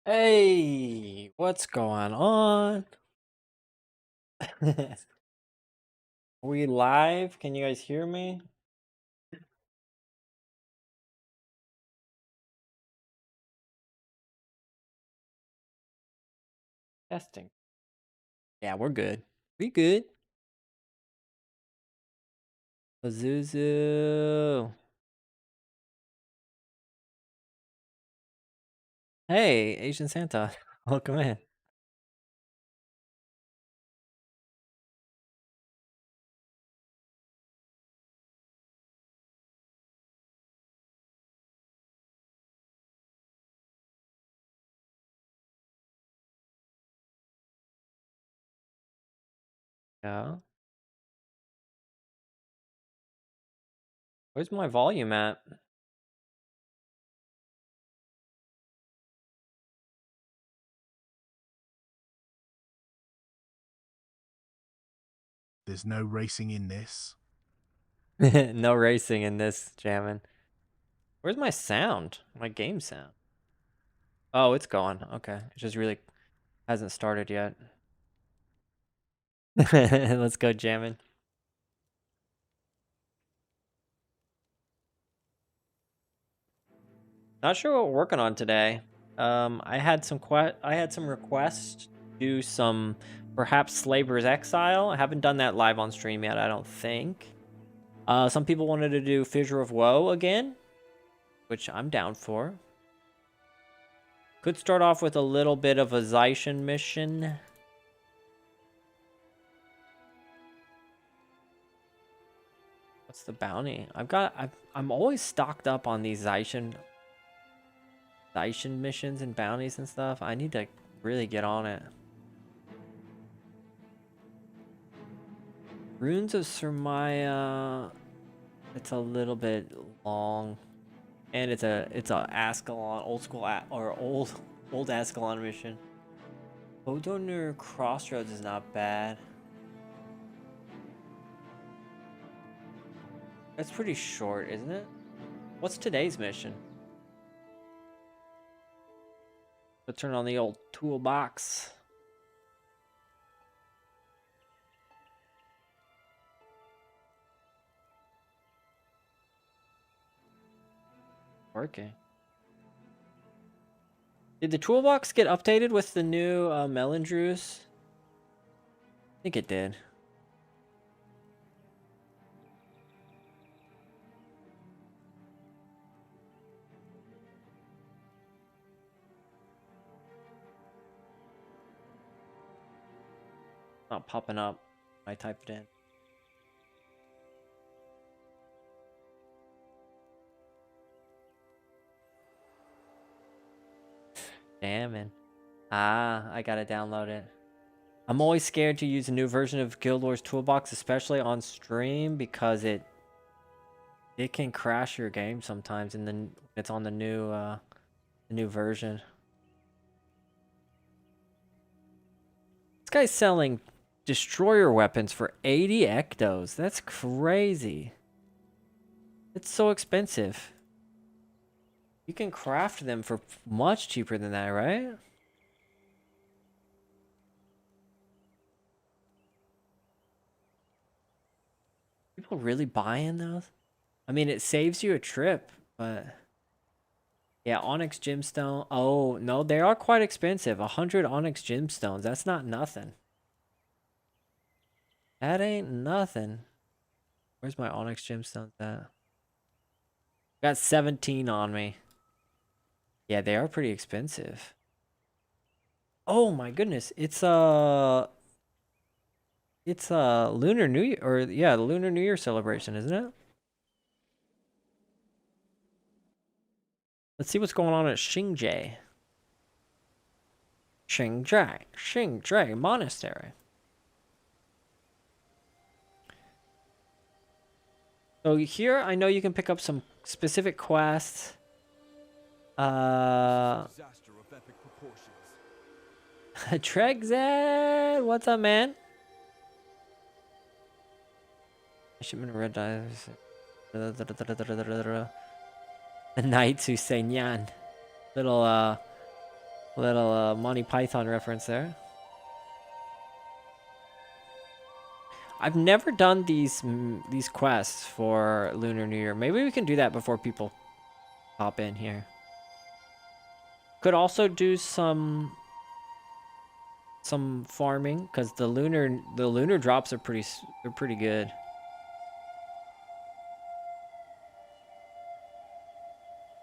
Hey, what's going on? We live? Can you guys hear me? Testing. Yeah, we're good. We good. Azuzu. Hey, Asian Santa. Welcome in. Yeah. Where's my volume at? There's no racing in this. No racing in this jamming. Where's my sound? My game sound. Oh, it's going. Okay. It just really hasn't started yet. Let's go jamming. Not sure what we're working on today. I had some requests to do some perhaps Slaver's Exile. I haven't done that live on stream yet, I don't think. Some people wanted to do Fissure of Woe again, which I'm down for. Could start off with a little bit of a Zaishin mission. What's the bounty? I'm always stocked up on these Zaishin missions and bounties and stuff. I need to really get on it. Runes of Surmaya. It's a little bit long, and it's a Ascalon old Ascalon mission. Odonur Crossroads is not bad. That's pretty short, isn't it? What's today's mission? Let's turn on the old toolbox. Working. Did the toolbox get updated with the new Melendrews? I think it did. Not popping up. I type it in. Damn it. Ah, I gotta download it. I'm always scared to use a new version of Guild Wars Toolbox, especially on stream, because it can crash your game sometimes, and then it's on the new version. This guy's selling destroyer weapons for 80 ectos. That's crazy. It's so expensive. You can craft them for much cheaper than that, right? People really buying those? I mean, it saves you a trip, but yeah, Onyx Gemstone. Oh, no, they are quite expensive. 100 Onyx Gemstones. That's not nothing. That ain't nothing. Where's my Onyx Gemstones at? Got 17 on me. Yeah, they are pretty expensive. Oh my goodness. It's Lunar New Year, or yeah, the Lunar New Year celebration, isn't it? Let's see what's going on at Xingzhai. Xingzhai Monastery. So here, I know you can pick up some specific quests. Trexed, what's up, man? Shipment of red dice. The knights who say nyan. Little Little Monty Python reference there. I've never done these quests for Lunar New Year. Maybe we can do that before people pop in here. Could also do some farming because the lunar drops are pretty good.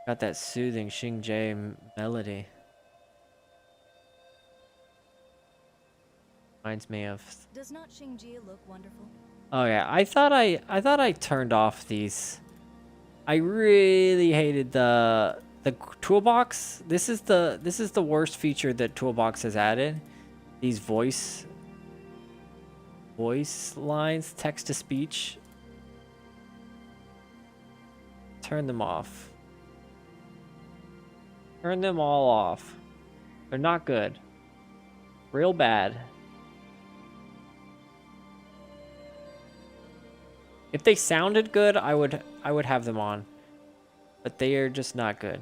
Got that soothing Xing melody. Reminds me of. Does not Xingjie look wonderful? Oh yeah, I thought I turned off these. I really hated the toolbox. This is the worst feature that Toolbox has added. These voice lines, text to speech. Turn them off. Turn them all off. They're not good. Real bad. If they sounded good, I would have them on. But they are just not good.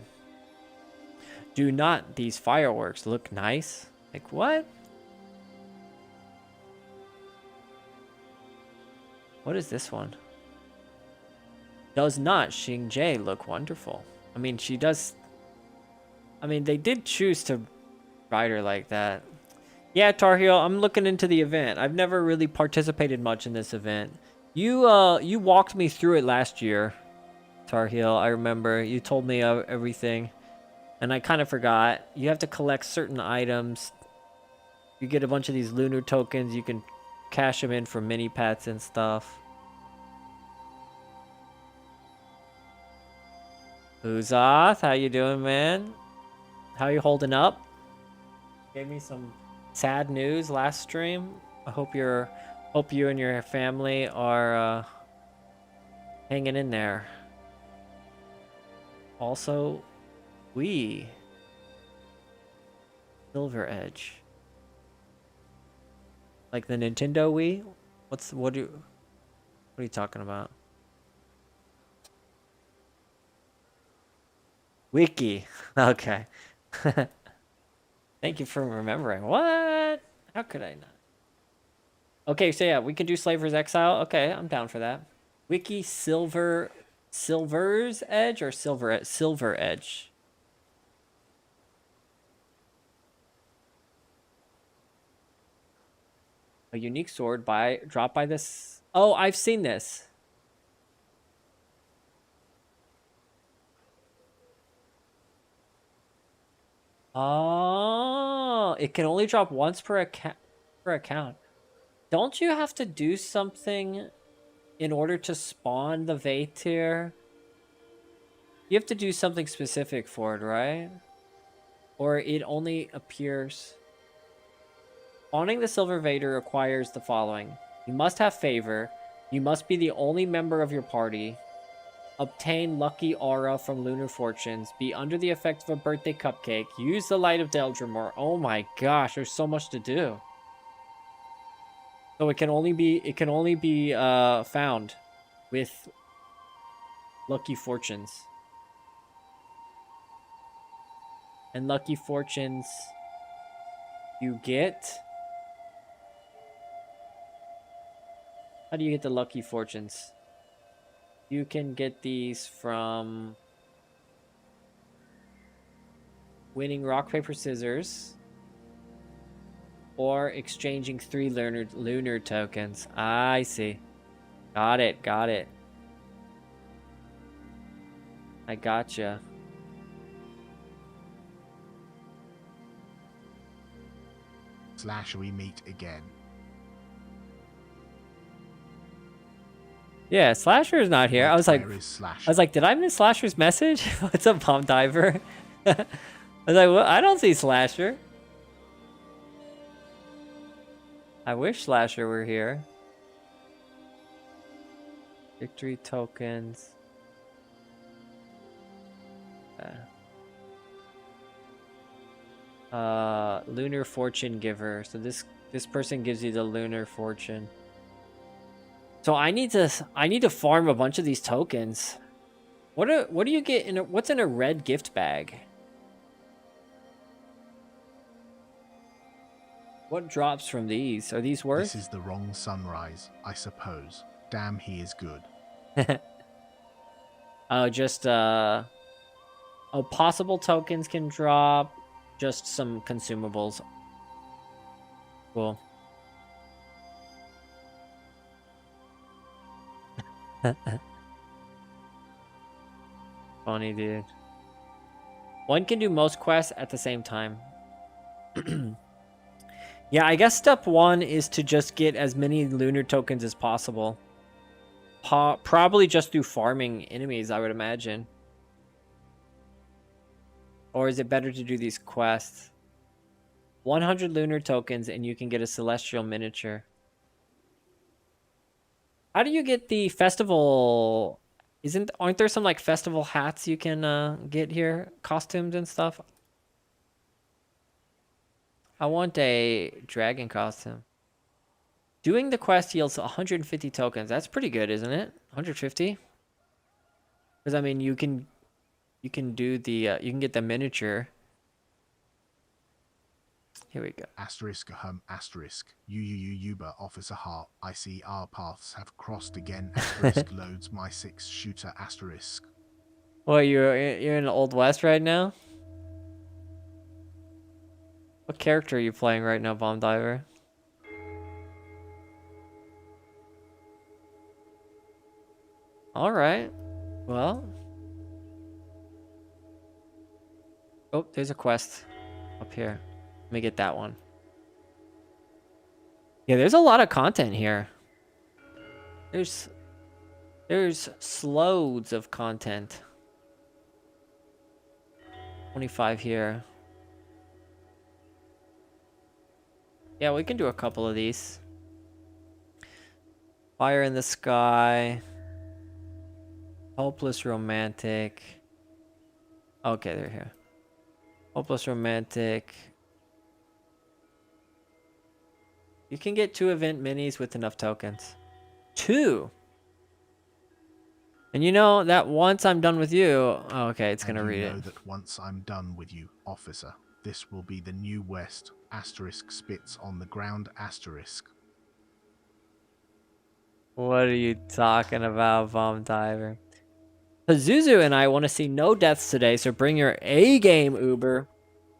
Do not these fireworks look nice? Like what? What is this one? Does not Xingjie look wonderful? I mean, she does. I mean, they did choose to write her like that. Yeah, Tar Heel, I'm looking into the event. I've never really participated much in this event. You walked me through it last year, Tar Heel. I remember you told me everything, and I kind of forgot. You have to collect certain items. You get a bunch of these lunar tokens. You can cash them in for mini pets and stuff. Uzoth, how you doing, man? How you holding up? Gave me some sad news last stream. I hope you and your family are hanging in there. Also, Silver Edge. Like the Nintendo Wii? What are you talking about? Wiki. Okay. Thank you for remembering. What? How could I not? Okay, so yeah, we can do Slaver's Exile. Okay, I'm down for that. Wiki Silver's Edge or Silver Edge? A unique sword dropped by this. Oh, I've seen this. Oh, it can only drop once per account. Don't you have to do something in order to spawn the Vatir? You have to do something specific for it, right? Or it only appears. Spawning the Silver Vader requires the following. You must have favor. You must be the only member of your party. Obtain lucky aura from Lunar Fortunes. Be under the effect of a birthday cupcake. Use the light of Deldrimor. Oh my gosh, there's so much to do. So it can only be found with lucky fortunes. And lucky fortunes you get. How do you get the lucky fortunes? You can get these from winning rock, paper, scissors, or exchanging 3 lunar tokens. I see. Got it. I gotcha. / we meet again. Yeah, Slasher's not here. I was like, did I miss Slasher's message? What's up, Bomb Diver? I was like, well, I don't see Slasher. I wish Slasher were here. Victory tokens. Lunar fortune giver. So this person gives you the lunar fortune. So I need to farm a bunch of these tokens. What do you get what's in a red gift bag? What drops from these? Are these worth? This is the wrong sunrise, I suppose. Damn, he is good. Oh, just oh, possible tokens can drop. Just some consumables. Cool. Funny, dude. One can do most quests at the same time. Yeah, I guess step one is to just get as many lunar tokens as possible. Probably just through farming enemies, I would imagine. Or is it better to do these quests? 100 lunar tokens and you can get a celestial miniature. How do you get the festival? Aren't there some like festival hats you can get here? Costumes and stuff? I want a dragon costume. Doing the quest yields 150 tokens. That's pretty good, isn't it? 150? Because I mean, you can do the you can get the miniature. Here we go. Asterisk asterisk. Uber officer heart. I see our paths have crossed again. Asterisk loads my 6-shooter asterisk. What, you're in the Old West right now? What character are you playing right now, Bomb Diver? All right. Well. Oh, there's a quest up here. Let me get that one. Yeah, there's a lot of content here. There's loads of content. 25 here. Yeah, we can do a couple of these. Fire in the Sky. Hopeless Romantic. Okay, they're here. Hopeless Romantic. You can get 2 event minis with enough tokens. 2! And you know that once I'm done with you... Oh, okay, it's going to read it. You know that once I'm done with you, officer, this will be the new West. Asterisk spits on the ground asterisk. What are you talking about, Bomb Diver? Pazuzu and I want to see no deaths today, so bring your A game, Uber.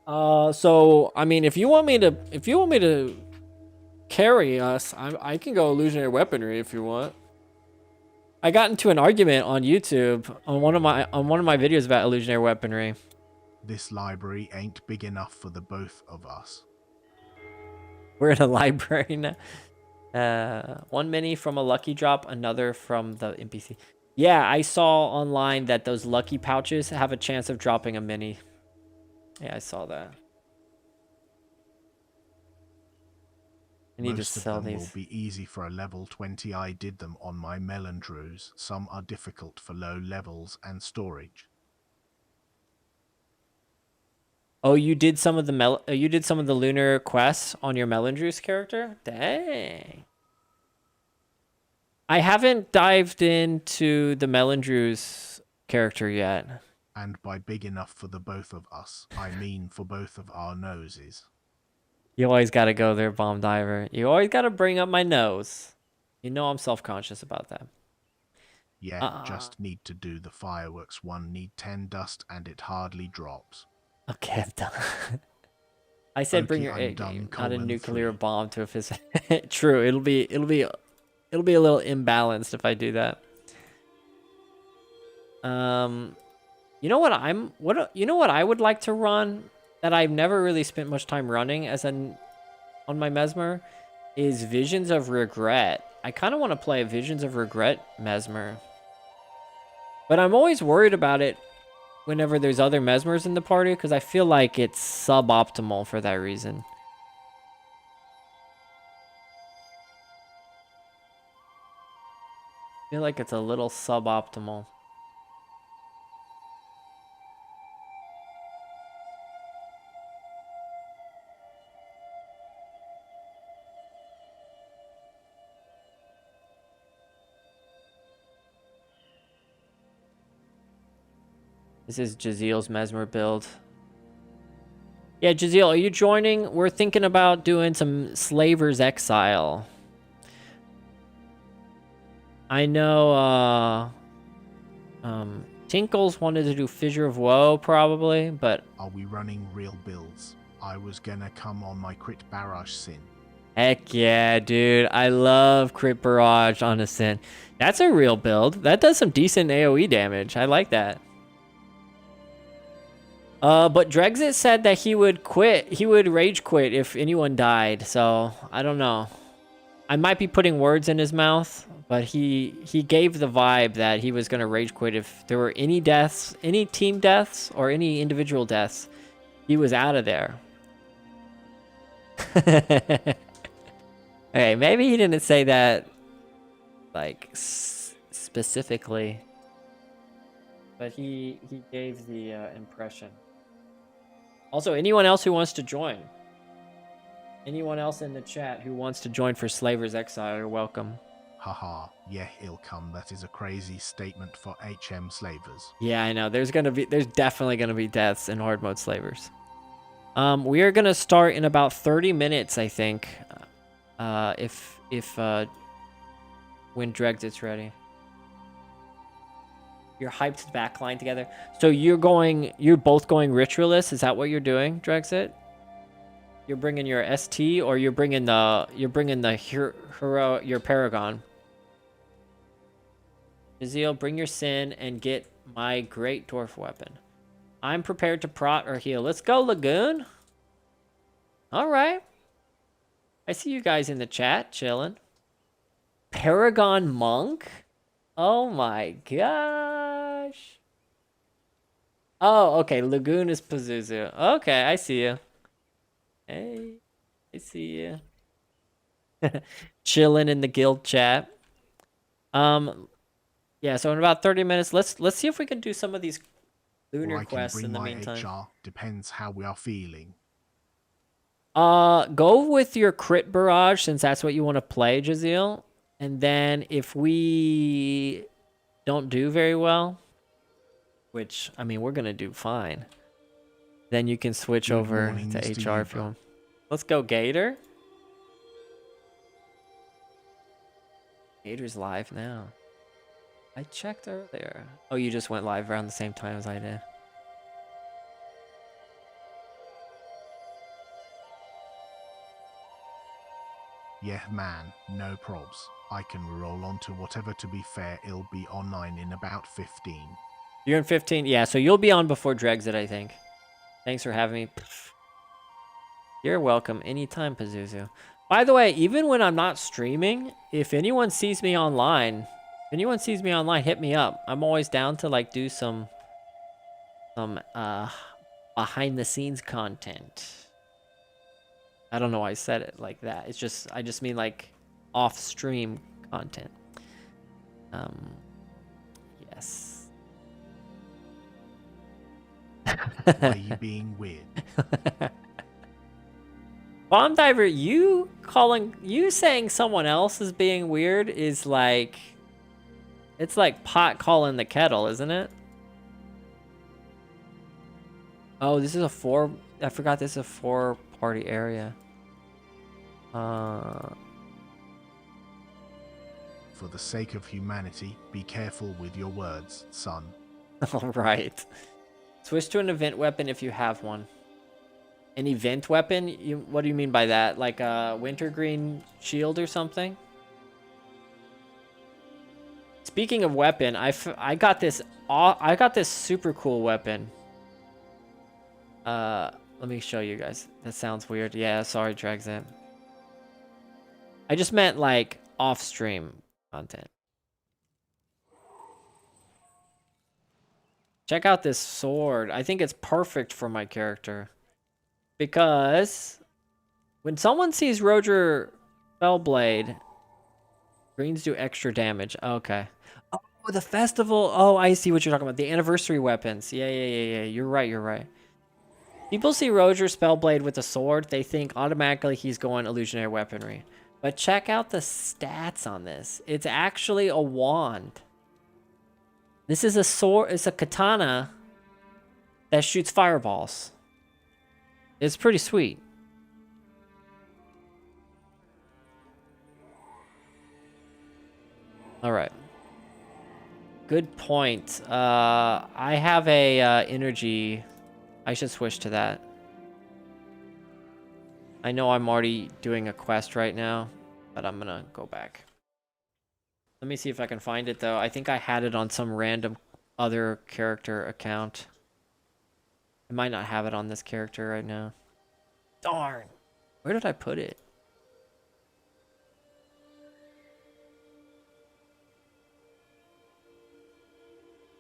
So I mean, if you want me to carry us, I can go illusionary weaponry if you want. I got into an argument on YouTube on one of my videos about illusionary weaponry. This library ain't big enough for the both of us. We're in a library now. One mini from a lucky drop, another from the NPC. Yeah, I saw online that those lucky pouches have a chance of dropping a mini. Yeah, I saw that. I need Most to of sell them these. will be easy for a level 20. I did them on my Melandrews. Some are difficult for low levels and storage. Oh, you did some of the lunar quests on your Melandrews character? Dang. I haven't dived into the Melandrews character yet. And by big enough for the both of us, I mean for both of our noses. You always got to go there, Bomb Diver. You always got to bring up my nose. You know I'm self-conscious about that. Yeah, just need to do the fireworks one. Need 10 dust and it hardly drops. Okay, I'm done. I said bring your egg, not a nuclear bomb to a physical. True, it'll be a little imbalanced if I do that. You know what I would like to run that I've never really spent much time running on my Mesmer is Visions of Regret. I kind of want to play a Visions of Regret Mesmer. But I'm always worried about it whenever there's other Mesmers in the party because I feel like it's suboptimal for that reason. I feel like it's a little suboptimal. This is Jaziel's Mesmer build. Yeah, Jaziel, are you joining? We're thinking about doing some Slaver's Exile. I know, Tinkles wanted to do Fissure of Woe, probably, but Are we running real builds? I was gonna come on my crit barrage sin. heck yeah, dude. I love Crit Barrage on a Sin. That's a real build. That does some decent AoE damage. I like that. But Drexit said that he would quit. He would rage quit if anyone died, so I don't know. I might be putting words in his mouth, but he gave the vibe that he was gonna rage quit if there were any deaths, any team deaths, or any individual deaths. He was out of there. Okay, maybe he didn't say that, like, specifically, but he gave the impression. Also, anyone else who wants to join? Anyone else in the chat who wants to join for Slaver's Exile, you're welcome. Haha, yeah, he'll come. That is a crazy statement for HM slavers. Yeah, I know. There's definitely gonna be deaths in hard mode Slavers. We are gonna start in about 30 minutes, I think. When Drexit's ready. You're hyped backline together. So you're both going Ritualist. Is that what you're doing, Drexit? You're bringing your ST, or you're bringing the hero, your Paragon. Jaziel, bring your Sin and get my Great Dwarf Weapon. I'm prepared to prot or heal. Let's go, Lagoon. All right. I see you guys in the chat, chilling. Paragon Monk? Oh my gosh. Oh, okay. Lagoon is Pazuzu. Okay, I see you. Hey, I see you. Chilling in the guild chat. Yeah, so in about 30 minutes, let's see if we can do some of these lunar quests in the meantime. HR. Depends how we are feeling. Go with your crit barrage since that's what you want to play, Jaziel. And then if we don't do very well, which I mean we're gonna do fine, then you can switch Good over morning, to Mr. HR if you Uber. want. Let's go, Gator. Gator's live now. I checked earlier. Oh, you just went live around the same time as I did. Yeah, man, no probs. I can roll on to whatever. To be fair, it'll be online in about 15. You're in 15? Yeah, so you'll be on before Drexit, I think. Thanks for having me. You're welcome anytime, Pazuzu. By the way, even when I'm not streaming, if anyone sees me online, hit me up. I'm always down to like do some behind the scenes content. I don't know why I said it like that. It's just I just mean like off stream content. Yes. Why are you being weird? Bomb Diver, you saying someone else is being weird is like, it's like pot calling the kettle, isn't it? Oh, this is I forgot this is a 4-party area. For the sake of humanity, be careful with your words, son. All right. Switch to an event weapon if you have one. An event weapon? What do you mean by that? Like a wintergreen shield or something? Speaking of weapon, I got this super cool weapon. Let me show you guys. That sounds weird. Yeah, sorry, Drexit. I just meant like off-stream content. Check out this sword. I think it's perfect for my character. Because when someone sees Roger Spellblade, greens do extra damage. Okay. Oh, the festival. Oh, I see what you're talking about. The anniversary weapons. Yeah. You're right. People see Roger Spellblade with a sword, they think automatically he's going illusionary weaponry. But check out the stats on this. It's actually a wand. This is a sword. It's a katana that shoots fireballs. It's pretty sweet. All right. Good point. I have a energy. I should switch to that. I know I'm already doing a quest right now, but I'm gonna go back. Let me see if I can find it though. I think I had it on some random other character account. I might not have it on this character right now. Darn. Where did I put it?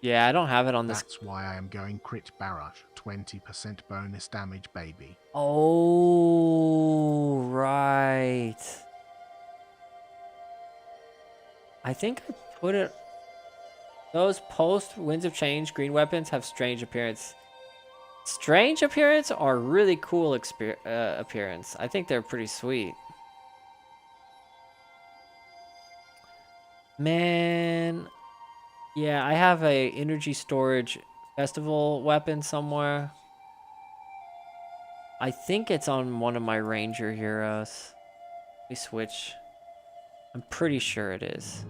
Yeah, I don't have it on this. That's why I am going crit barrage. 20% bonus damage, baby. Oh, right. I think I put it. Those post Winds of Change green weapons have strange appearance. Strange appearance or really cool appearance. I think they're pretty sweet. Man, yeah, I have a energy storage festival weapon somewhere. I think it's on one of my ranger heroes. Let me switch. I'm pretty sure it is.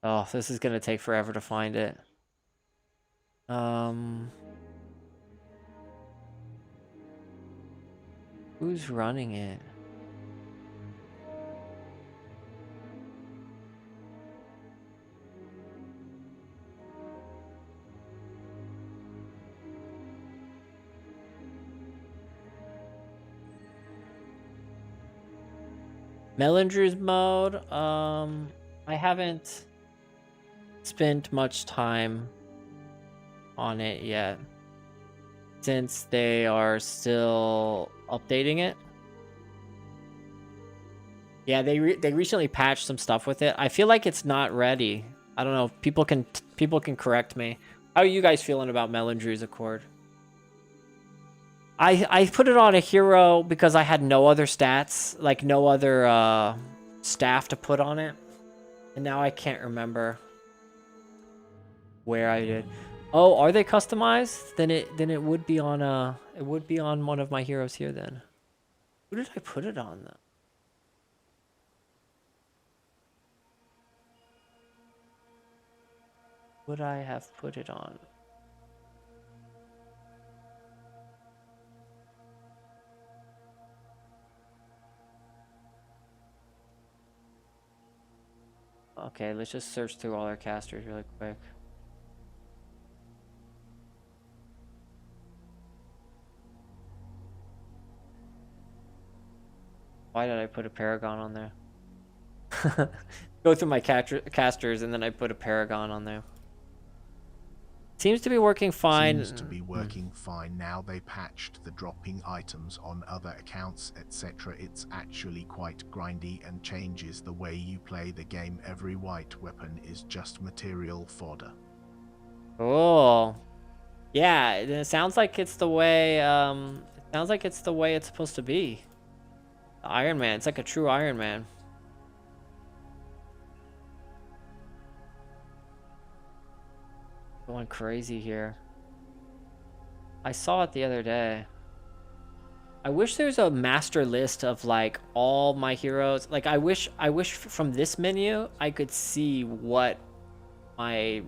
Oh, this is gonna take forever to find it. Who's running it? Melindrew's mode. I haven't spent much time on it yet, since they are still updating it. Yeah, they recently patched some stuff with it. I feel like it's not ready. I don't know. People can correct me. How are you guys feeling about Melindrew's Accord? I put it on a hero because I had no other stats, like no other staff to put on it, and now I can't remember where I did. Oh, are they customized? Then it would be on one of my heroes here then. Who did I put it on though? Would I have put it on? Okay, let's just search through all our casters really quick. Why did I put a Paragon on there? Go through my casters and then I put a Paragon on there. Seems to be working fine. Seems to be working fine now. They patched the dropping items on other accounts, etc. It's actually quite grindy and changes the way you play the game. Every white weapon is just material fodder. Cool. Yeah, it sounds like it's the way. It sounds like it's the way it's supposed to be. Iron Man. It's like a true Iron Man. Going crazy here. I saw it the other day. I wish there's a master list of like all my heroes. Like I wish from this menu I could see what my,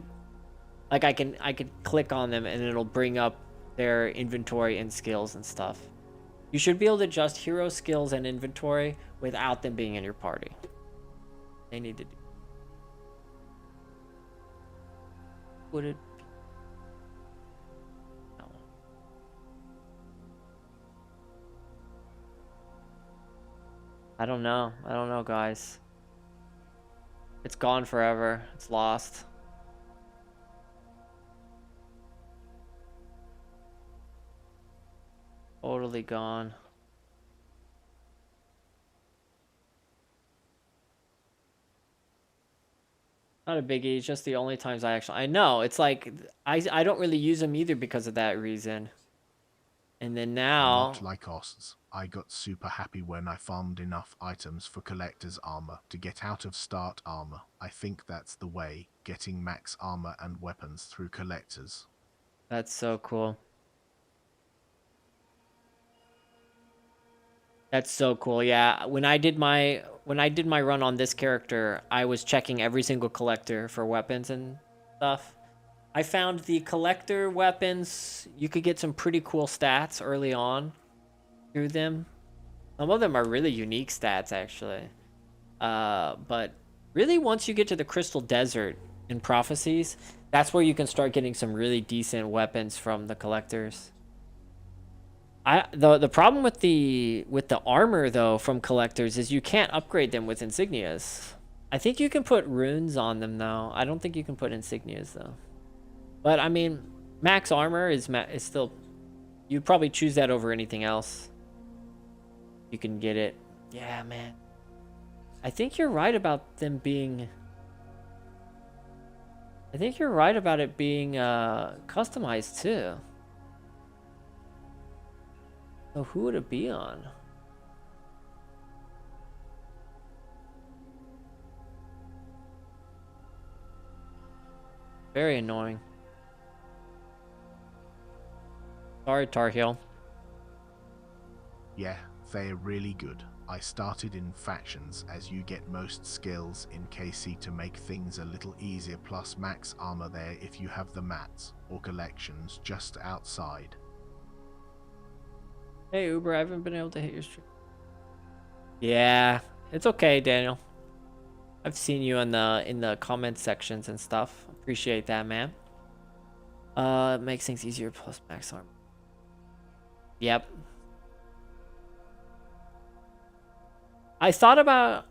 like I could click on them and it'll bring up their inventory and skills and stuff. You should be able to adjust hero skills and inventory without them being in your party. They need to do. Would it? No. I don't know. I don't know, guys. It's gone forever. It's lost. Totally gone. Not a biggie, it's just the only times I know, it's like I don't really use them either because of that reason. And then Not now, like Osts. I got super happy when I farmed enough items for collector's armor to get out of start armor. I think that's the way, getting max armor and weapons through collectors. that's so cool. That's so cool. Yeah, when I did my run on this character, I was checking every single collector for weapons and stuff. I found the collector weapons, you could get some pretty cool stats early on through them. Some of them are really unique stats actually. But really once you get to the Crystal Desert in Prophecies, that's where you can start getting some really decent weapons from the collectors. The problem with the armor though from collectors is you can't upgrade them with insignias. I think you can put runes on them though. I don't think you can put insignias though. But I mean, max armor is still, you'd probably choose that over anything else. You can get it. Yeah, man. I think you're right about them being. I think you're right about it being customized too. So who would it be on? Very annoying. Sorry, Tar Heel. Yeah, they're really good. I started in factions as you get most skills in KC to make things a little easier, plus max armor there if you have the mats or collections just outside. Hey Uber, I haven't been able to hit your stream. Yeah, it's okay, Daniel. I've seen you in the comment sections and stuff. Appreciate that, man. It makes things easier plus max armor. Yep. I thought about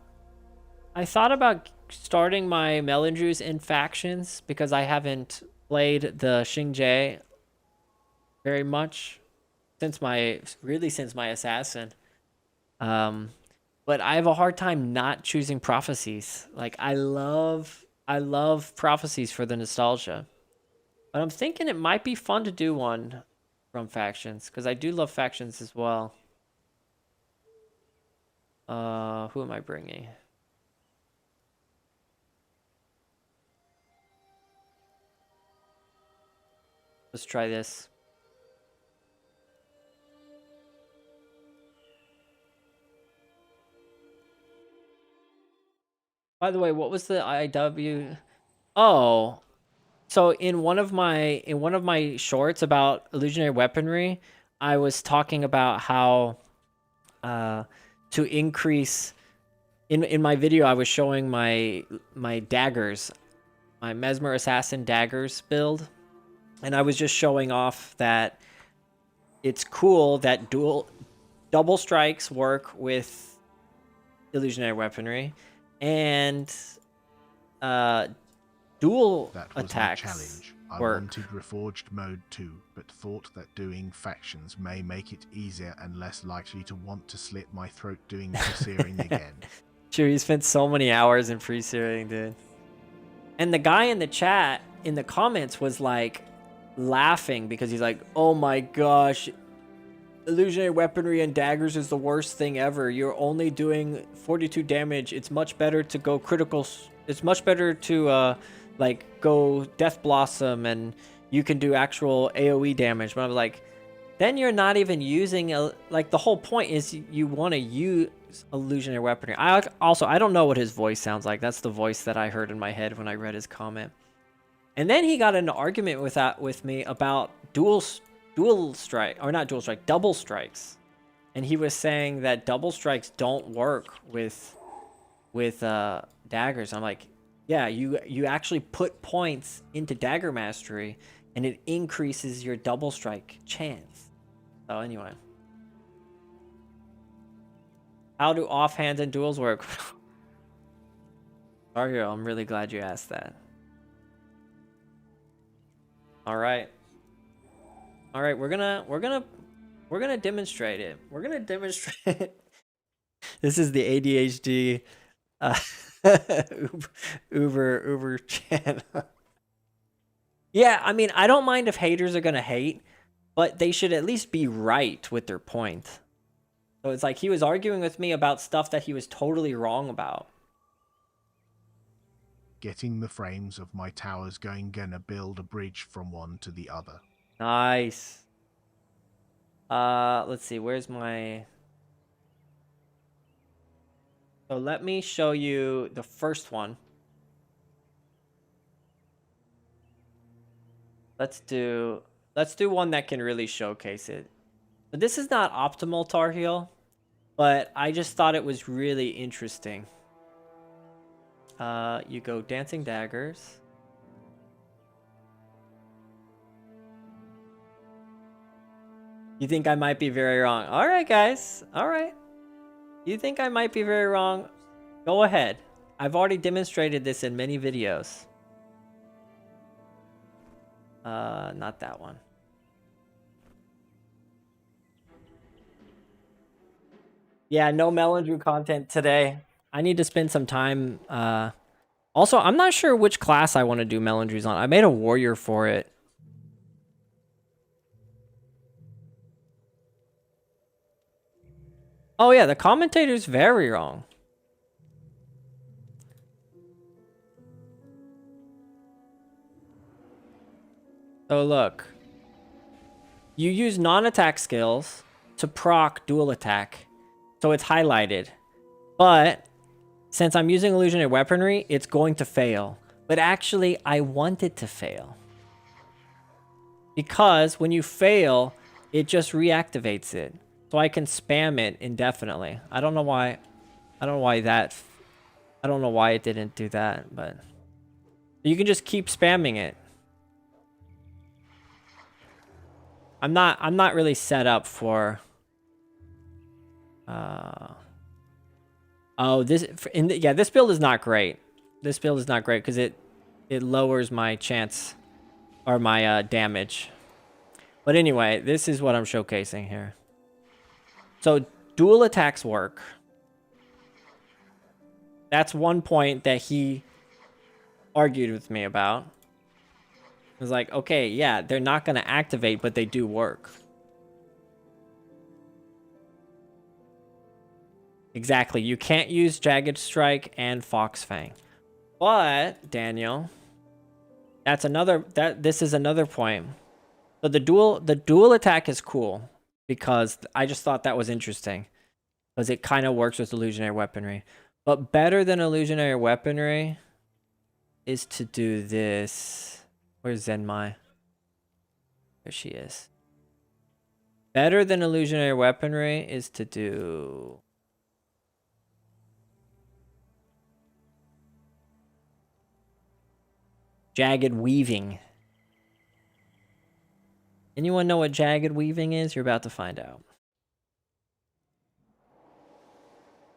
starting my Melindrews in factions because I haven't played the Xingje very much since my assassin. But I have a hard time not choosing prophecies. Like I love prophecies for the nostalgia. But I'm thinking it might be fun to do one from factions because I do love factions as well. Who am I bringing? Let's try this. By the way, what was the IW? Oh, so in one of my shorts about illusionary weaponry, I was talking about how to increase in my video I was showing my daggers, my Mesmer Assassin daggers build, and I was just showing off that it's cool that double strikes work with illusionary weaponry and dual That was attacks my challenge. I work. wanted Reforged mode too, but thought that doing factions may make it easier and less likely to want to slit my throat doing searing again. Sure, you spent so many hours in pre-searing, dude. And the guy in the chat, in the comments, was like laughing because he's like, oh my gosh, illusionary weaponry and daggers is the worst thing ever. You're only doing 42 damage. It's much better to go critical. It's much better to like go Death Blossom and you can do actual AoE damage. But I'm like, then you're not even using like the whole point is you want to use illusionary weaponry. I don't know what his voice sounds like. That's the voice that I heard in my head when I read his comment. And then he got into argument with me about double strikes. And he was saying that double strikes don't work with daggers. I'm like, yeah, you actually put points into dagger mastery and it increases your double strike chance. So anyway, how do offhands and duels work? Mario, I'm really glad you asked that. All right, we're gonna demonstrate it. We're gonna demonstrate. This is the ADHD Uber channel. Yeah, I mean, I don't mind if haters are gonna hate, but they should at least be right with their point. So it's like he was arguing with me about stuff that he was totally wrong about. Getting the frames of my towers going, gonna build a bridge from one to the other. Nice. Let's see, where's my... So let me show you the first one. Let's do one that can really showcase it. But this is not optimal Tar Heel, but I just thought it was really interesting. You go Dancing Daggers. You think I might be very wrong. All right, guys. All right. You think I might be very wrong? Go ahead. I've already demonstrated this in many videos. Not that one. Yeah, no Melon content today. I need to spend some time. Also, I'm not sure which class I want to do Melon on. I made a warrior for it. Oh yeah, the commentator's very wrong. So look. You use non-attack skills to proc dual attack. So it's highlighted. But since I'm using illusionary weaponry, it's going to fail. But actually, I want it to fail. Because when you fail, it just reactivates it. So I can spam it indefinitely. I don't know why it didn't do that, but you can just keep spamming it. I'm not really set up for oh, this build is not great. This build is not great because it lowers my chance or my damage. But anyway, this is what I'm showcasing here. So dual attacks work. That's one point that he argued with me about. It was like, okay, yeah, they're not going to activate, but they do work. Exactly. You can't use Jagged Strike and Fox Fang. But, Daniel, this is another point. So the dual attack is cool because I just thought that was interesting because it kind of works with illusionary weaponry. But better than illusionary weaponry is to do this. Where's Zenmai? There she is. Better than illusionary weaponry is to do jagged weaving. Anyone know what jagged weaving is? You're about to find out.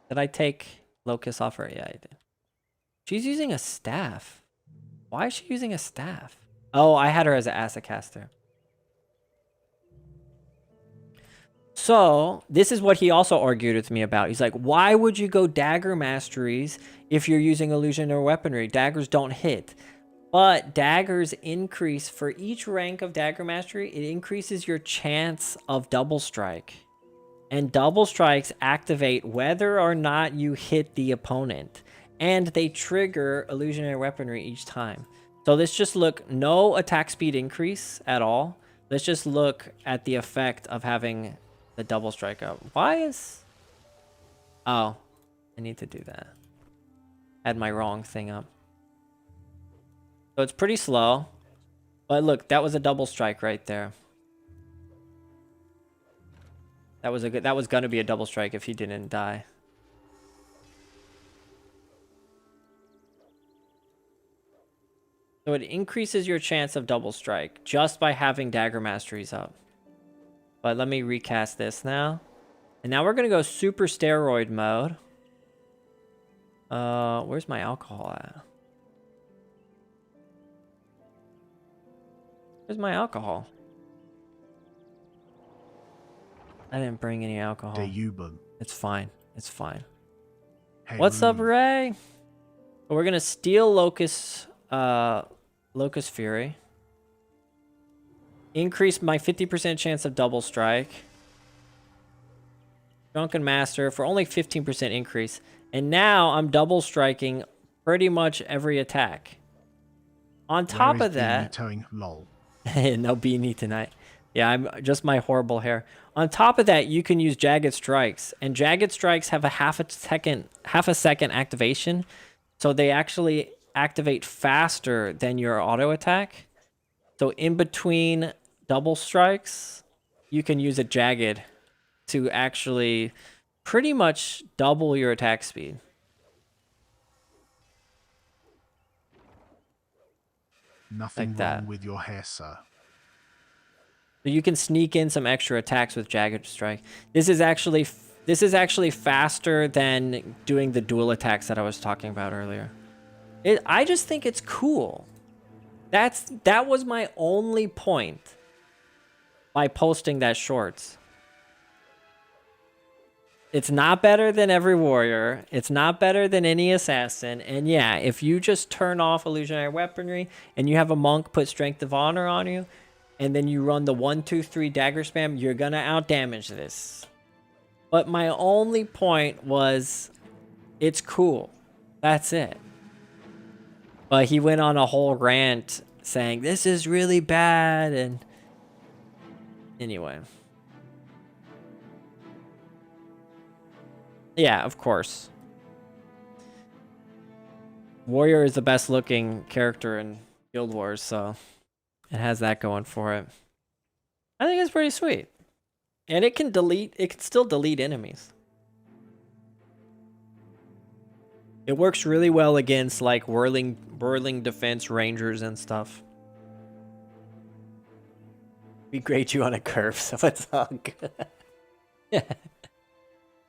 Did I take Locust off her? Yeah, I did. She's using a staff. Why is she using a staff? Oh, I had her as an acid caster. So, this is what he also argued with me about. He's like, why would you go dagger masteries if you're using illusionary weaponry? Daggers don't hit. But daggers increase for each rank of dagger mastery. It increases your chance of double strike. And double strikes activate whether or not you hit the opponent. And they trigger illusionary weaponry each time. So let's just look, no attack speed increase at all. Let's just look at the effect of having the double strike up. Why is... Oh, I need to do that. I had my wrong thing up. So it's pretty slow. But look, that was a double strike right there. That was gonna be a double strike if he didn't die. So it increases your chance of double strike just by having dagger masteries up. But let me recast this now. And now we're gonna go super steroid mode. Where's my alcohol at? Where's my alcohol? I didn't bring any alcohol. It's fine. It's fine. Hey, What's up, Ray? We're gonna steal Locust Fury. Increased my 50% chance of double strike. Drunken Master for only 15% increase. And now I'm double striking pretty much every attack. On top Where is of that... Beanie towing? Lol. No beanie tonight. Yeah, I'm just my horrible hair. On top of that, you can use Jagged Strikes. And Jagged Strikes have a half a second activation. So they actually activate faster than your auto attack. So in between double strikes, you can use a Jagged to actually pretty much double your attack speed. Nothing Like wrong that. with your hair, sir. So you can sneak in some extra attacks with Jagged Strike. This is actually faster than doing the dual attacks that I was talking about earlier. I just think it's cool. That was my only point by posting that shorts. It's not better than every warrior. It's not better than any assassin. And yeah, if you just turn off illusionary weaponry and you have a monk put Strength of Honor on you, and then you run the 1-2-3 dagger spam, you're gonna outdamage this. But my only point was, it's cool. That's it. But he went on a whole rant saying, this is really bad, and... Anyway. Yeah, of course. Warrior is the best looking character in Guild Wars, so it has that going for it. I think it's pretty sweet. And it can still delete enemies. It works really well against like whirling defense rangers and stuff. We grade you on a curve, so it's all good.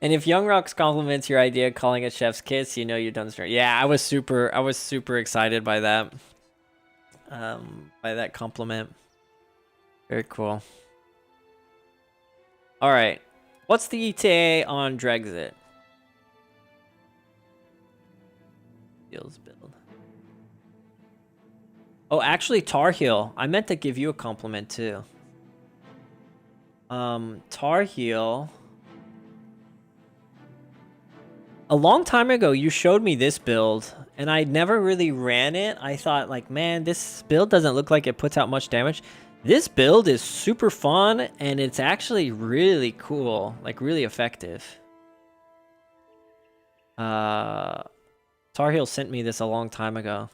And if Young Rocks compliments your idea of calling it Chef's Kiss, you know you've done straight. Yeah, I was super excited by that. By that compliment. Very cool. All right, what's the ETA on Drexit? Skills build. Oh, actually, Tar Heel. I meant to give you a compliment too. Tar Heel. A long time ago, you showed me this build, and I never really ran it. I thought, like, man, this build doesn't look like it puts out much damage. This build is super fun, and it's actually really cool, like, really effective. Tar Heel sent me this a long time ago.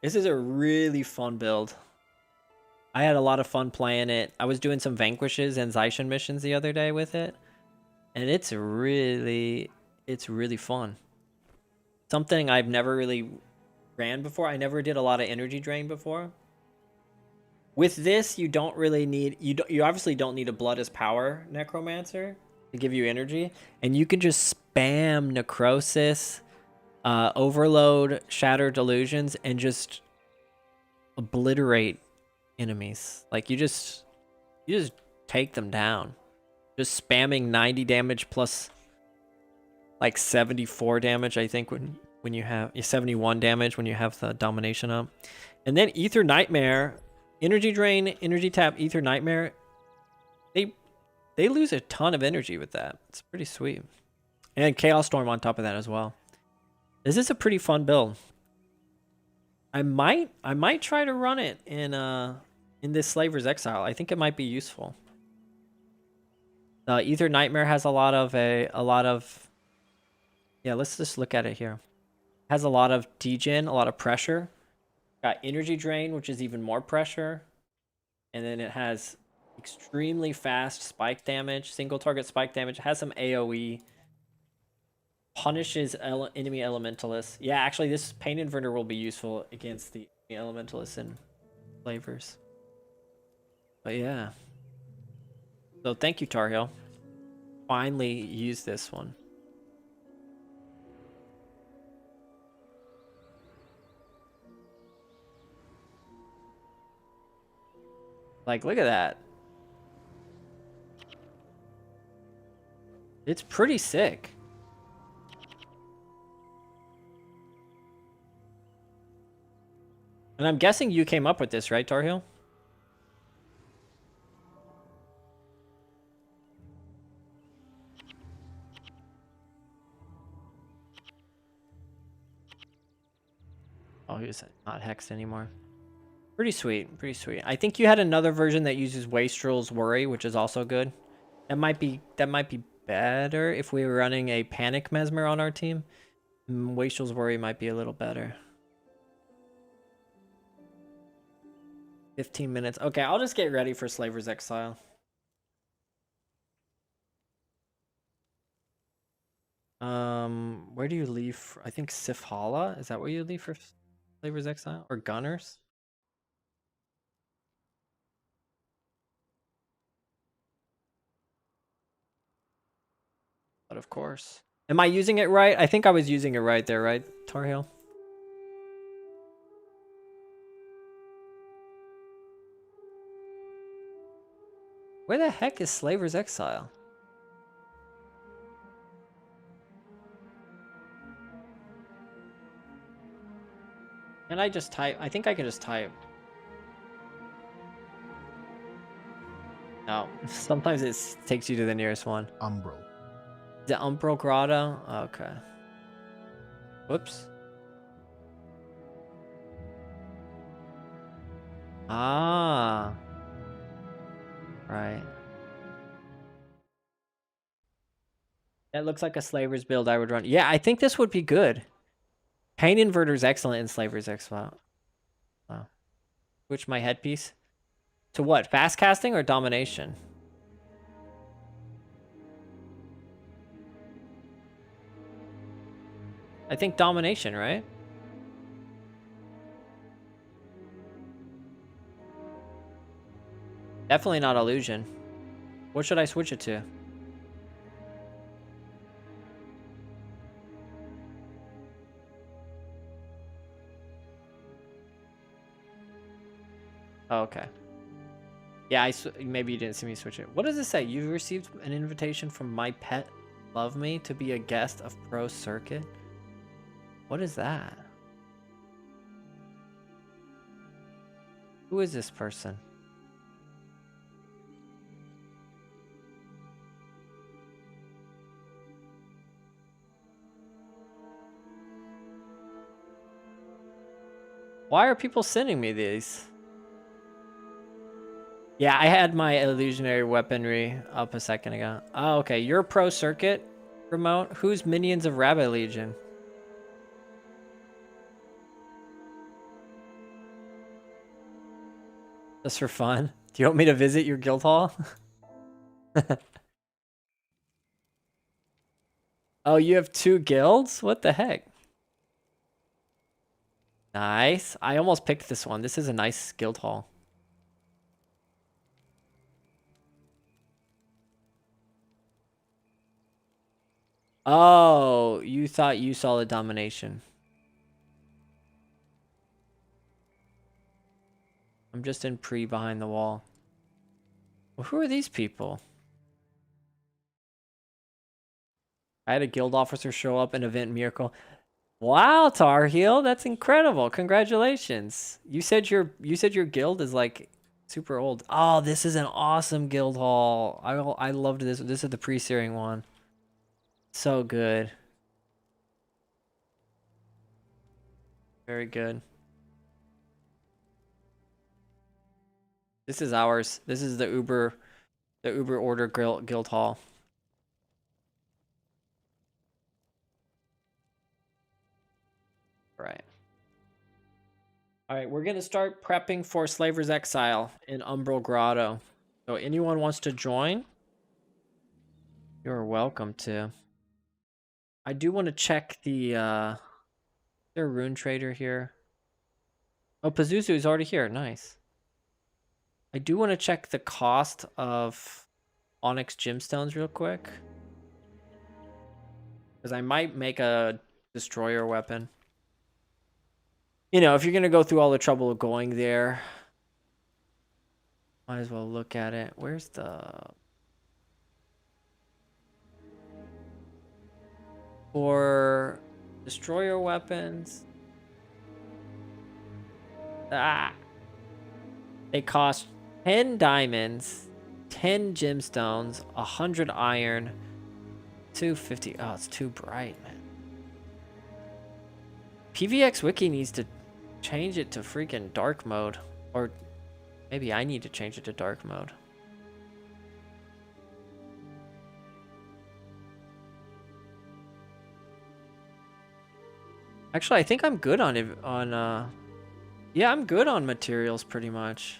This is a really fun build. I had a lot of fun playing it. I was doing some Vanquishes and Zaishin missions the other day with it, and it's really fun. Something I've never really ran before. I never did a lot of energy drain before. With this, you don't really need... You obviously don't need a Blood is Power Necromancer to give you energy. And you can just spam Necrosis, Overload, Shatter Delusions, and just obliterate enemies. Like, you just take them down. Just spamming 90 damage plus... like 74 damage, I think, when you have 71 damage when you have the domination up. And then Ether Nightmare, energy drain, energy tap, Ether Nightmare. They lose a ton of energy with that. It's pretty sweet. And Chaos Storm on top of that as well. This is a pretty fun build. I might try to run it in this Slaver's Exile. I think it might be useful. Ether Nightmare has a lot of yeah, let's just look at it here. It has a lot of degen, a lot of pressure. Got energy drain, which is even more pressure. And then it has extremely fast spike damage, single target spike damage. It has some AoE. Punishes enemy elementalists. Yeah, actually, this Pain Inverter will be useful against the elementalists and flavors. But yeah. So thank you, Tar Heel. Finally use this one. Like, look at that. It's pretty sick. And I'm guessing you came up with this, right, Tar Heel? Oh, he's not hexed anymore. Pretty sweet, pretty sweet. I think you had another version that uses Wastrel's Worry, which is also good. That might be better if we were running a Panic Mesmer on our team. Wastrel's Worry might be a little better. 15 minutes. Okay, I'll just get ready for Slaver's Exile. Where do you leave? I think Sifhala. Is that where you leave for Slaver's Exile? Or Gunners? But of course. Am I using it right? I think I was using it right there, right, Tar Heel? Where the heck is Slaver's Exile? Can I just type? I think I can just type. No. Sometimes it takes you to the nearest one. Umbral. The Umbral Grotto? Okay. Whoops. Ah. Right. That looks like a Slaver's build I would run. Yeah, I think this would be good. Pain Inverter's excellent in Slaver's Exile. Wow. Switch my headpiece. To what? Fast casting or domination? I think domination, right? Definitely not illusion. What should I switch it to? Oh, okay. Yeah, maybe you didn't see me switch it. What does it say? You received an invitation from my pet Love Me to be a guest of Pro Circuit? What is that? Who is this person? Why are people sending me these? Yeah, I had my illusionary weaponry up a second ago. Oh, okay. You're Pro Circuit remote. Who's Minions of Rabbit Legion? Just for fun. Do you want me to visit your guild hall? Oh, you have 2 guilds? What the heck? Nice. I almost picked this one. This is a nice guild hall. Oh, you thought you saw the domination. I'm just in pre behind the wall. Well, who are these people? I had a guild officer show up in Event Miracle. Wow, Tar Heel, that's incredible. Congratulations. You said your guild is like super old. Oh, this is an awesome guild hall. I loved this. This is the pre-searing one. So good. Very good. This is ours. This is the Uber Order guild hall. Right. All right, we're going to start prepping for Slaver's Exile in Umbral Grotto. So anyone wants to join, you're welcome to. I do want to check the their rune trader here. Oh, Pazuzu is already here. Nice. I do want to check the cost of Onyx gemstones real quick, because I might make a destroyer weapon. You know, if you're gonna go through all the trouble of going there, might as well look at it. Where's the for destroyer weapons? They cost 10 diamonds, 10 gemstones, 100 iron, 250. Oh, it's too bright, man. PVX Wiki needs to change it to freaking dark mode. Or maybe I need to change it to dark mode. Actually, I think I'm good on it. Yeah, I'm good on materials pretty much.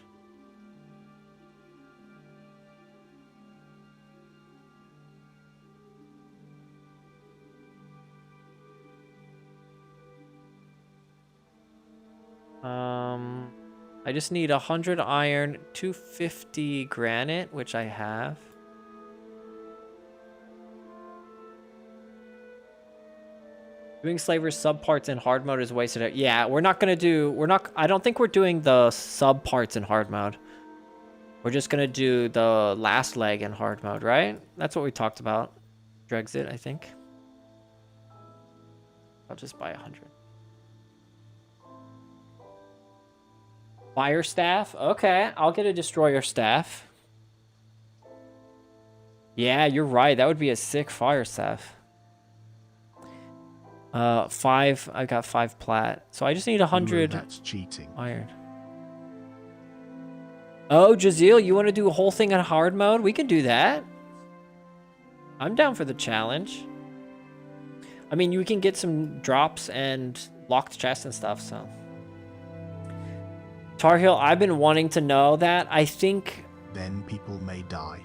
I just need 100 iron, 250 granite, which I have. Doing slavers subparts in hard mode is wasted. Yeah, we're not gonna do. I don't think we're doing the subparts in hard mode. We're just gonna do the last leg in hard mode, right? That's what we talked about. Drexit, I think. I'll just buy 100. Fire staff? Okay, I'll get a destroyer staff. Yeah, you're right. That would be a sick fire staff. 5. I got 5 plat. So I just need 100. That's cheating. Iron. Oh, Jazeel, you want to do a whole thing in hard mode? We can do that. I'm down for the challenge. I mean, you can get some drops and locked chests and stuff, so. Tar Heel, I've been wanting to know that. I think... Then people may die.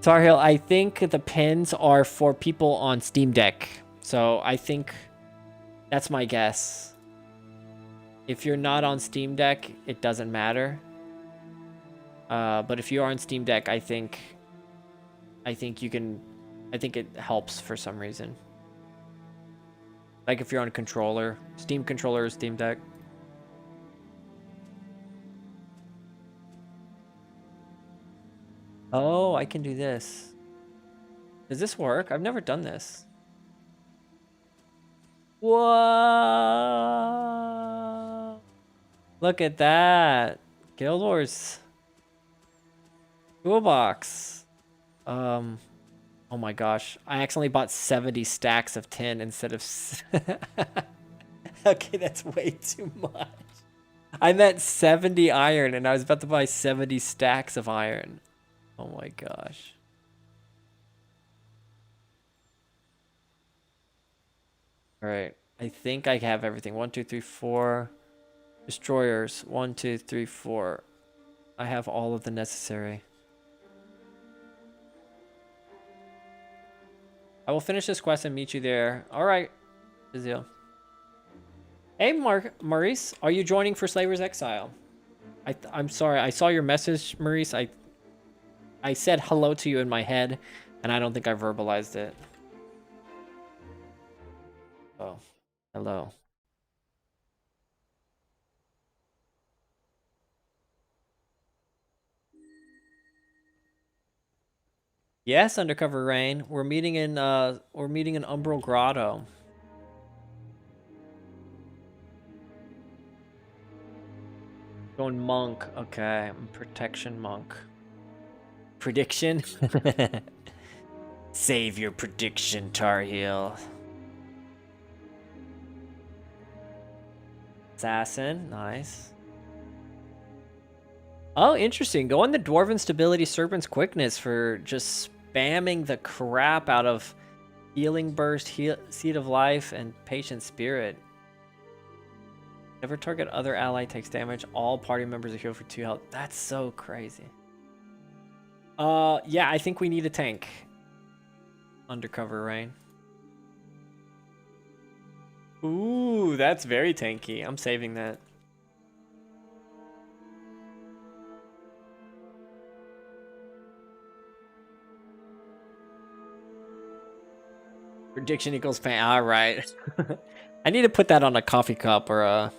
Tar Heel, I think the pins are for people on Steam Deck. So I think that's my guess. If you're not on Steam Deck, it doesn't matter. But if you are on Steam Deck, I think you can... I think it helps for some reason. Like if you're on a controller. Steam controller or Steam Deck. Oh, I can do this. Does this work? I've never done this. Whoa! Look at that. Guild Wars. Toolbox. Oh my gosh. I accidentally bought 70 stacks of tin instead of... Okay, that's way too much. I meant 70 iron and I was about to buy 70 stacks of iron. Oh my gosh. All right. I think I have everything. 1, 2, 3, 4. Destroyers. 1, 2, 3, 4. I have all of the necessary. I will finish this quest and meet you there. All right, Azil. Hey, Maurice, are you joining for Slaver's Exile? I'm sorry, I saw your message, Maurice. I said hello to you in my head, and I don't think I verbalized it. Oh, hello. Yes, Undercover Rain. We're meeting in Umbral Grotto. Going monk. Okay, I'm protection monk. Prediction? Save your prediction, Tar Heel. Assassin, nice. Oh, interesting. Go on the Dwarven Stability Serpent's Quickness for just spamming the crap out of Healing Burst, Seed of Life, and Patient Spirit. Never target other ally takes damage. All party members are healed for 2 health. That's so crazy. Yeah, I think we need a tank. Undercover Rain. Ooh, that's very tanky. I'm saving that. Prediction equals pain. All right. I need to put that on a coffee cup or a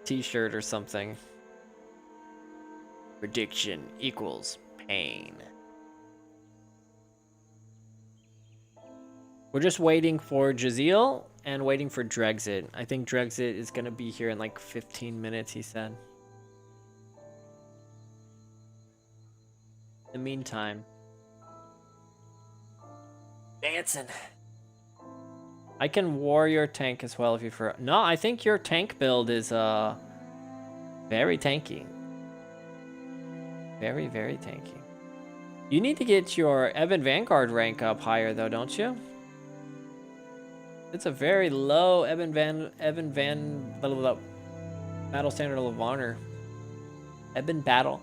t-shirt or something. Prediction equals pain. We're just waiting for Jazeel and waiting for Drexit. I think Drexit is going to be here in like 15 minutes, he said. In the meantime, dancing. I can warrior tank as well if you for. No, I think your tank build is very tanky. Very, very tanky. You need to get your Evan Vanguard rank up higher though, don't you? It's a very low blah, blah, blah, battle standard of honor. Evan battle.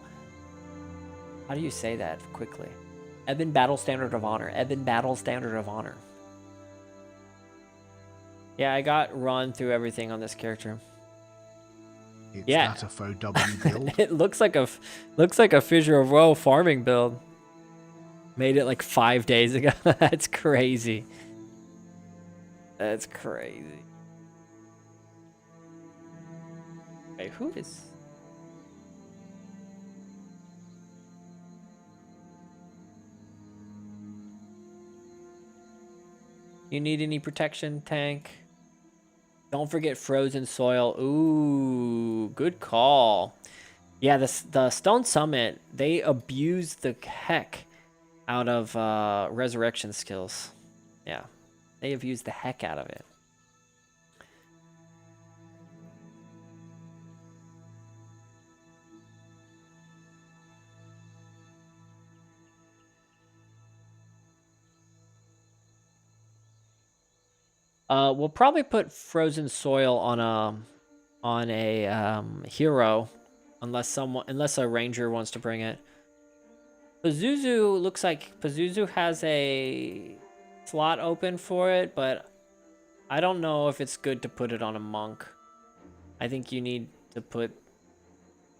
How do you say that quickly? Evan battle standard of honor. Evan battle standard of honor. Yeah, I got run through everything on this character. It's Yeah. not a FoW build. It looks like a Fissure of Woe farming build. Made it like 5 days ago. That's crazy. That's crazy. Wait, who is? You need any protection, tank? Don't forget frozen soil. Ooh, good call. Yeah, the Stone Summit, they abuse the heck out of resurrection skills. Yeah, they have used the heck out of it. We'll probably put frozen soil on a hero, unless a ranger wants to bring it. Pazuzu looks like Pazuzu has a slot open for it, but I don't know if it's good to put it on a monk. I think you need to put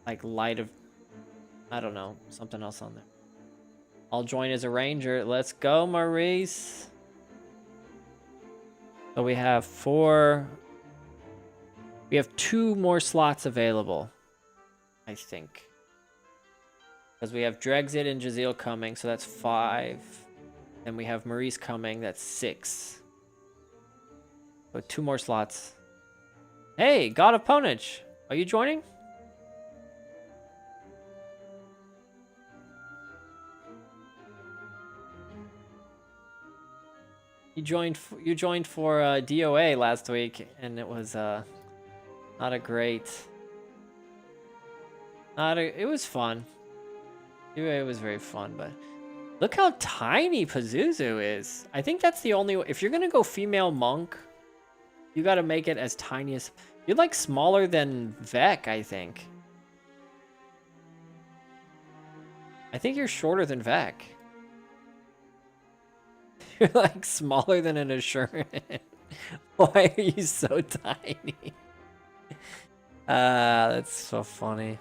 like I don't know, something else on there. I'll join as a ranger. Let's go, Maurice. So we have 2 more slots available, I think. Because we have Drexit and Jazeel coming, so that's 5. And we have Maurice coming, that's 6. So 2 more slots. Hey, God of Ponage, are you joining? You joined for DOA last week, and it was not a great. It was fun. DOA was very fun, but look how tiny Pazuzu is. I think that's the only. If you're gonna go female monk, you got to make it as tiny as. You're like smaller than Vec, I think. I think you're shorter than Vec. You're like smaller than an Assurance. Why are you so tiny? That's so funny.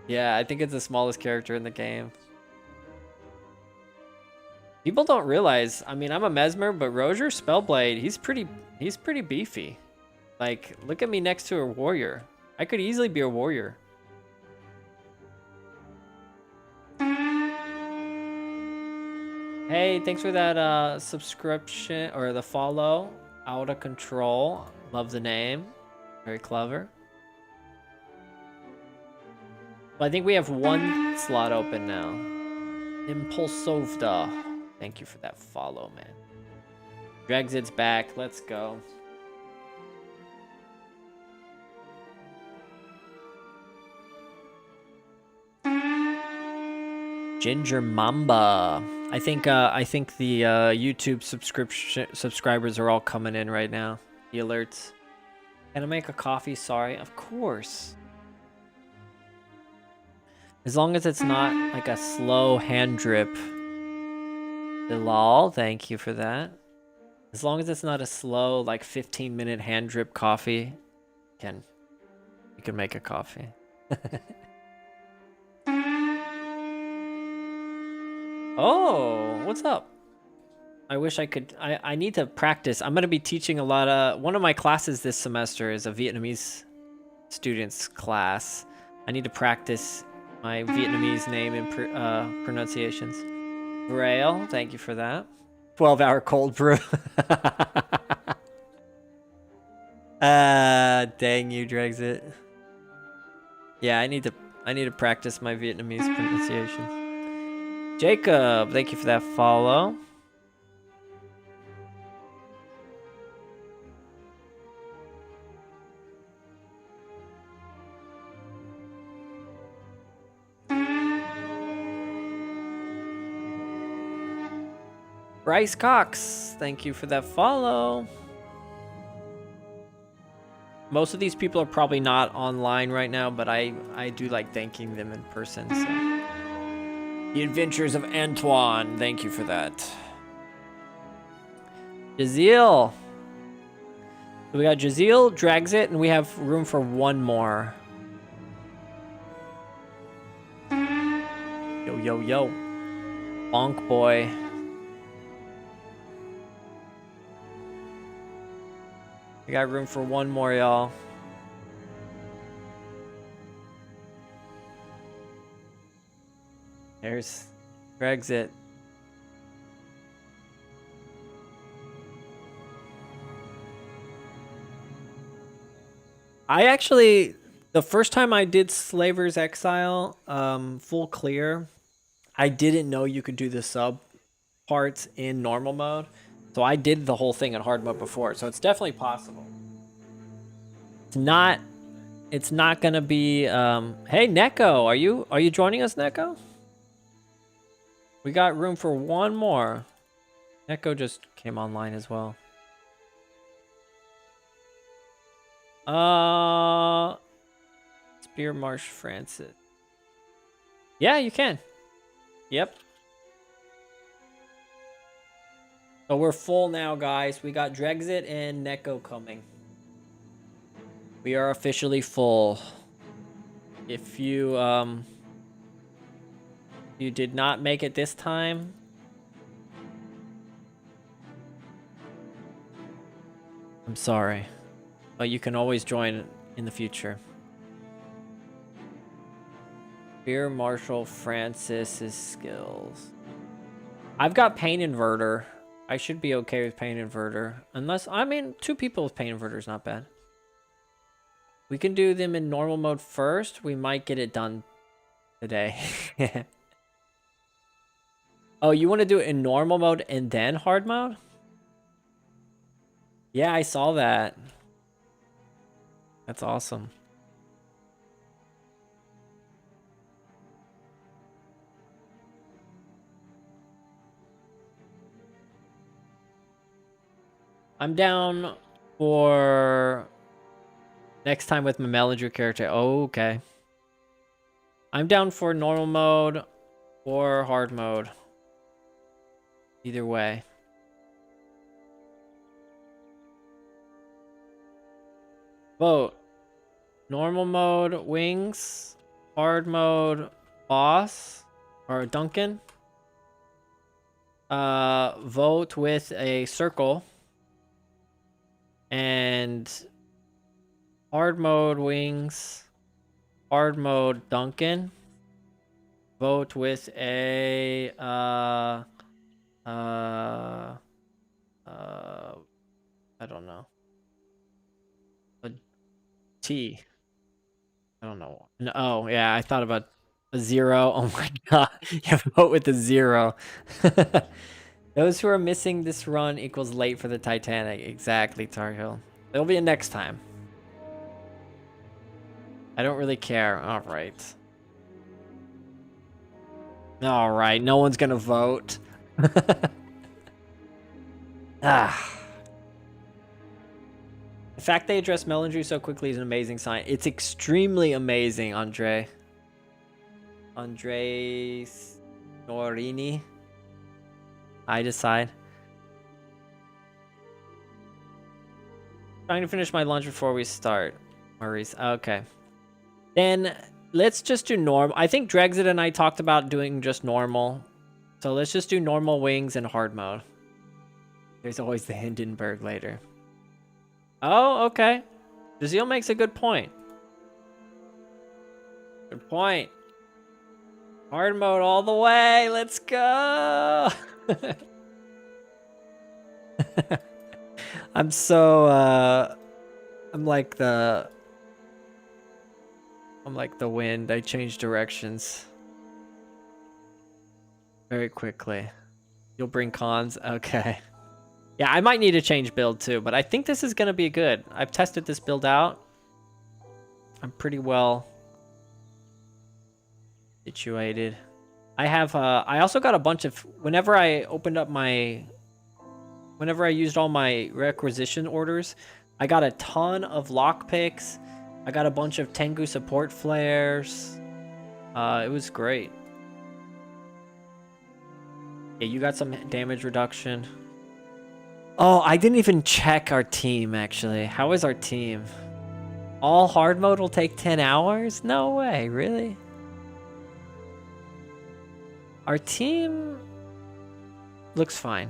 Yeah, I think it's the smallest character in the game. People don't realize, I mean, I'm a Mesmer, but Roger Spellblade, he's pretty beefy. Like, look at me next to a warrior. I could easily be a warrior. Hey, thanks for that subscription or the follow. Out of Control. Love the name. Very clever. But I think we have 1 slot open now. Impulsovda. Thank you for that follow, man. Drexit's back. Let's go. Ginger Mamba. I think the YouTube subscribers are all coming in right now. The alerts. Can I make a coffee? Sorry. Of course. As long as it's not like a slow hand drip. Bilal, thank you for that. As long as it's not a slow, like 15-minute hand drip coffee, you can make a coffee. Oh, what's up? I wish I could. I need to practice. I'm going to be teaching a lot of. One of my classes this semester is a Vietnamese students class. I need to practice my Vietnamese name and pronunciations. Braille, thank you for that. 12-hour cold brew. Dang you, Drexit. Yeah, I need to practice my Vietnamese pronunciations. Jacob, thank you for that follow. Bryce Cox, thank you for that follow. Most of these people are probably not online right now, but I do like thanking them in person. So. The Adventures of Antoine, thank you for that. Jazeel. So we got Jazeel, drags it, and we have room for one more. Yo, yo, yo. Bonk boy. We got room for one more, y'all. There's Brexit. I actually, the first time I did Slaver's Exile, full clear, I didn't know you could do the sub parts in normal mode. So I did the whole thing in hard mode before, so it's definitely possible. It's not gonna be hey Neko, are you joining us, Neko? We got room for one more. Neko just came online as well. Spear Marsh Francis. Yeah, you can. Yep. So we're full now, guys. We got Drexit and Neko coming. We are officially full. If you you did not make it this time, I'm sorry. But you can always join in the future. Spear Marshal Francis's skills. I've got Pain Inverter. I should be okay with Pain Inverter. Unless, I mean, 2 people with Pain Inverter is not bad. We can do them in normal mode first. We might get it done today. Oh, you want to do it in normal mode and then hard mode? Yeah, I saw that. That's awesome. I'm down for next time with my Melodry character. Oh, okay. I'm down for normal mode or hard mode. Either way. Vote. Normal mode, Wings. Hard mode, Boss. Or Duncan. Vote with a circle. And hard mode, Wings. Hard mode, Duncan. Vote with a I don't know. A T. I don't know. No, oh, yeah, I thought about a 0. Oh my god. You vote with a 0. Those who are missing this run equals late for the Titanic. Exactly, Tar Heel. There'll be a next time. I don't really care. All right. All right. No one's going to vote. Ah. The fact they address Melodry so quickly is an amazing sign. It's extremely amazing, Andre. Andre Norini. I decide. Trying to finish my lunch before we start. Maurice. Okay. Then let's just do normal. I think Drexit and I talked about doing just normal. So let's just do normal Wings and hard mode. There's always the Hindenburg later. Oh, okay. Jazeel makes a good point. Good point. Hard mode all the way. Let's go. I'm so I'm like the wind. I change directions very quickly. You'll bring cons? Okay. Yeah, I might need to change build too, but I think this is going to be good. I've tested this build out. I'm pretty well situated. I have I also got a bunch of, whenever I opened up my whenever I used all my requisition orders, I got a ton of lockpicks. I got a bunch of Tengu support flares. It was great. Yeah, you got some damage reduction. Oh, I didn't even check our team, actually. How is our team? All hard mode will take 10 hours? No way, really? Our team looks fine.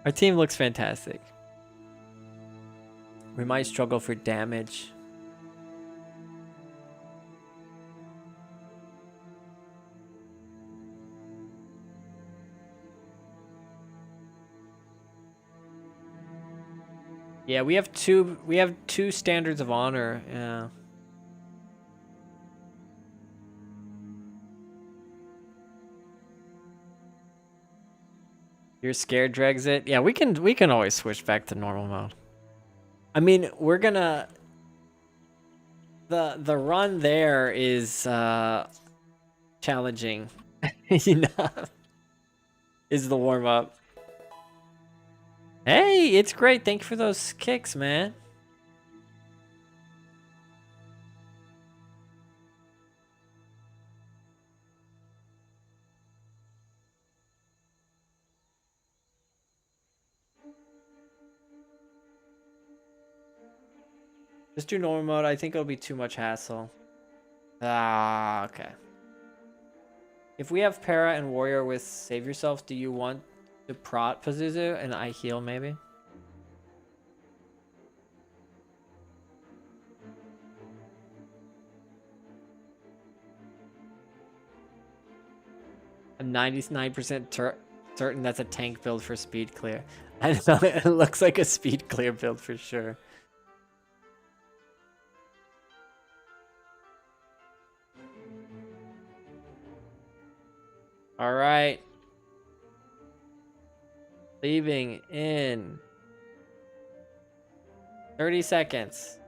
Our team looks fantastic. We might struggle for damage. Yeah, we have two standards of honor. Yeah. You're scared, Drexit? Yeah, we can always switch back to normal mode. I mean, we're gonna the run there is challenging enough. Is the warm up. Hey, it's great. Thank you for those kicks, man. Just do normal mode. I think it'll be too much hassle. Ah, okay. If we have Para and Warrior with Save Yourself, do you want to prot Pazuzu and I heal maybe? I'm 99% certain that's a tank build for speed clear. I know it looks like a speed clear build for sure. All right. Leaving in 30 seconds.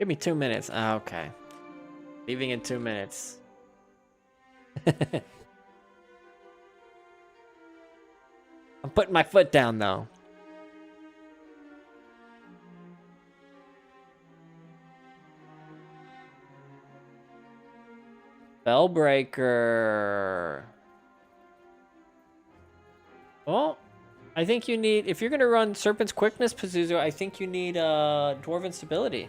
Give me 2 minutes. Ah, okay. Leaving in 2 minutes. I'm putting my foot down though. Spellbreaker. Well, I think you need, if you're gonna run Serpent's Quickness, Pazuzu, I think you need Dwarven Stability.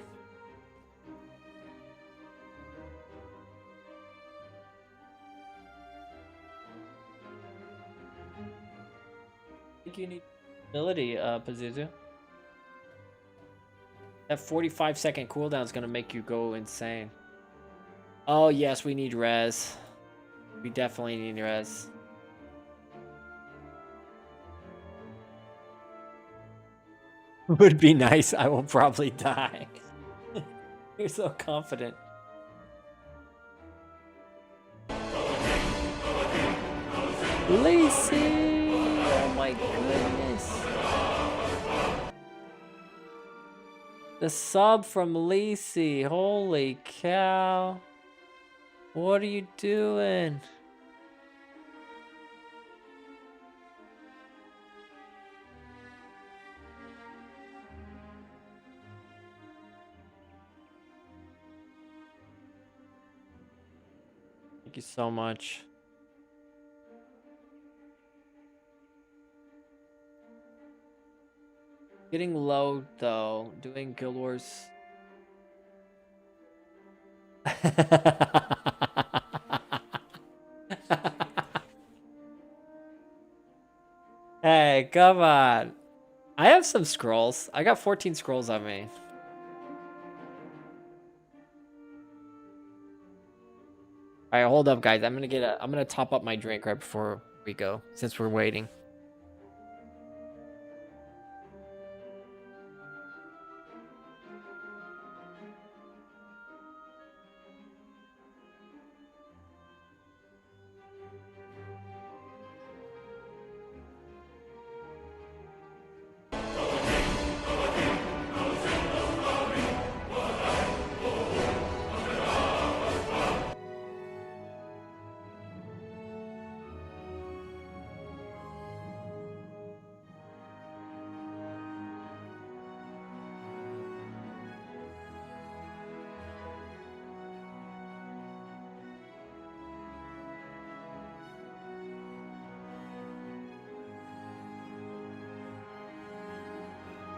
I think you need ability, Pazuzu. That 45-second cooldown is gonna make you go insane. Oh yes, we need res. We definitely need res. Would be nice. I will probably die. You're so confident. Lacey! Oh my goodness. The sub from Lacey. Holy cow. What are you doing? Thank you so much. Getting low though, doing Guild Wars. Hey, come on. I have some scrolls. I got 14 scrolls on me. All right, hold up, guys. I'm gonna top up my drink right before we go, since we're waiting.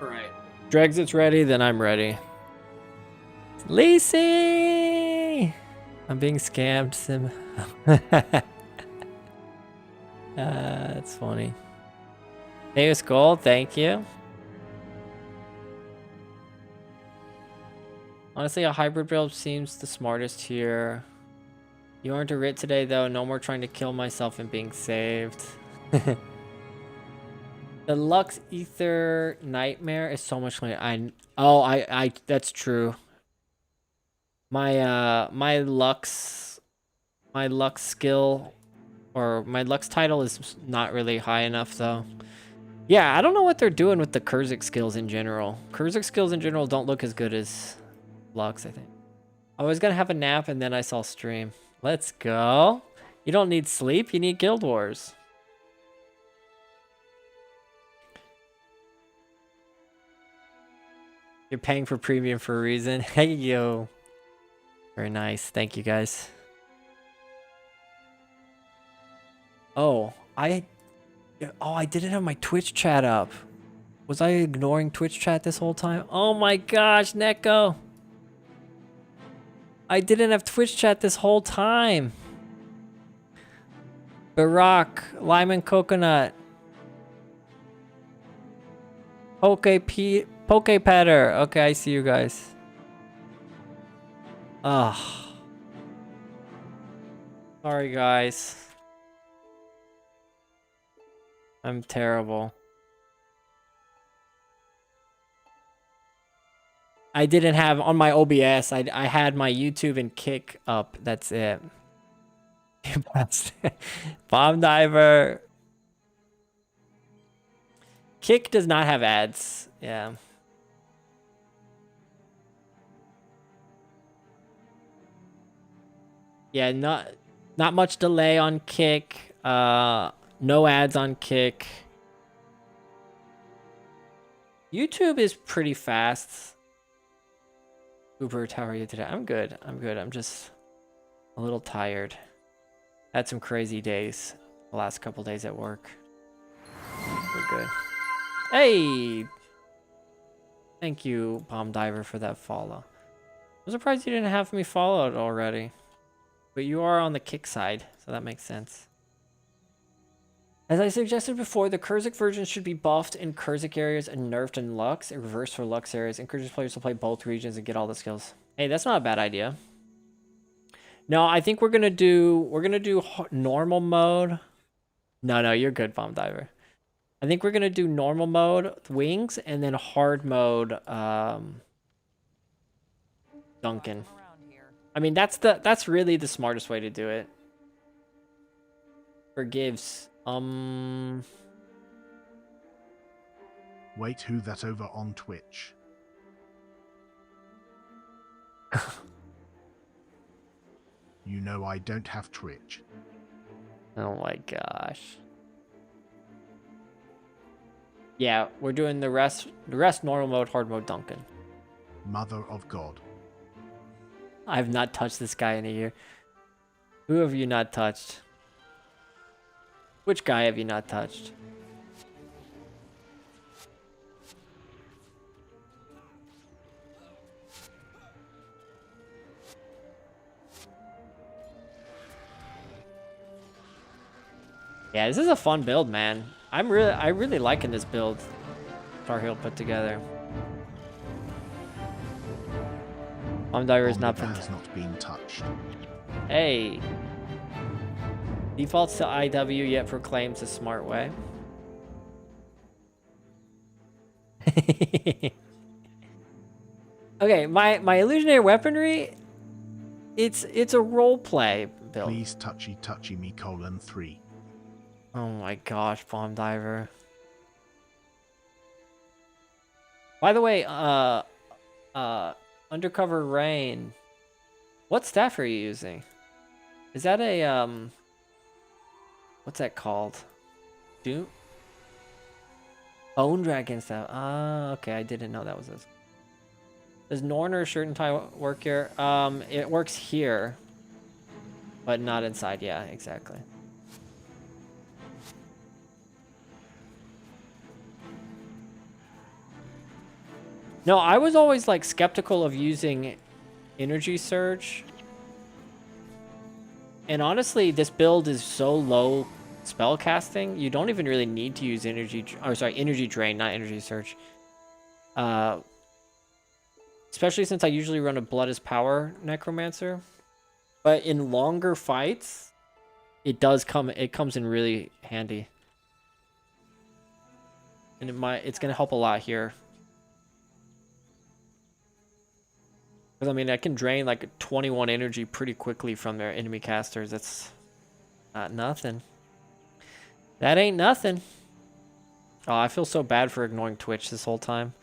Alright. Drexit's ready, then I'm ready. Lacey! I'm being scammed, Sim. That's funny. Deus Gold, thank you. Honestly, a hybrid build seems the smartest here. You aren't a writ today, though. No more trying to kill myself and being saved. The Lux Ether Nightmare is so much money. That's true. My Lux skill, or my Lux title is not really high enough, though. Yeah, I don't know what they're doing with the Kurzik skills in general. Kurzik skills in general don't look as good as Lux, I think. I was gonna have a nap and then I saw stream. Let's go. You don't need sleep, you need Guild Wars. You're paying for premium for a reason. Hey, yo. Very nice. Thank you, guys. Oh, I didn't have my Twitch chat up. Was I ignoring Twitch chat this whole time? Oh my gosh, Neko. I didn't have Twitch chat this whole time. Barack, Lime and Coconut. Poke Petter. Okay, I see you guys. Ugh. Sorry, guys. I'm terrible. I didn't have on my OBS. I had my YouTube and Kick up. That's it. Bomb Diver. Kick does not have ads. Yeah. Yeah, not much delay on Kick. No ads on Kick. YouTube is pretty fast. Uber, how are you today? I'm good. I'm just a little tired. Had some crazy days the last couple days at work. We're good. Hey! Thank you, Bomb Diver, for that follow. I'm surprised you didn't have me followed already. But you are on the Kick side, so that makes sense. As I suggested before, the Kurzik version should be buffed in Kurzik areas and nerfed in Lux, and reversed for Lux areas. Encourages players to play both regions and get all the skills. Hey, that's not a bad idea. No, I think we're gonna do normal mode. No, you're good, Bomb Diver. I think we're gonna do normal mode, Wings, and then hard mode, Duncan. I mean, that's really the smartest way to do it. Forgives. Wait, who that over on Twitch? You know I don't have Twitch. Oh my gosh. Yeah, we're doing the rest normal mode, hard mode, Duncan. Mother of God. I have not touched this guy in a year. Who have you not touched? Which guy have you not touched? Yeah, this is a fun build, man. I really liking this build Star Hill put together. Bomb Diver has not been touched. Hey. Defaults to IW yet proclaims a smart way. Okay, my illusionary weaponry, it's a role play build. Please touchy me : 3. Oh my gosh, Bomb Diver. By the way, Undercover Rain. What staff are you using? Is that a what's that called? Doom? Bone Dragon staff. Ah, okay, I didn't know that was this. Does Norner shirt and tie work here? It works here, but not inside. Yeah, exactly. No, I was always like skeptical of using energy surge. And honestly, this build is so low spell casting, you don't even really need to use energy drain, not energy surge. Especially since I usually run a Blood is Power Necromancer. But in longer fights, it comes in really handy. And it's gonna help a lot here. Because I mean I can drain like 21 energy pretty quickly from their enemy casters. That's not nothing. That ain't nothing. Oh, I feel so bad for ignoring Twitch this whole time.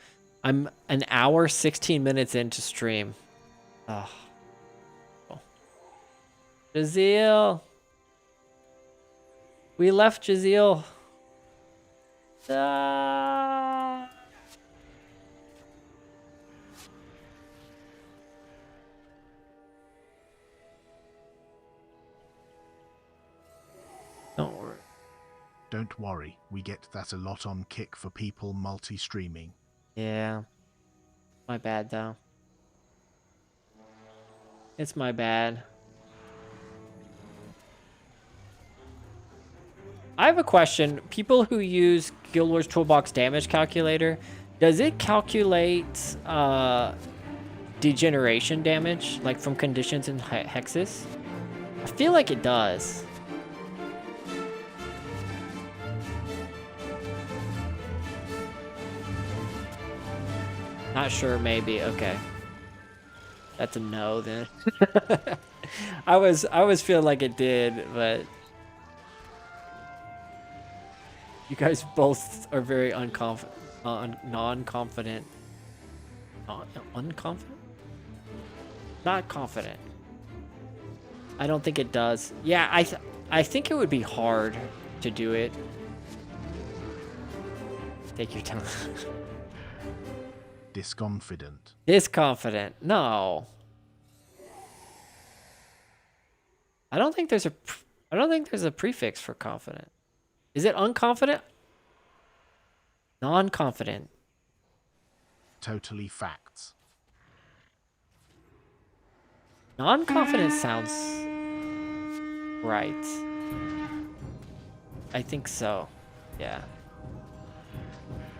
I'm an hour, 16 minutes into stream. Oh. Jazeel. We left Jazeel. Ah. Don't worry. Don't worry, we get that a lot on Kick for people multi-streaming. Yeah. My bad, though. It's my bad. I have a question. People who use Guild Wars Toolbox damage calculator, does it calculate degeneration damage, like from conditions and hexes? I feel like it does. Not sure, maybe. Okay. That's a no then. I was feeling like it did, but you guys both are very non-confident. Unconfident? Not confident. I don't think it does. Yeah, I think it would be hard to do it. Take your time. Disconfident. Disconfident. No. I don't think there's a prefix for confident. Is it unconfident? Non-confident. Totally facts. Non-confident sounds right. I think so. Yeah.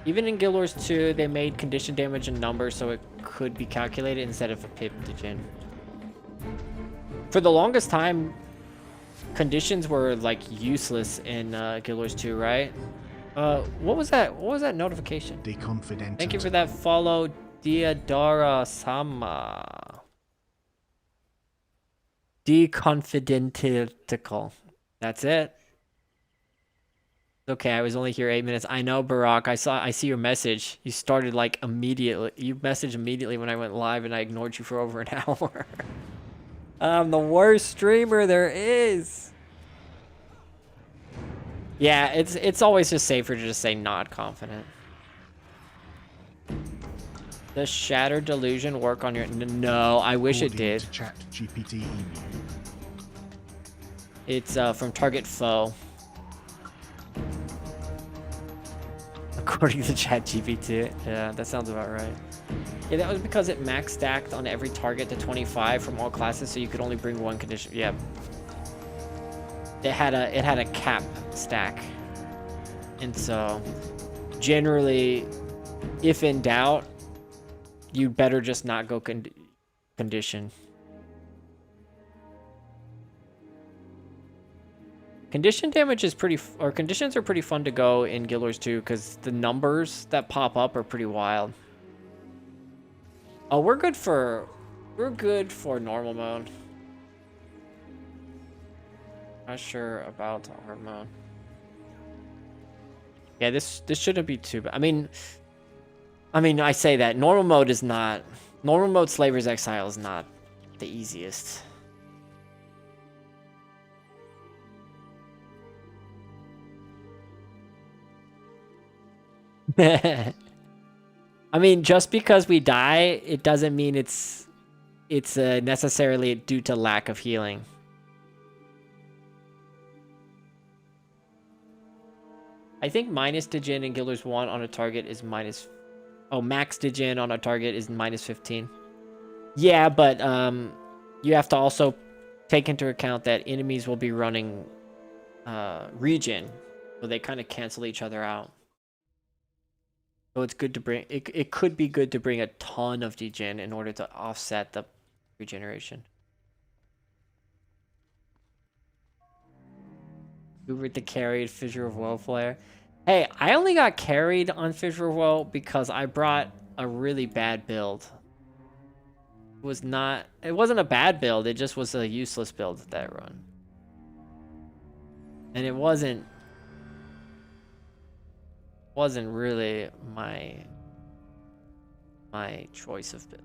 Even in Guild Wars 2, they made condition damage a number so it could be calculated instead of a pip degen. For the longest time, conditions were like useless in Guild Wars 2, right? What was that? What was that notification? Deconfident. Thank you for that follow, Diadora Sama. Deconfidential. That's it. Okay, I was only here 8 minutes. I know, Barack. I see your message. You started like immediately. You messaged immediately when I went live, and I ignored you for over an hour. I'm the worst streamer there is. Yeah, it's always just safer to just say not confident. Does Shatter Delusion work on your? No, I wish it did. To Chat GPT email. It's from Target FoW. According to ChatGPT. Yeah, that sounds about right. Yeah, that was because it max stacked on every target to 25 from all classes, so you could only bring one condition. Yeah. It had a cap stack. And so generally, if in doubt, you better just not go condition. Condition damage is conditions are pretty fun to go in Guild Wars 2 because the numbers that pop up are pretty wild. Oh, we're good for normal mode. Not sure about hard mode. Yeah, this shouldn't be too bad. I mean, I say that normal mode Slaver's Exile is not the easiest. I mean, just because we die, it doesn't mean it's necessarily due to lack of healing. I think minus degen in Guild Wars 1 on a target is minus Oh, max degen on a target is -15. Yeah, but you have to also take into account that enemies will be running regen, so they kind of cancel each other out. So it's good to bring it could be good to bring a ton of degen in order to offset the regeneration. Hoover the carried Fissure of Woe flare. Hey, I only got carried on Fissure of Woe because I brought a really bad build. It wasn't a bad build, it just was a useless build that run. And it wasn't really my choice of build.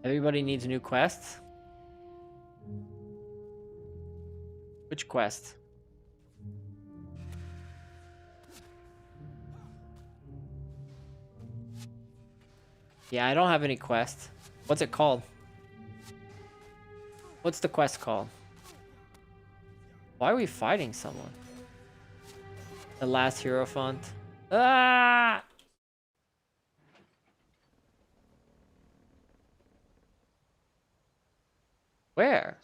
Everybody needs new quests. Which quest? Yeah, I don't have any quest. What's it called? What's the quest called? Why are we fighting someone? The last Hierophant. Ah! Where?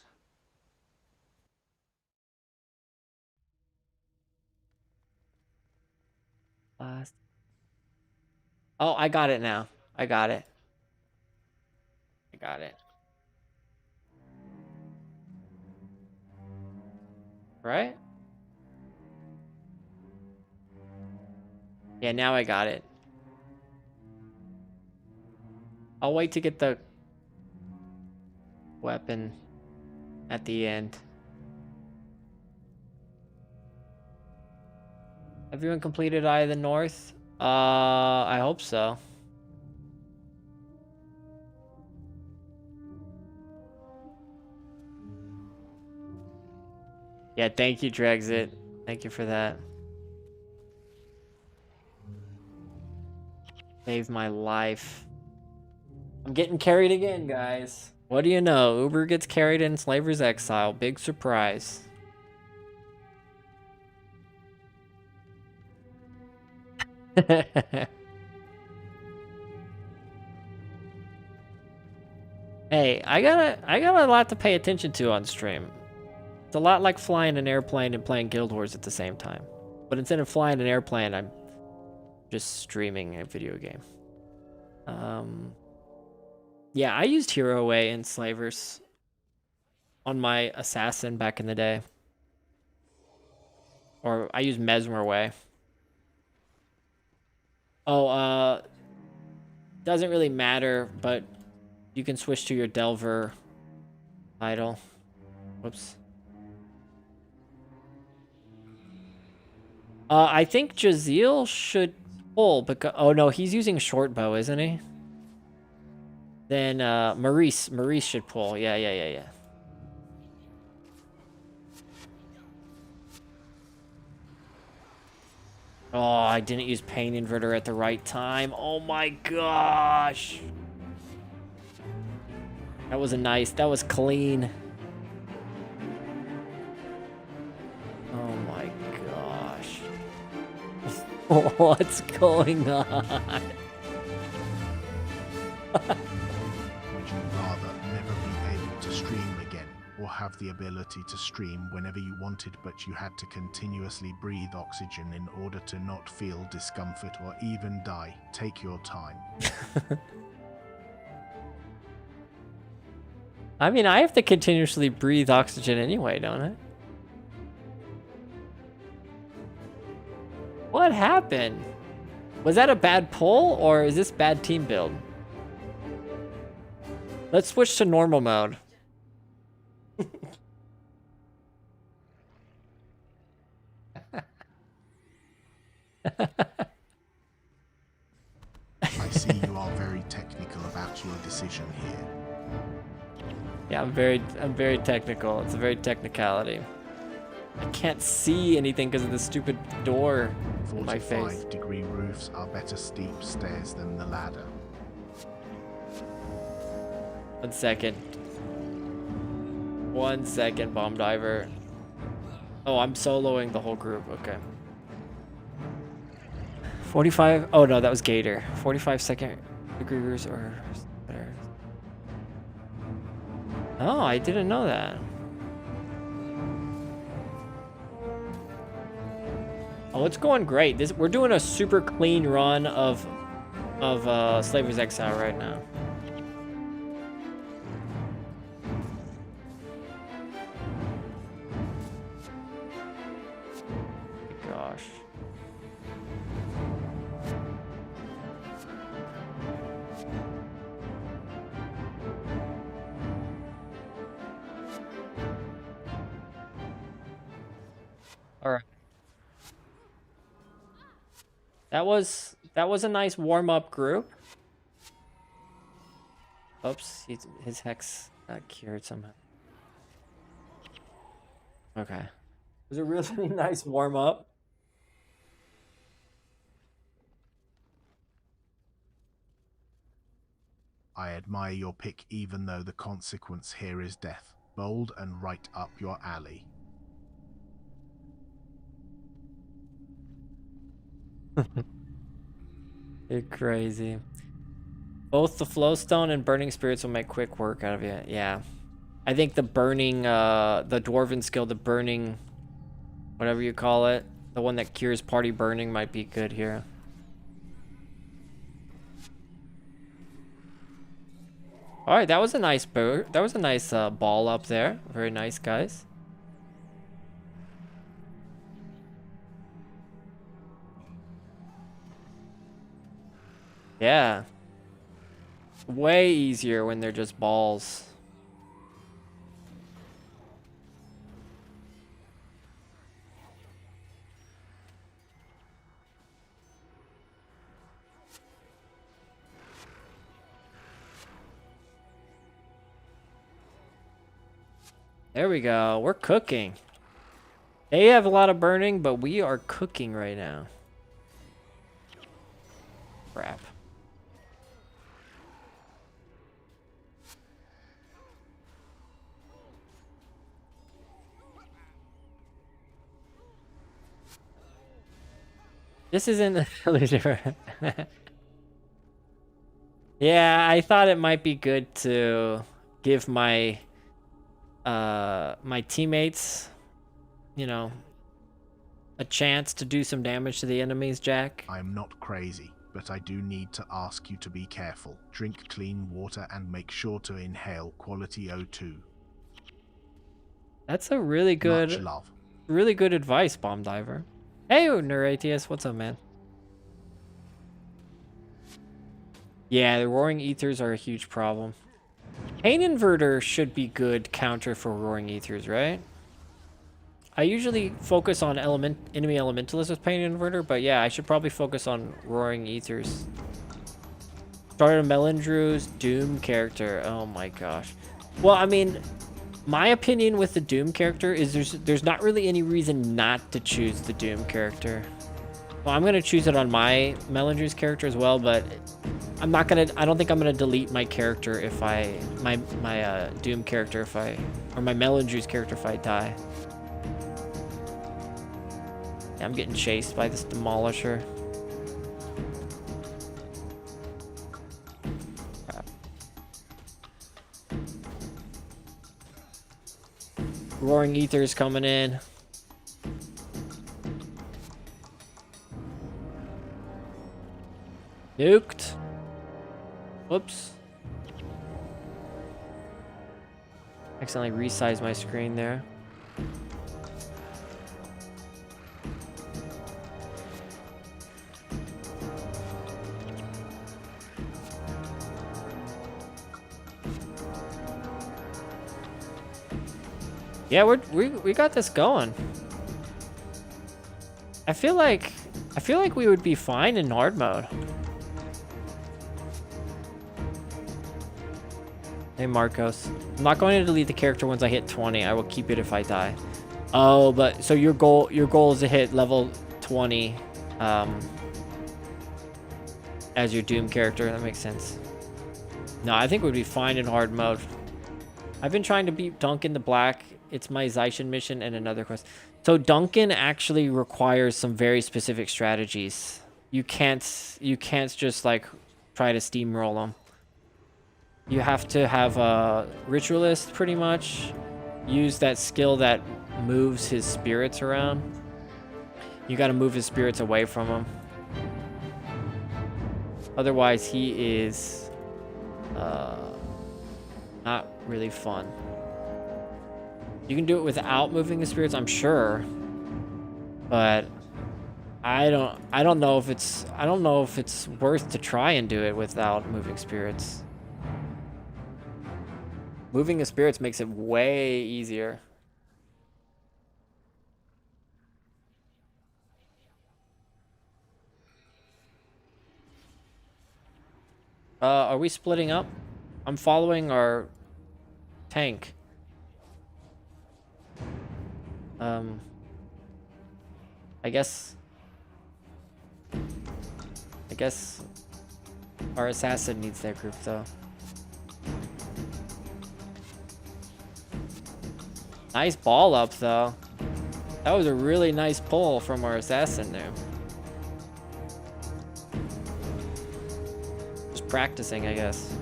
Last. Oh, I got it now. I got it. I got it. Right? Yeah, now I got it. I'll wait to get the weapon at the end. Everyone completed Eye of the North? I hope so. Yeah, thank you, Drexit. Thank you for that. Saved my life. I'm getting carried again, guys. What do you know? Uber gets carried in Slaver's Exile. Big surprise. Hey, I got a lot to pay attention to on stream. It's a lot like flying an airplane and playing Guild Wars at the same time. But instead of flying an airplane, I'm just streaming a video game. Yeah, I used Hero Way in Slavers on my Assassin back in the day. Or I used Mesmer Way. Oh, doesn't really matter, but you can switch to your Delver title. Whoops. I think Jazeel should pull because oh no, he's using short bow, isn't he? Then Maurice should pull. Yeah. Oh, I didn't use Pain Inverter at the right time. Oh my gosh. That was clean. Oh my gosh. What's going on? Would you rather never be able to stream again, or have the ability to stream whenever you wanted but you had to continuously breathe oxygen in order to not feel discomfort or even die? Take your time. I mean, I have to continuously breathe oxygen anyway, don't I? What happened? Was that a bad pull, or is this bad team build? Let's switch to normal mode. I see you are very technical about your decision here. Yeah, I'm very technical. It's a very technicality. I can't see anything because of the stupid door in my face. 45-degree roofs are better steep stairs than the ladder. 1 second. 1 second, bomb diver. Oh, I'm soloing the whole group. Okay. 45. Oh no, that was Gator. 45-second degree or better. Oh, I didn't know that. Oh, it's going great. We're doing a super clean run of Slaver's Exile right now. Gosh. All right. That was a nice warm-up group. Oops, his hex got cured somehow. Okay. It was a really nice warm-up. I admire your pick even though the consequence here is death. Bold and right up your alley. You're crazy. Both the Flowstone and Burning Spirits will make quick work out of you. Yeah. I think the burning, the Dwarven skill, the burning, whatever you call it, the one that cures party burning might be good here. All right, that was a nice that was a nice ball up there. Very nice, guys. Yeah. Way easier when they're just balls. There we go. We're cooking. They have a lot of burning, but we are cooking right now. Crap. This isn't Yeah, I thought it might be good to give my my teammates, you know, a chance to do some damage to the enemies, Jack. I'm not crazy, but I do need to ask you to be careful. Drink clean water and make sure to inhale quality O2. That's a really good, Much love. really good advice, Bomb Diver. Hey, Neuratius, what's up, man? Yeah, the Roaring Ethers are a huge problem. Pain Inverter should be good counter for Roaring Ethers, right? I usually focus on enemy elementalists with Pain Inverter, but yeah, I should probably focus on Roaring Ethers. Started Melindrew's Doom character. Oh my gosh. Well, I mean, my opinion with the Doom character is there's not really any reason not to choose the Doom character. Well, I'm gonna choose it on my Melindrew's character as well, but I don't think I'm gonna delete my character if my Doom character or my Melindrew's character if I die. Yeah, I'm getting chased by this Demolisher. Crap. Roaring Ether's coming in. Nuked. Whoops. Accidentally resized my screen there. Yeah, we got this going. I feel like we would be fine in hard mode. Hey Marcos, I'm not going to delete the character once I hit 20. I will keep it if I die. Oh, but so your goal is to hit level 20 as your Doom character. That makes sense. No, I think we'd be fine in hard mode. I've been trying to beat Duncan the Black. It's my Zaishin mission and another quest. So Duncan actually requires some very specific strategies. You can't just like try to steamroll him. You have to have a ritualist pretty much. Use that skill that moves his spirits around. You got to move his spirits away from him. Otherwise, he is not really fun. You can do it without moving his spirits, I'm sure, but I don't know if it's worth to try and do it without moving spirits. Moving his spirits makes it way easier. Are we splitting up? I'm following our tank. I guess our assassin needs that group though. Nice ball up though. That was a really nice pull from our assassin there. Just practicing, I guess.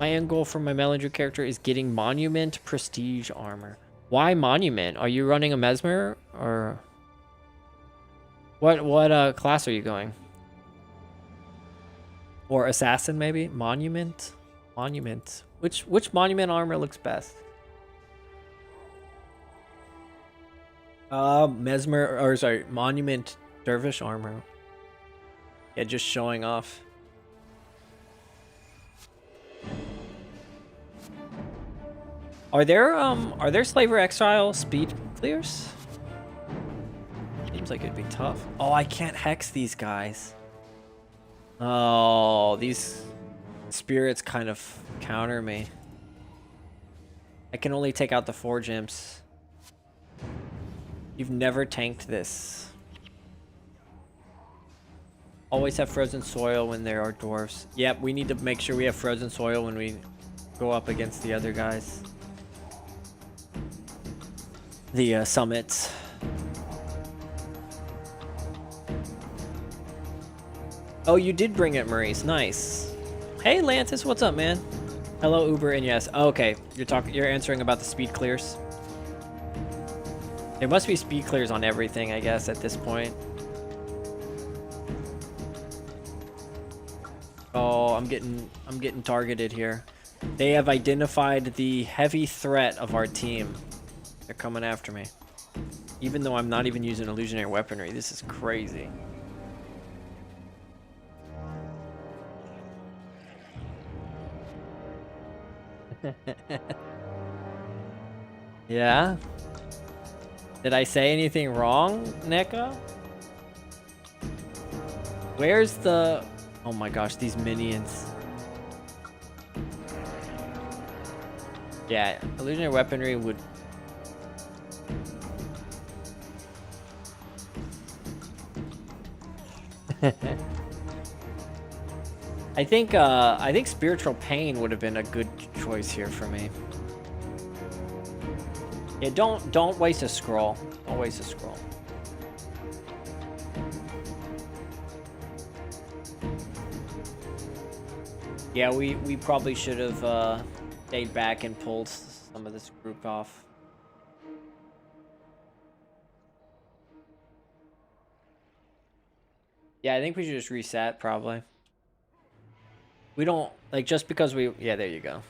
My end goal for my Mellinger character is getting Monument Prestige armor. Why Monument? Are you running a Mesmer or what class are you going? Or assassin maybe? Monument? Monument. Which monument armor looks best? Mesmer, or sorry, Monument Dervish armor. Yeah, just showing off. Are there Slaver Exile speed clears? Seems like it'd be tough. Oh, I can't hex these guys. Oh, these spirits kind of counter me. I can only take out the 4 gems. You've never tanked this. Always have frozen soil when there are dwarves. Yep, we need to make sure we have frozen soil when we go up against the other guys. The summits. Oh, you did bring it, Maurice. Nice. Hey, Lantis, what's up, man? Hello, Uber, and yes. Oh, okay, you're answering about the speed clears. There must be speed clears on everything, I guess, at this point. Oh, I'm getting targeted here. They have identified the heavy threat of our team. They're coming after me. Even though I'm not even using illusionary weaponry, this is crazy. Yeah? Did I say anything wrong, Neko? Where's the... Oh my gosh, these minions. Yeah, illusionary weaponry would... I think spiritual pain would have been a good choice here for me. Yeah, don't waste a scroll. Don't waste a scroll. Yeah, we probably should have stayed back and pulled some of this group off. Yeah, I think we should just reset probably. We don't like just because we yeah, there you go.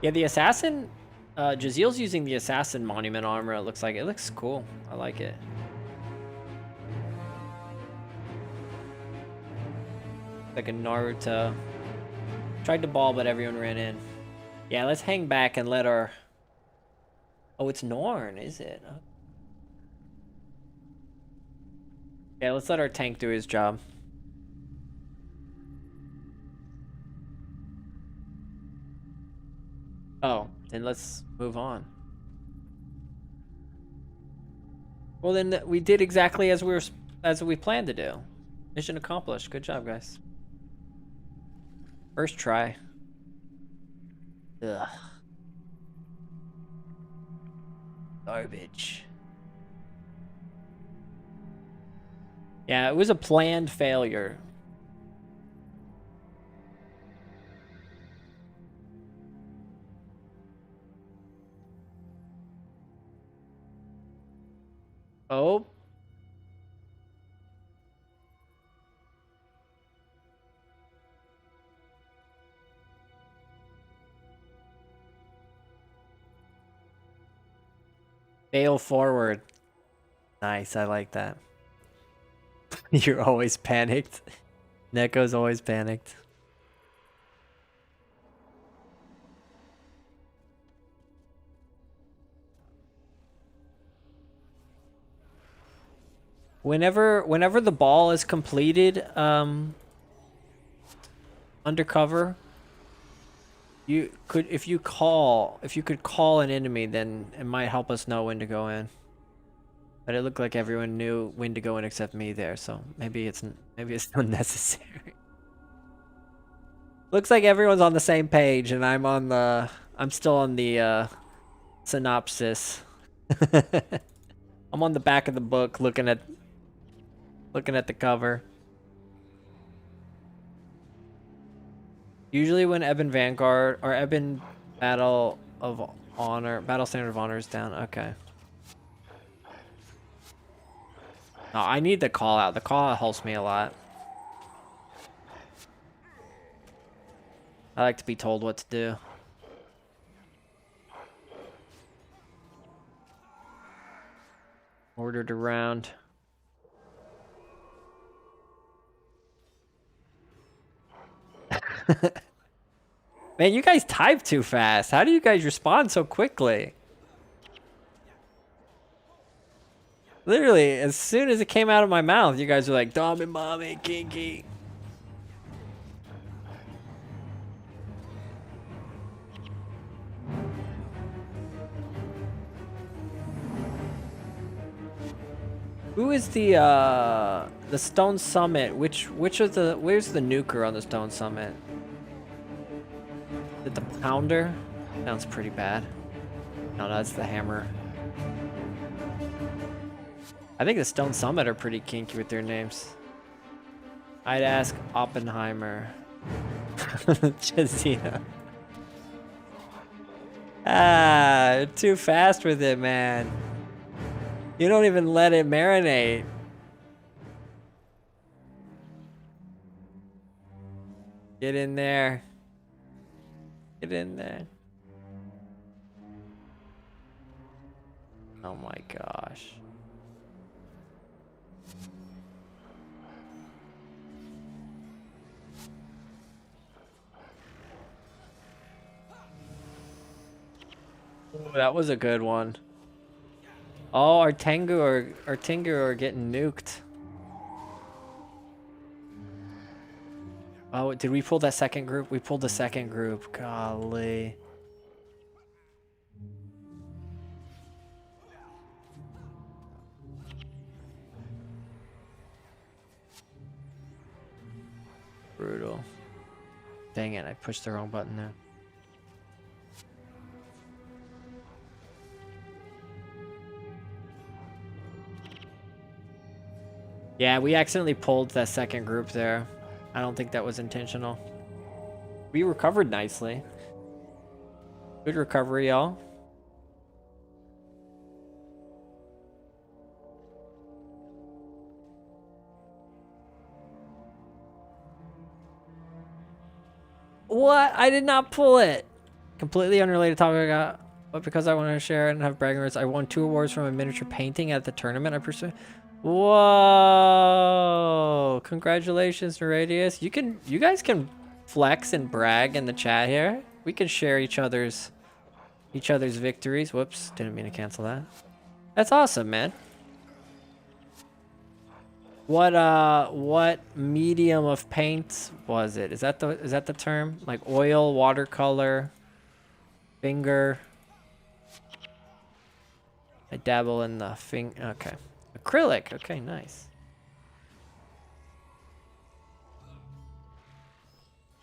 Yeah, the assassin Jazil's using the assassin monument armor. It looks cool. I like it. Like a Naruto. Tried to ball, but everyone ran in. Yeah, let's hang back and let our... Oh, it's Norn, is it? Yeah, let's let our tank do his job. Oh, then let's move on. Well, then we did exactly as we planned to do. Mission accomplished. Good job, guys. First try. Ugh. Garbage. Yeah, it was a planned failure. Oh. Fail forward. Nice, I like that. You're always panicked. Neko's always panicked. Whenever the ball is completed, undercover, if you could call an enemy, then it might help us know when to go in. But it looked like everyone knew when to go in except me there, so maybe it's unnecessary. Looks like everyone's on the same page, and I'm still on the synopsis. I'm on the back of the book looking at the cover. Usually when Ebon Vanguard or Ebon Battle Standard of Honor is down. Okay. No, I need the call out. The call out helps me a lot. I like to be told what to do. Ordered around. Man, you guys type too fast. How do you guys respond so quickly? Literally, as soon as it came out of my mouth, you guys were like, Dom and Mommy, Kinky. Who is the Stone Summit? Where's the nuker on the Stone Summit? Is it the Pounder? Sounds pretty bad. No, that's the Hammer. I think the Stone Summit are pretty kinky with their names. I'd ask Oppenheimer. Chesina. Ah, too fast with it, man. You don't even let it marinate. Get in there. Get in there. Oh my gosh. Ooh, that was a good one. Oh, our Tengu are getting nuked. Oh, did we pull that second group? We pulled the second group. Golly. Brutal. Dang it, I pushed the wrong button there. Yeah, we accidentally pulled that second group there. I don't think that was intentional. We recovered nicely. Good recovery, y'all. What? I did not pull it. Completely unrelated topic, but because I wanted to share it and have bragging rights, I won 2 awards from a miniature painting at the tournament I pursued. Whoa! Congratulations, Radius. You guys can flex and brag in the chat here. We can share each other's victories. Whoops, didn't mean to cancel that. That's awesome, man. What medium of paint was it? Is that the term? Like oil, watercolor, finger? I dabble in the okay. Acrylic. Okay, nice.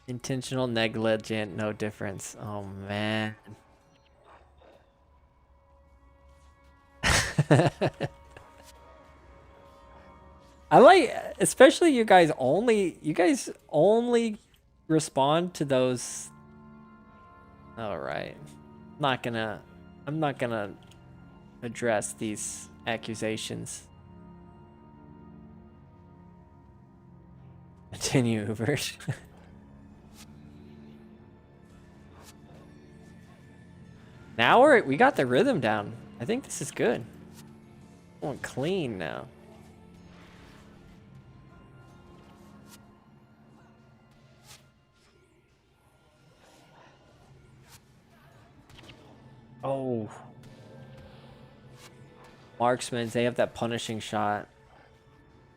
Intentional, negligent, no difference. Oh man. I like, especially you guys only respond to those. All right. I'm not gonna address these accusations. Continue, Hubert. Now we got the rhythm down. I think this is good. Going clean now. Oh. Marksmen, they have that punishing shot.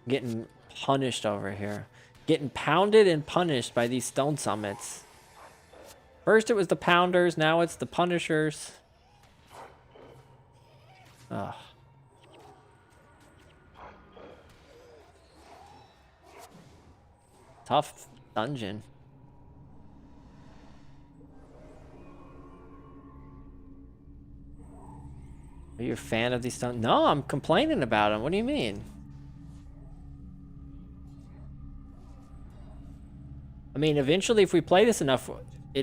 Getting punished over here. Getting pounded and punished by these stone summits. First it was the pounders, now it's the punishers. Ugh. Tough dungeon. Are you a fan of these stone? No, I'm complaining about them. What do you mean? I mean, eventually, if we play this enough, I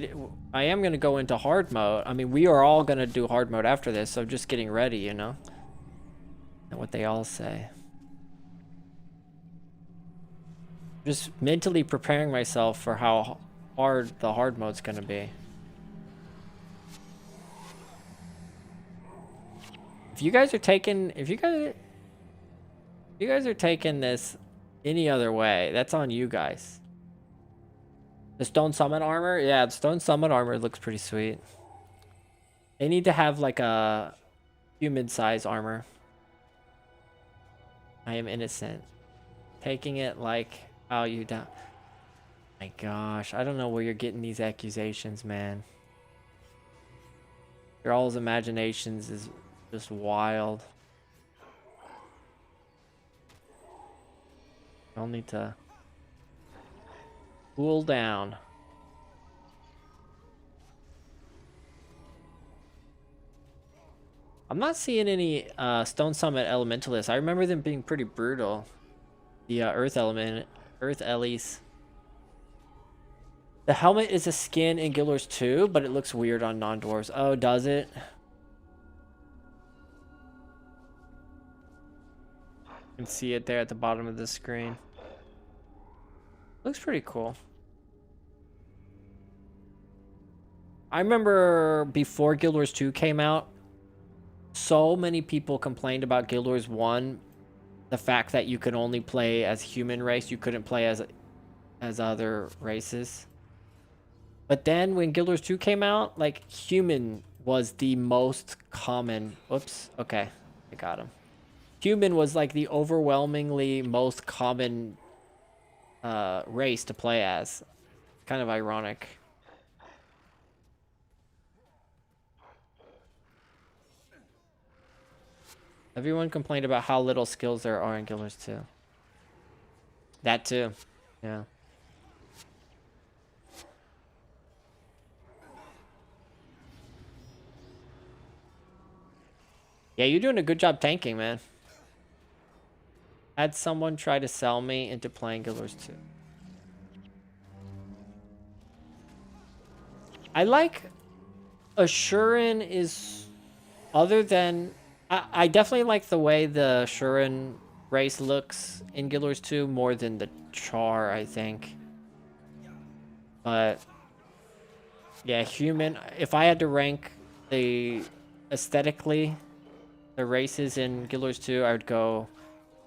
am going to go into hard mode. I mean, we are all going to do hard mode after this, so just getting ready, you know? And what they all say. Just mentally preparing myself for how hard the hard mode's going to be. If you guys are taking, if you guys are taking this any other way, that's on you guys. The stone summit armor, yeah, the stone summit armor looks pretty sweet. They need to have like a human size armor. I am innocent. Taking it like, oh, you don't. My gosh, I don't know where you're getting these accusations, man. Your all's imaginations is just wild. I'll need to cool down. I'm not seeing any Stone Summit Elementalists. I remember them being pretty brutal. The Earth Ellies. The helmet is a skin in Guild Wars 2, but it looks weird on non-dwarves. Oh, does it? You can see it there at the bottom of the screen. Looks pretty cool. I remember before Guild Wars 2 came out, so many people complained about Guild Wars 1, the fact that you could only play as human race, you couldn't play as other races. But then when Guild Wars 2 came out, like, human was the most common. Whoops. Okay, I got him. Human was like the overwhelmingly most common race to play as. Kind of ironic. Everyone complained about how little skills there are in Guild Wars 2. That too. Yeah. Yeah, you're doing a good job tanking, man. Had someone try to sell me into playing Guild Wars 2. I like Ashurin is, other than, I definitely like the way the Ashurin race looks in Guild Wars 2 more than the Char, I think. But yeah, human, if I had to rank the aesthetically the races in Guild Wars 2, I would go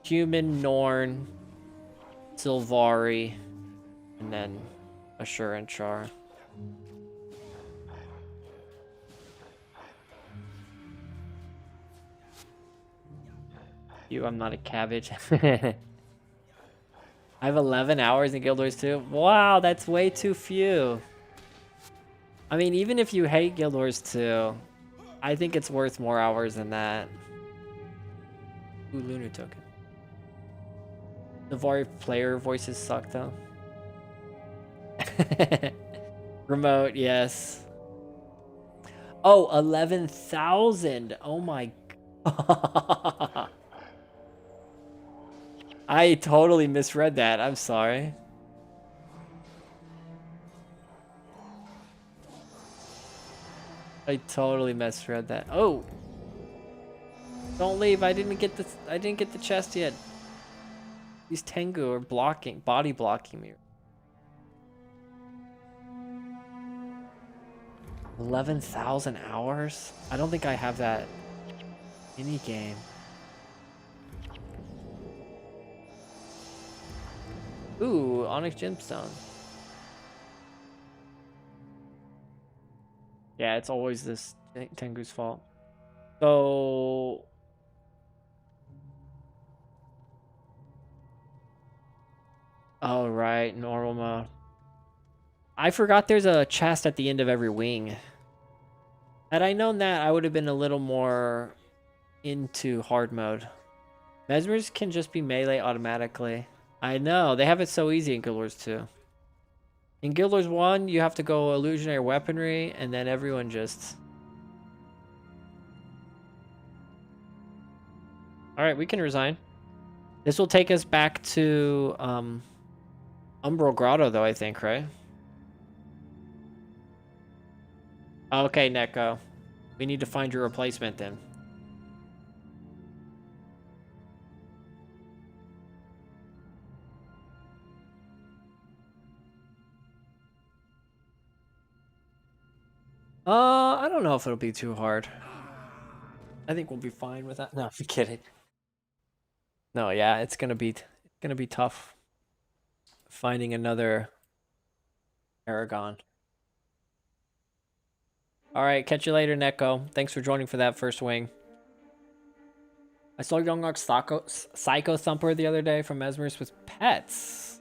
human, Norn, Sylvari, and then Ashurin Char. I'm not a cabbage. I have 11 hours in Guild Wars 2. Wow, that's way too few. I mean, even if you hate Guild Wars 2, I think it's worth more hours than that. Ooh, Lunar token. The Vari player voices suck though. Remote, yes. Oh, 11,000. Oh my I totally misread that. I'm sorry. I totally misread that. Oh, don't leave. I didn't get the chest yet. These Tengu are body blocking me. 11,000 hours? I don't think I have that any game. Ooh, Onyx Gemstone. Yeah, it's always this Tengu's fault. So... Oh, right, normal mode. I forgot there's a chest at the end of every wing. Had I known that, I would have been a little more into hard mode. Mesmers can just be melee automatically. I know, they have it so easy in Guild Wars 2. In Guild Wars 1, you have to go illusionary weaponry, and then everyone just... Alright, we can resign. This will take us back to Umbral Grotto, though, I think, right? Okay, Neko. We need to find your replacement, then. I don't know if it'll be too hard. I think we'll be fine with that. No, I'm kidding. No, yeah, it's gonna be tough finding another Aragon. All right, catch you later, Neko. Thanks for joining for that first wing. I saw Young Rock's Psycho Thumper the other day from Mesmers with pets.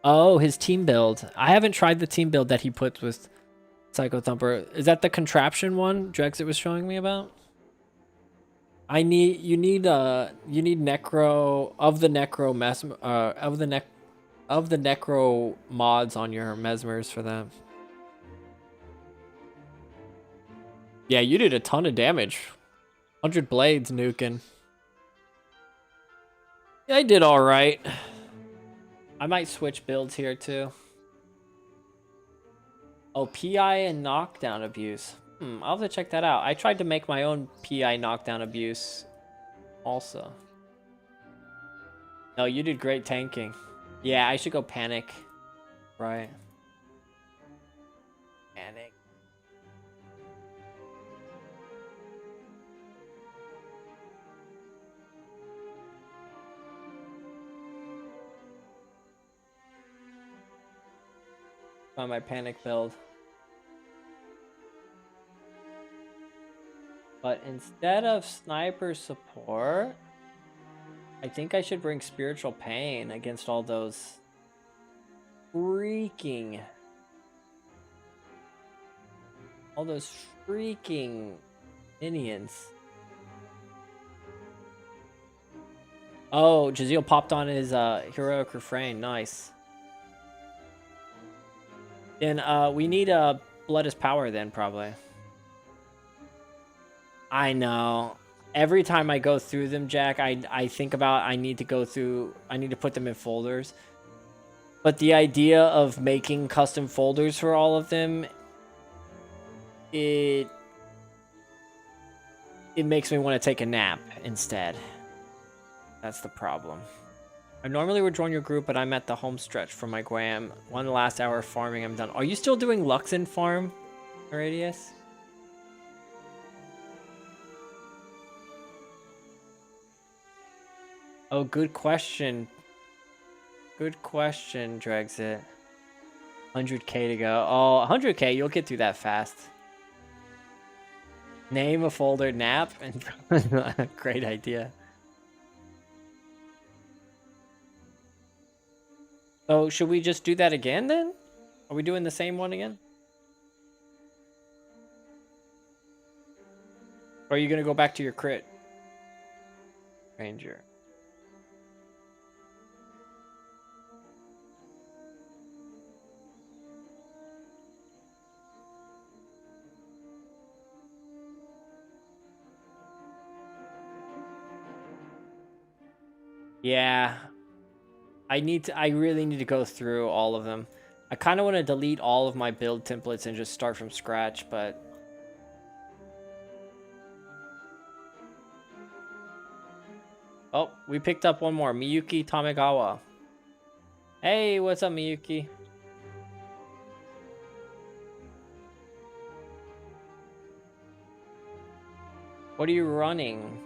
Oh, his team build. I haven't tried the team build that he puts with Psycho Thumper. Is that the contraption one Drexit was showing me about? You need necro of the necro mods on your mesmers for that. Yeah, you did a ton of damage. 100 blades nuking. Yeah, I did all right. I might switch builds here too. Oh, PI and knockdown abuse. I'll have to check that out. I tried to make my own PI knockdown abuse also. No, you did great tanking. Yeah, I should go panic. Right. Panic. On my panic build. But instead of sniper support, I think I should bring spiritual pain against all those freaking minions. Oh, Jazeel popped on his heroic refrain. Nice. Then we need blood is power then probably. I know. Every time I go through them, Jack, I think about I need to put them in folders. But the idea of making custom folders for all of them, it makes me want to take a nap instead. That's the problem. I normally would join your group, but I'm at the home stretch for my Guam. One last hour of farming, I'm done. Are you still doing Luxon farm, Radius? Oh, good question. Good question, Drexit. 100k to go. Oh, 100k, you'll get through that fast. Name a folder nap. Great idea. Oh, should we just do that again then? Are we doing the same one again? Or are you going to go back to your crit? Ranger. Yeah. I really need to go through all of them. I kind of want to delete all of my build templates and just start from scratch, but oh, we picked up one more. Miyuki Tamegawa. Hey, what's up, Miyuki? What are you running?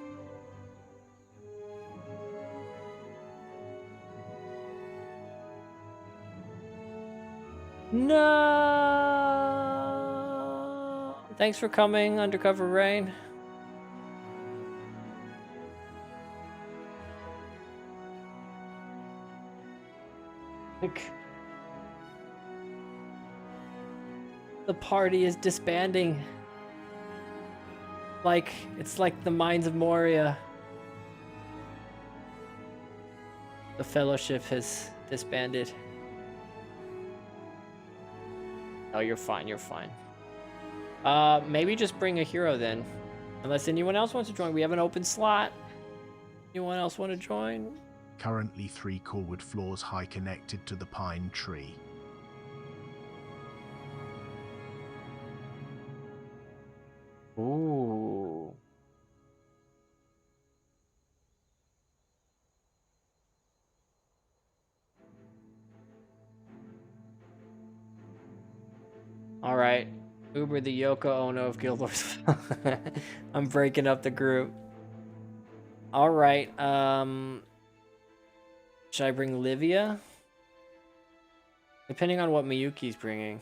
No. Thanks for coming, Undercover Rain. The party is disbanding. Like, it's like the Mines of Moria. The Fellowship has disbanded. Oh, you're fine, you're fine. Maybe just bring a hero then. Unless anyone else wants to join. We have an open slot. Anyone else want to join? Currently 3 Corwood floors high connected to the pine tree. Ooh. All right. Uber the Yoko Ono of Guild Wars. I'm breaking up the group. All right. Should I bring Livia? Depending on what Miyuki's bringing.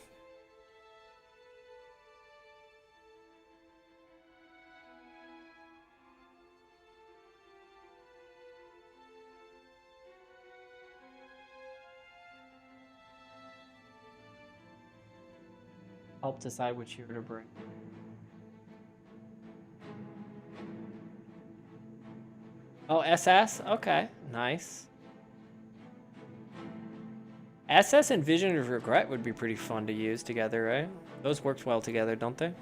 Help decide which hero to bring. Oh, SS? Okay, nice. SS and Vision of Regret would be pretty fun to use together, right? Those worked well together, don't they?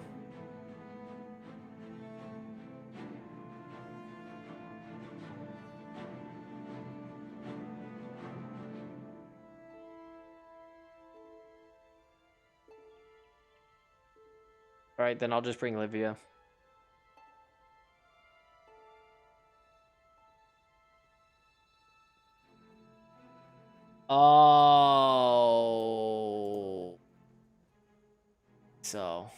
All right, then I'll just bring Livia. Oh. So.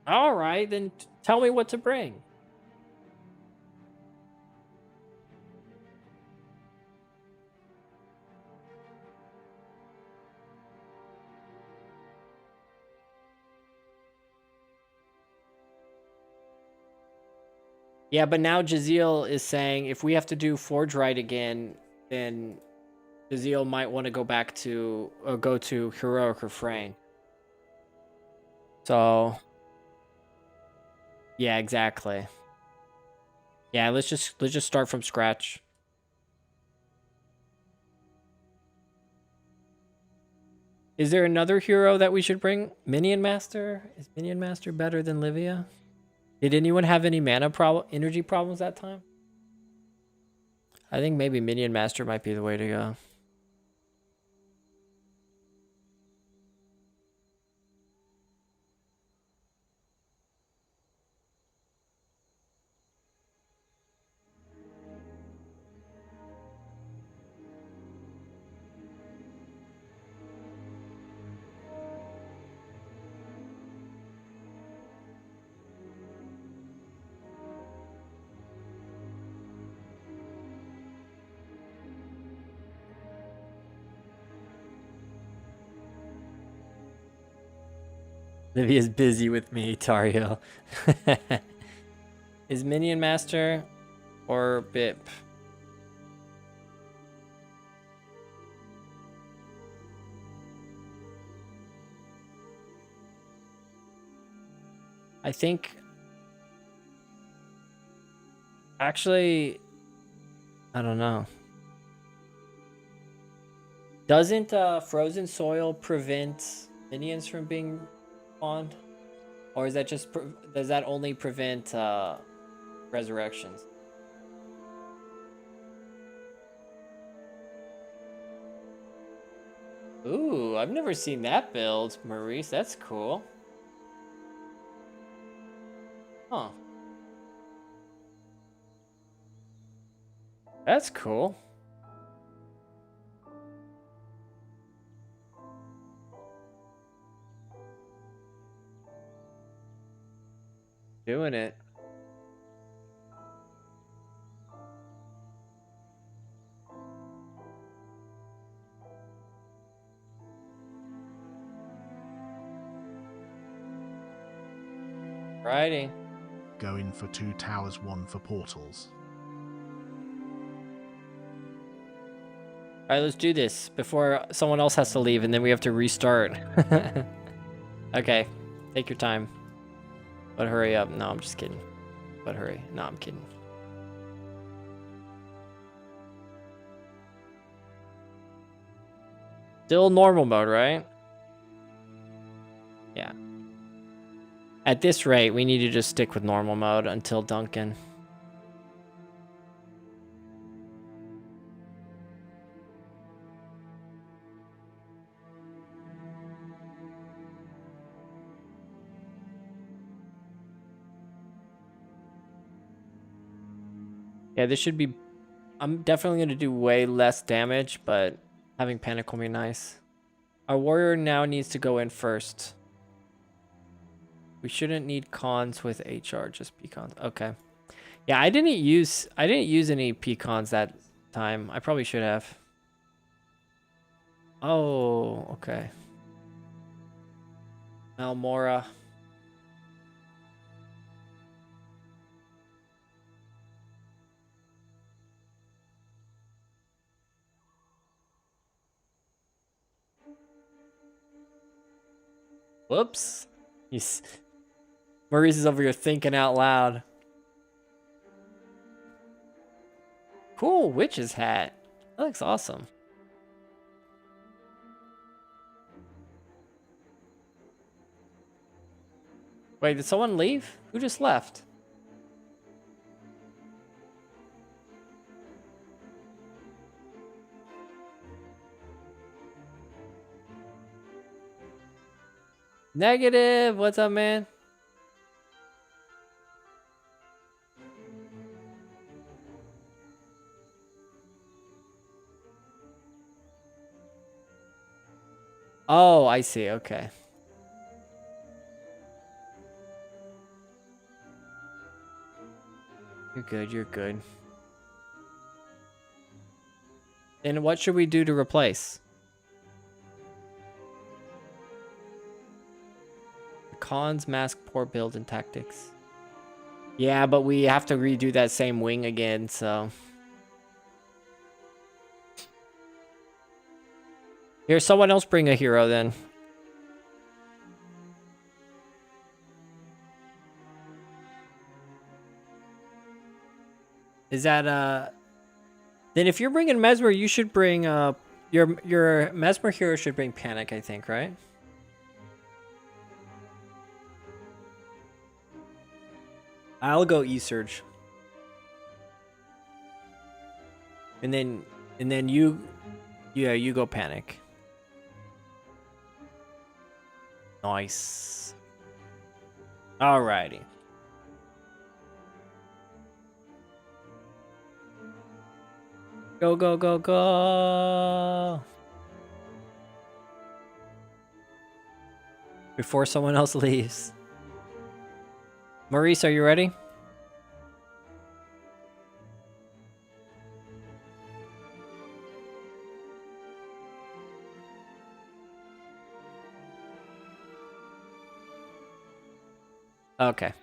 All right, then tell me what to bring. Yeah, but now Jaziel is saying if we have to do Forge Right again, then Jaziel might want to go back to or go to Heroic Refrain. So yeah, exactly. Yeah, let's just start from scratch. Is there another hero that we should bring? Minion Master? Is Minion Master better than Livia? Did anyone have any energy problems that time? I think maybe Minion Master might be the way to go. Livia's busy with me, Tario. Is Minion Master or Bip? I think actually I don't know. Doesn't frozen soil prevent minions from being spawned? Or is that just does that only prevent resurrections. Ooh, I've never seen that build, Maurice. That's cool. Huh. That's cool. Doing it. Righty. Going for 2 towers, 1 for portals. All right, let's do this before someone else has to leave and then we have to restart. Okay, take your time. But hurry up. No, I'm just kidding. But hurry. No, I'm kidding. Still normal mode, right? Yeah. At this rate, we need to just stick with normal mode until Duncan. Yeah, this should be... I'm definitely going to do way less damage, but having panic will be nice. Our warrior now needs to go in first. We shouldn't need cons with HR, just pecons. Okay. Yeah, I didn't use any pecons that time. I probably should have. Oh, okay. Almora. Whoops. He's... Maurice is over here thinking out loud. Cool witch's hat. That looks awesome. Wait, did someone leave? Who just left? Negative. What's up, man? Oh, I see. Okay. You're good. You're good. And what should we do to replace? Cons mask poor build and tactics. Yeah, but we have to redo that same wing again, so. Here, someone else bring a hero then. Is that then if you're bringing Mesmer, you should bring your Mesmer hero should bring Panic, I think, right? I'll go E-Surge. And then you go Panic. Nice. Alrighty. Go, go, go, go. Before someone else leaves. Maurice, are you ready? Okay.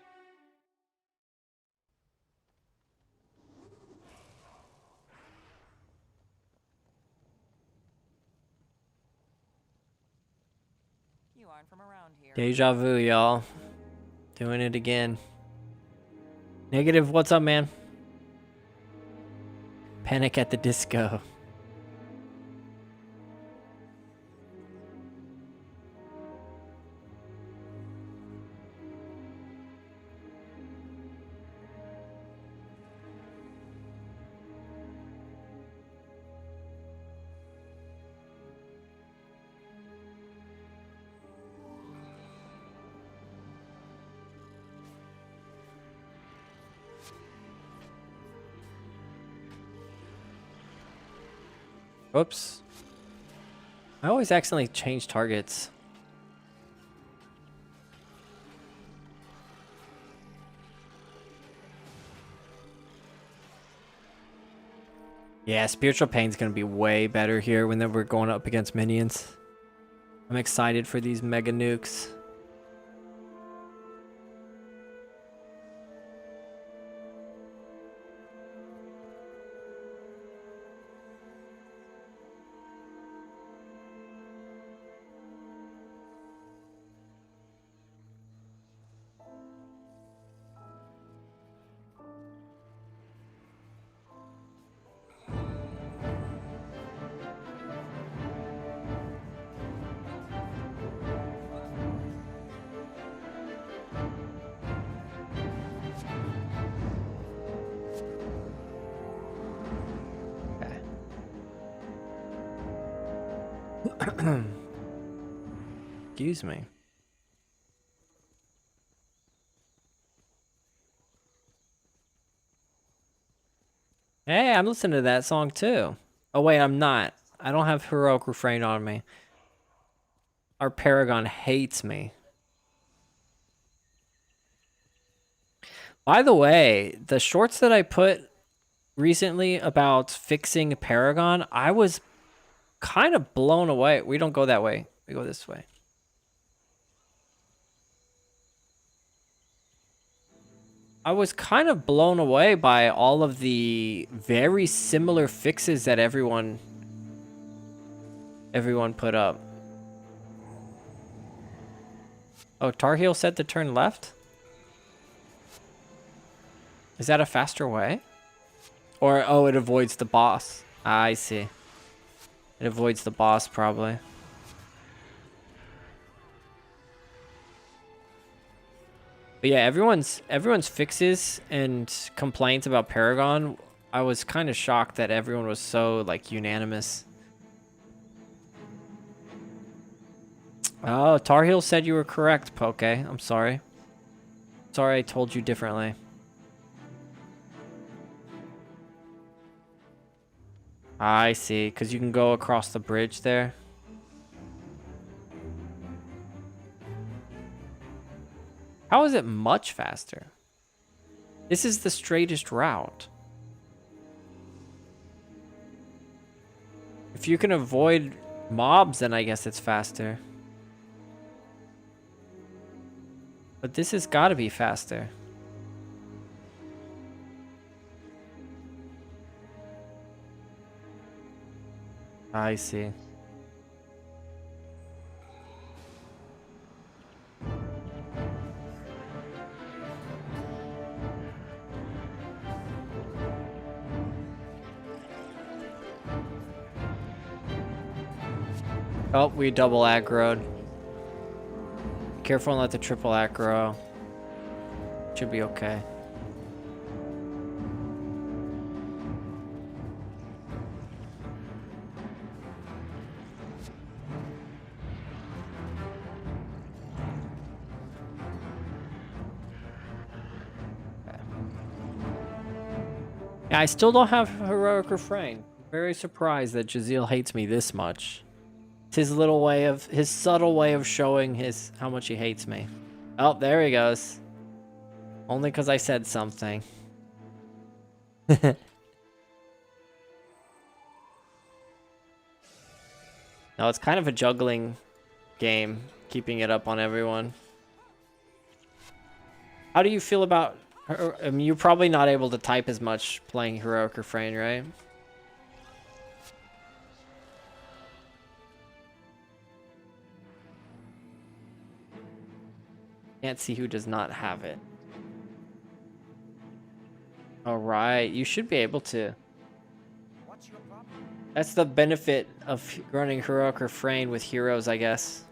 You aren't from around here. Deja vu, y'all. Doing it again. Negative, what's up, man? Panic at the Disco. Whoops. I always accidentally change targets. Yeah, Spiritual Pain's gonna be way better here whenever we're going up against minions. I'm excited for these mega nukes. Excuse me. Hey, I'm listening to that song too. Oh wait, I'm not. I don't have Heroic Refrain on me. Our Paragon hates me. By the way, the shorts that I put recently about fixing Paragon, I was kind of blown away. We don't go that way. We go this way. I was kind of blown away by all of the very similar fixes that everyone put up. Oh, Tar Heel said to turn left? Is that a faster way? Or, oh, it avoids the boss. Ah, I see. It avoids the boss, probably. But yeah, everyone's fixes and complaints about Paragon, I was kind of shocked that everyone was so, like, unanimous. Oh, Tar Heel said you were correct, Poke. I'm sorry. Sorry I told you differently. I see, because you can go across the bridge there. How is it much faster? This is the straightest route. If you can avoid mobs, then I guess it's faster. But this has got to be faster. I see. Oh, we double aggroed. Careful and let the triple aggro. Should be okay. Yeah, I still don't have Heroic Refrain. I'm very surprised that Jazeel hates me this much. It's his subtle way of showing how much he hates me. Oh, there he goes. Only because I said something. No, it's kind of a juggling game, keeping it up on everyone. How do you feel about... I mean, you're probably not able to type as much playing Heroic Refrain, right? Can't see who does not have it. All right, you should be able to. What's your problem? That's the benefit of running Heroic Refrain with heroes, I guess.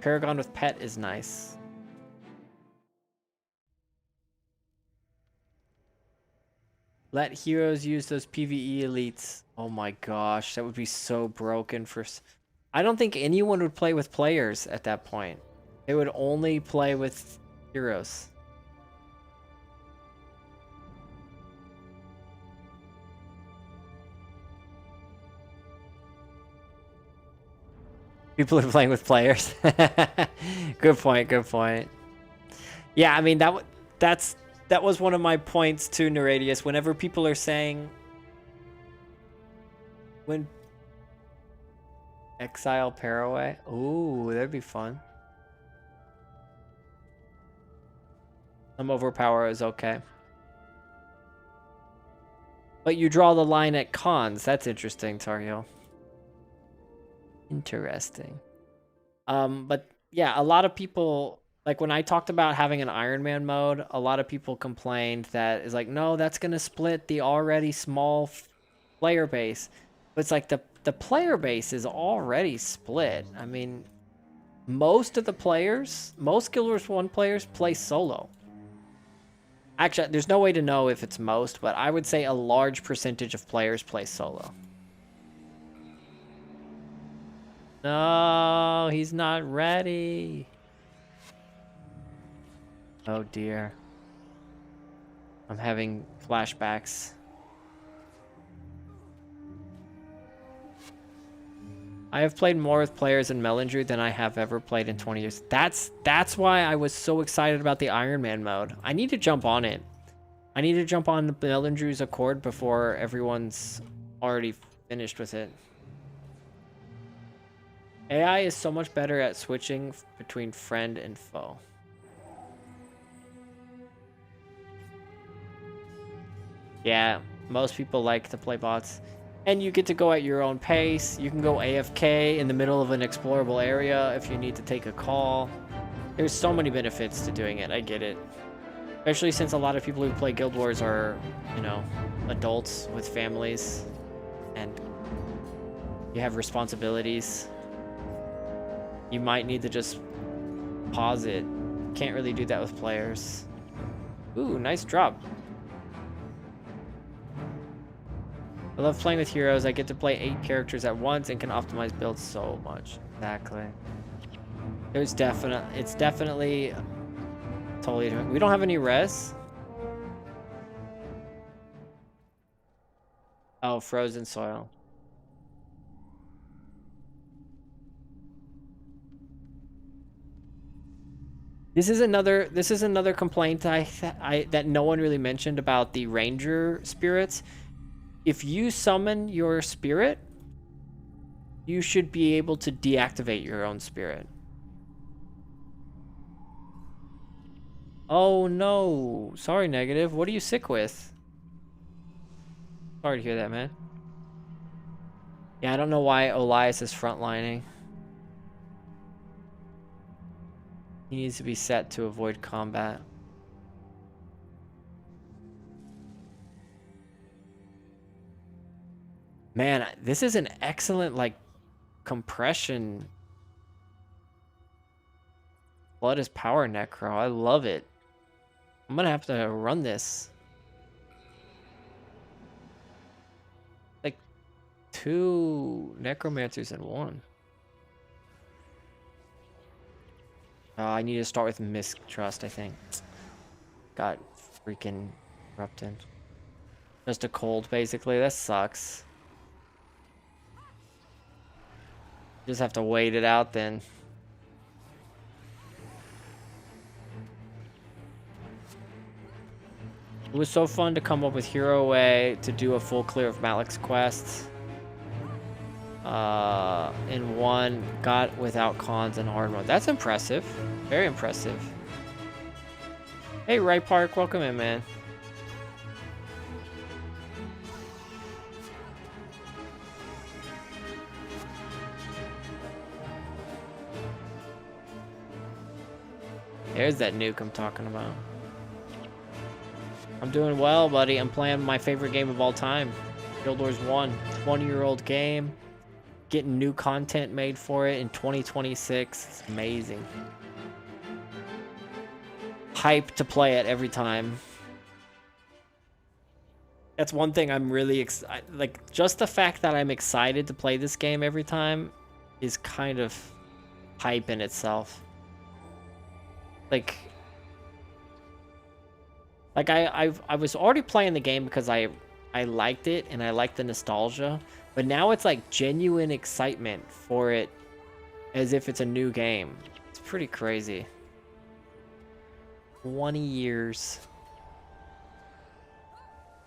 Paragon with pet is nice. Let heroes use those PvE elites. Oh my gosh, that would be so broken for... I don't think anyone would play with players at that point. They would only play with heroes. People are playing with players. Good point. Good point. Yeah, I mean that was one of my points to Neradius. Whenever people are saying when Exile Paraway, ooh, that'd be fun. Some overpower is okay. But you draw the line at cons. That's interesting, Targil. Interesting. But yeah, a lot of people, like when I talked about having an Iron Man mode, a lot of people complained that is like, no, that's gonna split the already small player base. But it's like the player base is already split. I mean, most of the players, most Guild Wars 1 players play solo. Actually, there's no way to know if it's most, but I would say a large percentage of players play solo. No, he's not ready. Oh dear. I'm having flashbacks. I have played more with players in Melindru than I have ever played in 20 years. That's why I was so excited about the Iron Man mode. I need to jump on it. I need to jump on Melindru's Accord before everyone's already finished with it. AI is so much better at switching between friend and foe. Yeah, most people like to play bots. And you get to go at your own pace. You can go AFK in the middle of an explorable area if you need to take a call. There's so many benefits to doing it. I get it. Especially since a lot of people who play Guild Wars are, you know, adults with families. And you have responsibilities. You might need to just pause it. Can't really do that with players. Ooh, nice drop. I love playing with heroes. I get to play 8 characters at once and can optimize builds so much. Exactly. It's definitely totally different. We don't have any res. Oh, frozen soil. This is another complaint that no one really mentioned about the ranger spirits. If you summon your spirit, you should be able to deactivate your own spirit. Oh no. Sorry, Negative. What are you sick with? Sorry to hear that, man. Yeah, I don't know why Olias is frontlining. He needs to be set to avoid combat. Man, this is an excellent, like, compression. Blood is power necro. I love it. I'm gonna have to run this. Like, 2 necromancers in 1. I need to start with mistrust, I think. Got freaking corrupted. Just a cold, basically. That sucks. Just have to wait it out then. It was so fun to come up with Hero Way to do a full clear of Malik's quest. In 1, got without cons and hard mode. That's impressive. Very impressive. Hey, Right Park, welcome in, man. There's that nuke I'm talking about. I'm doing well, buddy. I'm playing my favorite game of all time. Guild Wars 1. 20-year-old game. Getting new content made for it in 2026. It's amazing. Hype to play it every time. That's one thing I'm really excited. Like, just the fact that I'm excited to play this game every time is kind of hype in itself. Like I was already playing the game because I liked it and I liked the nostalgia, but now it's like genuine excitement for it as if it's a new game. It's pretty crazy. 20 years.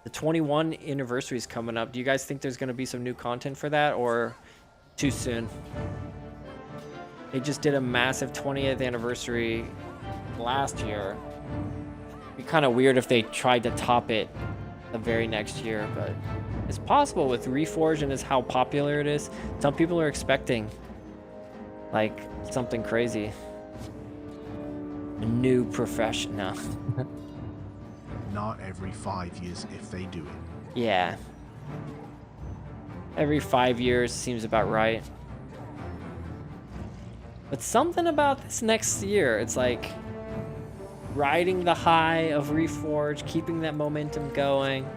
The 21 anniversary is coming up. Do you guys think there's going to be some new content for that, or too soon? They just did a massive 20th anniversary last year. It'd be kind of weird if they tried to top it the very next year, but it's possible with Reforged and is how popular it is. Some people are expecting like something crazy. A new profession. No. Not every 5 years if they do it. Yeah. Every 5 years seems about right. But something about this next year, it's like riding the high of Reforged, keeping that momentum going.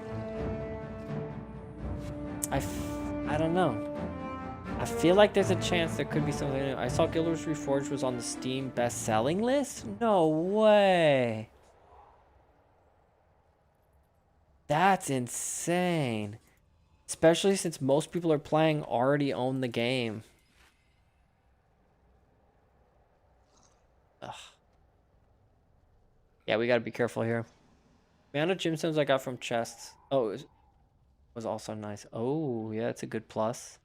I don't know. I feel like there's a chance there could be something new. I saw Guild Wars Reforged was on the Steam best-selling list? No way. That's insane. Especially since most people are playing already own the game. Ugh. Yeah, we gotta be careful here. The amount of gemstones I got from chests. Oh, it was also nice. Oh, yeah, that's a good plus.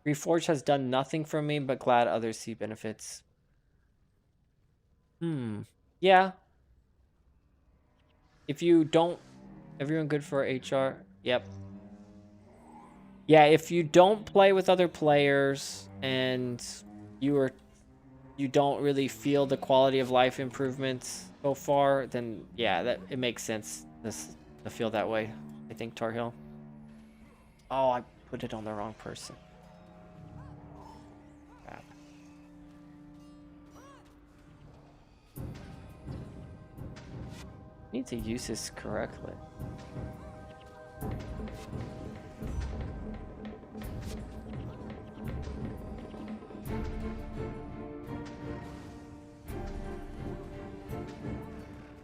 Reforged has done nothing for me, but glad others see benefits. Yeah. If you don't... Everyone good for HR? Yep. Yeah, if you don't play with other players and you don't really feel the quality of life improvements so far, then yeah, that it makes sense to feel that way. I think Tar Heel. Oh, I put it on the wrong person. Crap. Need to use this correctly.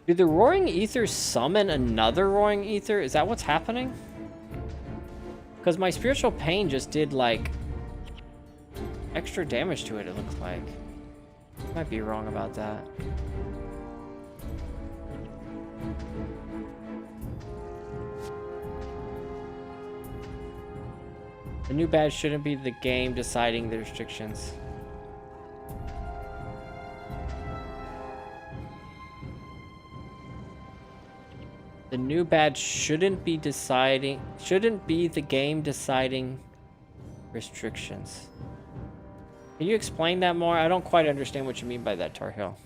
Did the Roaring Ether summon another Roaring Ether? Is that what's happening? Because my Spiritual Pain just did, like, extra damage to it, it looks like. Might be wrong about that. The new badge shouldn't be the game deciding the restrictions. The new badge shouldn't be the game deciding restrictions. Can you explain that more? I don't quite understand what you mean by that, Tar Heel.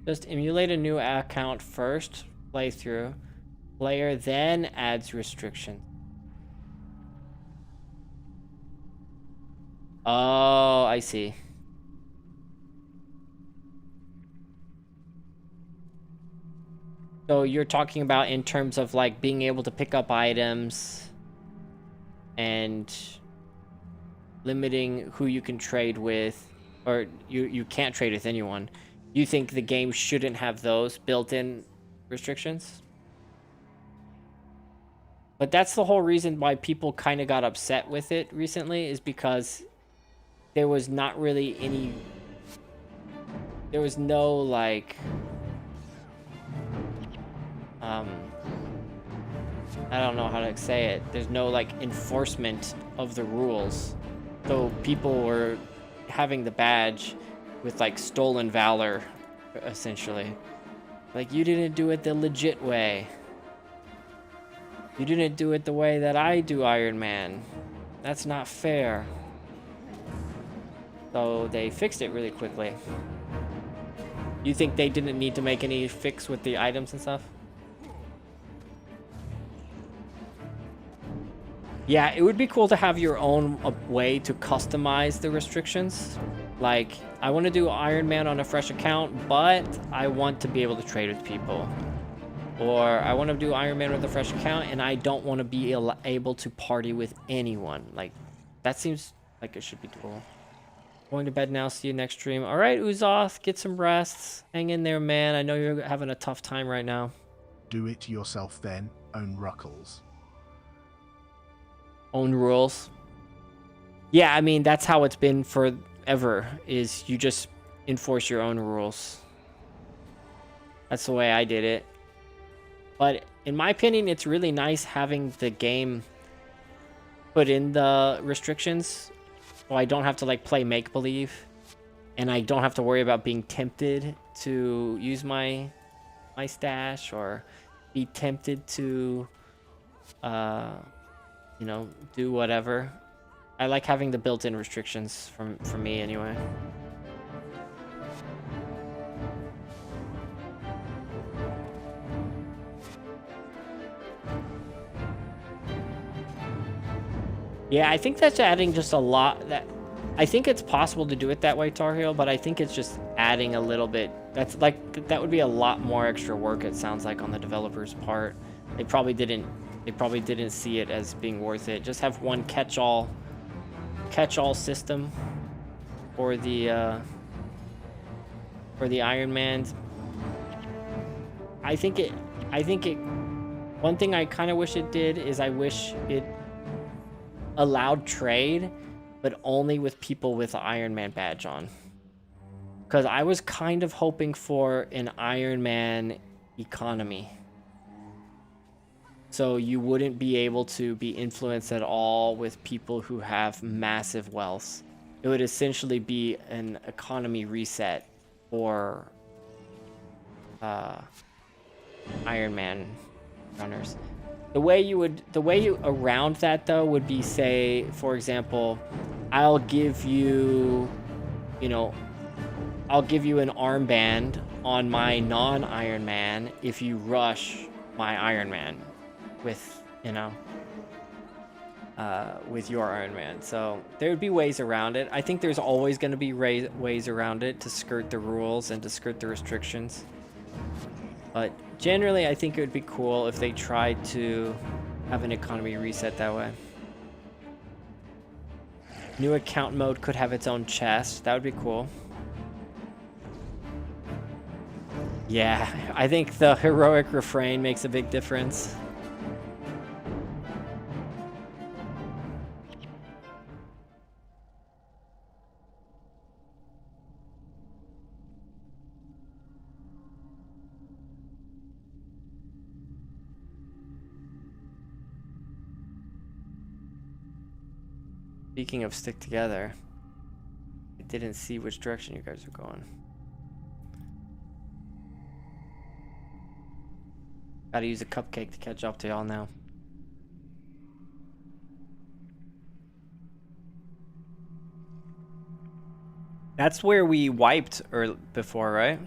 Just emulate a new account first, playthrough. Player then adds restrictions. Oh, I see. So you're talking about in terms of like being able to pick up items and limiting who you can trade with, or you can't trade with anyone. You think the game shouldn't have those built-in restrictions? But that's the whole reason why people kind of got upset with it recently, is because there was not really any... There was no, like... I don't know how to say it. There's no, like, enforcement of the rules. So people were having the badge with like stolen valor, essentially. Like, you didn't do it the legit way. You didn't do it the way that I do Iron Man. That's not fair. So they fixed it really quickly. You think they didn't need to make any fix with the items and stuff? Yeah, it would be cool to have your own way to customize the restrictions. Like, I want to do Iron Man on a fresh account, but I want to be able to trade with people. Or I want to do Iron Man with a fresh account, and I don't want to be able to party with anyone. Like, that seems like it should be cool. Going to bed now. See you next stream. All right, Uzoth, get some rest. Hang in there, man. I know you're having a tough time right now. Do it yourself then. Own Ruckles. Own rules. Yeah, I mean, that's how it's been forever, is you just enforce your own rules. That's the way I did it. But in my opinion, it's really nice having the game put in the restrictions, so I don't have to like play make-believe, and I don't have to worry about being tempted to use my stash or be tempted to you know, do whatever. I like having the built-in restrictions from me anyway. Yeah, I think that's adding just a lot. That I think it's possible to do it that way, Tar Heel, but I think it's just adding a little bit. That's like, that would be a lot more extra work, it sounds like, on the developer's part. They probably didn't see it as being worth it. Just have one catch-all system for the Iron Mans. I think it one thing I kind of wish it did is I wish it allowed trade, but only with people with the Iron Man badge on. Because I was kind of hoping for an Iron Man economy. So you wouldn't be able to be influenced at all with people who have massive wealth. It would essentially be an economy reset for Iron Man runners. The way you around that though would be, say, for example, I'll give you an armband on my non-Iron Man if you rush my Iron Man with, with your Iron Man. So there would be ways around it. I think there's always going to be ways around it to skirt the rules and to skirt the restrictions. But generally, I think it would be cool if they tried to have an economy reset that way. New account mode could have its own chest. That would be cool. Yeah, I think the heroic refrain makes a big difference. Speaking of stick together, I didn't see which direction you guys are going. Gotta use a cupcake to catch up to y'all now. That's where we wiped before, right?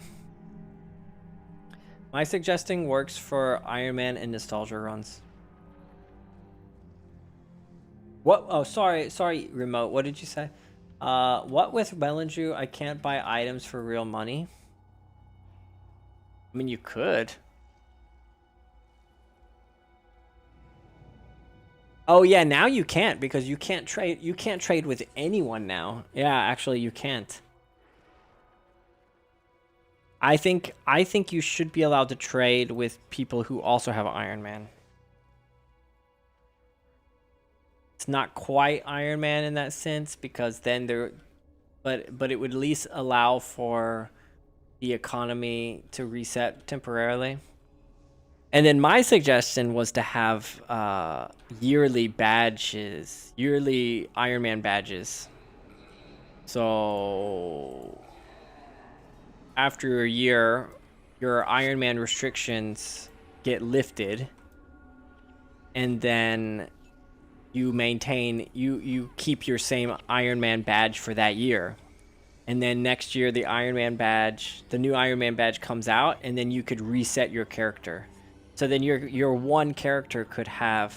My suggesting works for Iron Man and nostalgia runs. What? Oh, sorry, remote. What did you say? What with Melanju? I can't buy items for real money. I mean, you could. Oh yeah, now you can't because you can't trade. You can't trade with anyone now. Yeah, actually, you can't. I think you should be allowed to trade with people who also have Iron Man. It's not quite Iron Man in that sense because then but it would at least allow for the economy to reset temporarily. And then my suggestion was to have yearly badges, yearly Iron Man badges. So after a year, your Iron Man restrictions get lifted, and then you keep your same Iron Man badge for that year. And then next year the new Iron Man badge comes out, and then you could reset your character. So then your one character could have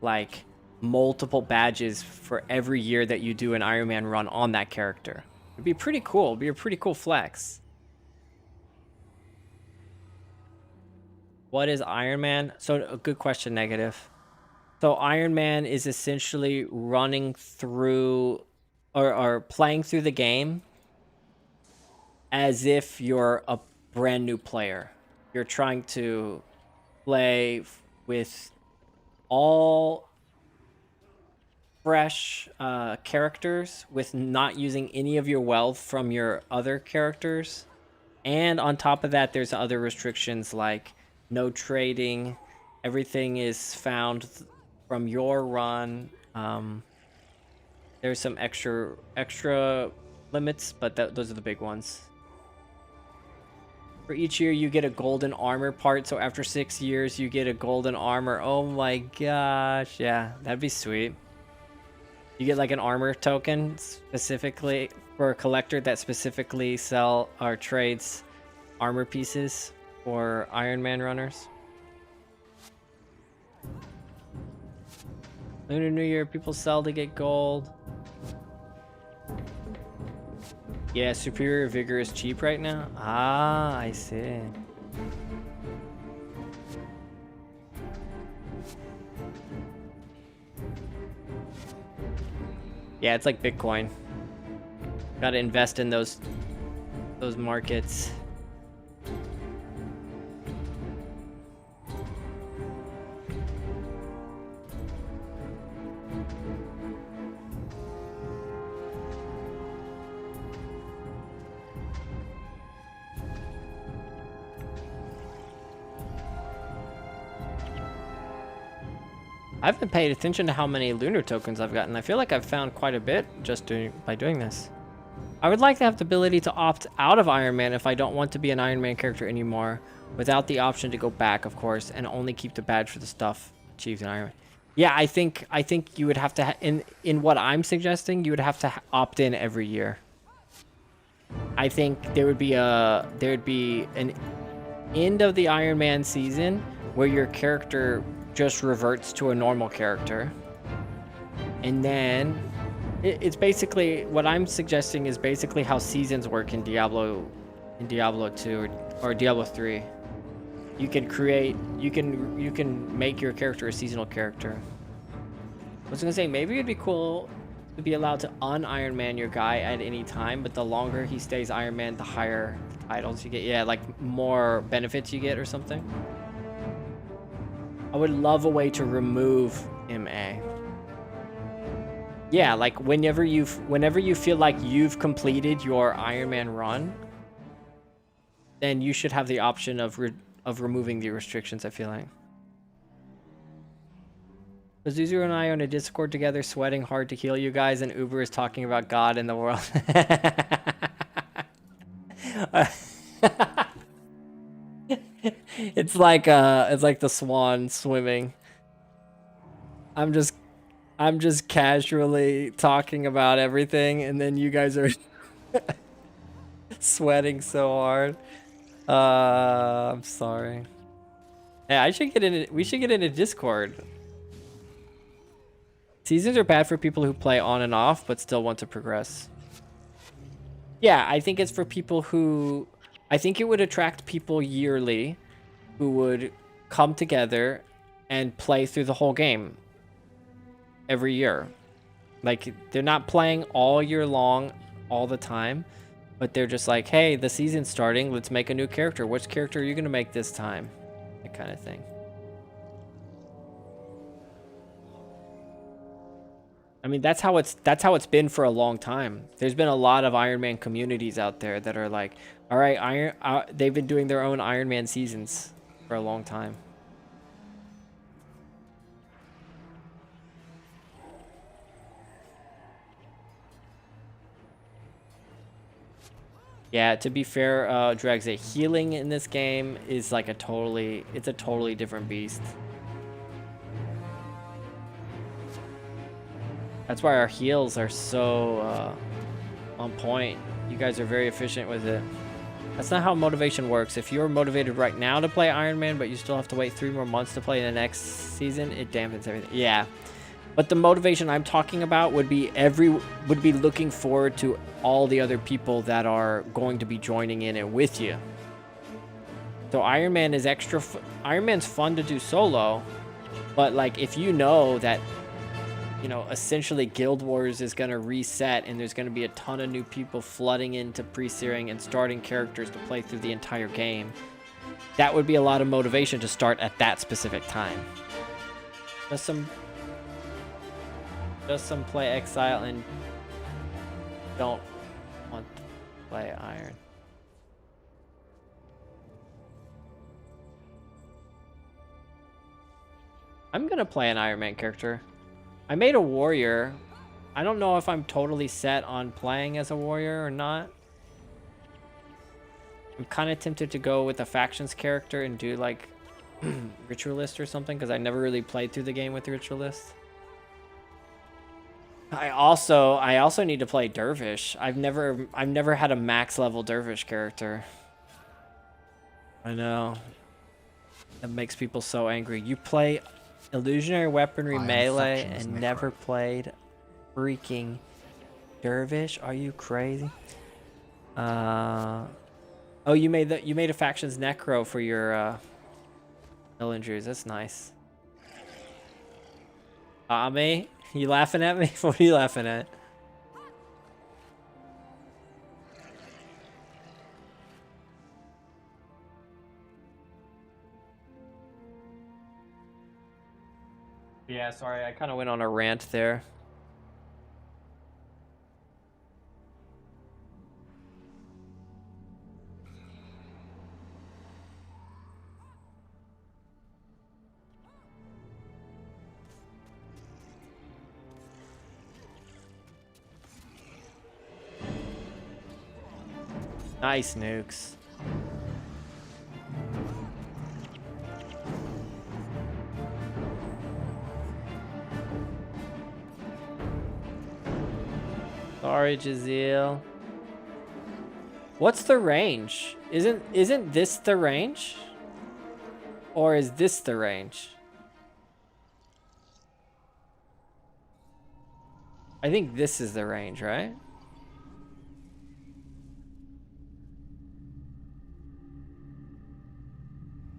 like multiple badges for every year that you do an Iron Man run on that character. It'd be pretty cool. It'd be a pretty cool flex. What is Iron Man? So a good question, Negative. So Iron Man is essentially running through or playing through the game as if you're a brand new player. You're trying to play with all fresh characters with not using any of your wealth from your other characters. And on top of that, there's other restrictions like no trading. Everything is found from your run. There's some extra limits, but those are the big ones. For each year, you get a golden armor part. So after 6 years, you get a golden armor. Oh my gosh. Yeah, that'd be sweet. You get like an armor token specifically for a collector that specifically sell or trades armor pieces for Iron Man runners. Lunar New Year, people sell to get gold. Yeah, Superior Vigor is cheap right now. Ah, I see. Yeah, it's like Bitcoin. Gotta invest in those markets. I haven't paid attention to how many lunar tokens I've gotten. I feel like I've found quite a bit just by doing this. I would like to have the ability to opt out of Iron Man if I don't want to be an Iron Man character anymore, without the option to go back, of course, and only keep the badge for the stuff achieved in Iron Man. Yeah, I think you would have to in what I'm suggesting, you would have to opt in every year. I think there would be an end of the Iron Man season where your character just reverts to a normal character, and then it's basically what I'm suggesting is basically how seasons work in Diablo 2 or Diablo 3. You can make your character a seasonal character. I was gonna say maybe it'd be cool to be allowed to un-Iron Man your guy at any time, but the longer he stays Iron Man, the higher titles you get. Yeah, like more benefits you get or something. I would love a way to remove MA. Yeah, like whenever you feel like you've completed your Iron Man run, then you should have the option of removing the restrictions, I feel like. Zuzu and I are in a Discord together, sweating hard to heal you guys, and Uber is talking about God in the world. It's like the swan swimming. I'm just casually talking about everything, and then you guys are sweating so hard. I'm sorry. Yeah, we should get into Discord. Seasons are bad for people who play on and off, but still want to progress. Yeah, I think it's for people who... I think it would attract people yearly who would come together and play through the whole game every year. Like, they're not playing all year long, all the time, but they're just like, hey, the season's starting, let's make a new character. Which character are you going to make this time? That kind of thing. I mean, that's how it's been for a long time. There's been a lot of Iron Man communities out there that are like, all right, they've been doing their own Iron Man seasons for a long time. Yeah, to be fair, Dragza, healing in this game is like it's a totally different beast. That's why our heals are so on point. You guys are very efficient with it. That's not how motivation works. If you're motivated right now to play Iron Man, but you still have to wait 3 more months to play the next season, it dampens everything. Yeah. But the motivation I'm talking about would be looking forward to all the other people that are going to be joining in it with you. So Iron Man is Iron Man's fun to do solo, but like if you know that, you know, essentially Guild Wars is going to reset and there's going to be a ton of new people flooding into pre-searing and starting characters to play through the entire game, that would be a lot of motivation to start at that specific time. Just some play Exile and don't want to play Iron. I'm gonna play an Iron Man character. I made a warrior. I don't know if I'm totally set on playing as a warrior or not. I'm kind of tempted to go with a factions character and do like ritualist or something, because I never really played through the game with ritualist. I also need to play dervish. I've never had a max level dervish character. I know. That makes people so angry. You play illusionary weaponry melee and never played freaking dervish? Are you crazy? Oh, you made a factions necro for your villagers. That's nice. Me? You laughing at me? What are you laughing at? Yeah, sorry, I kind of went on a rant there. Nice nukes. Sorry, Jazeel. What's the range? Isn't this the range? Or is this the range? I think this is the range, right?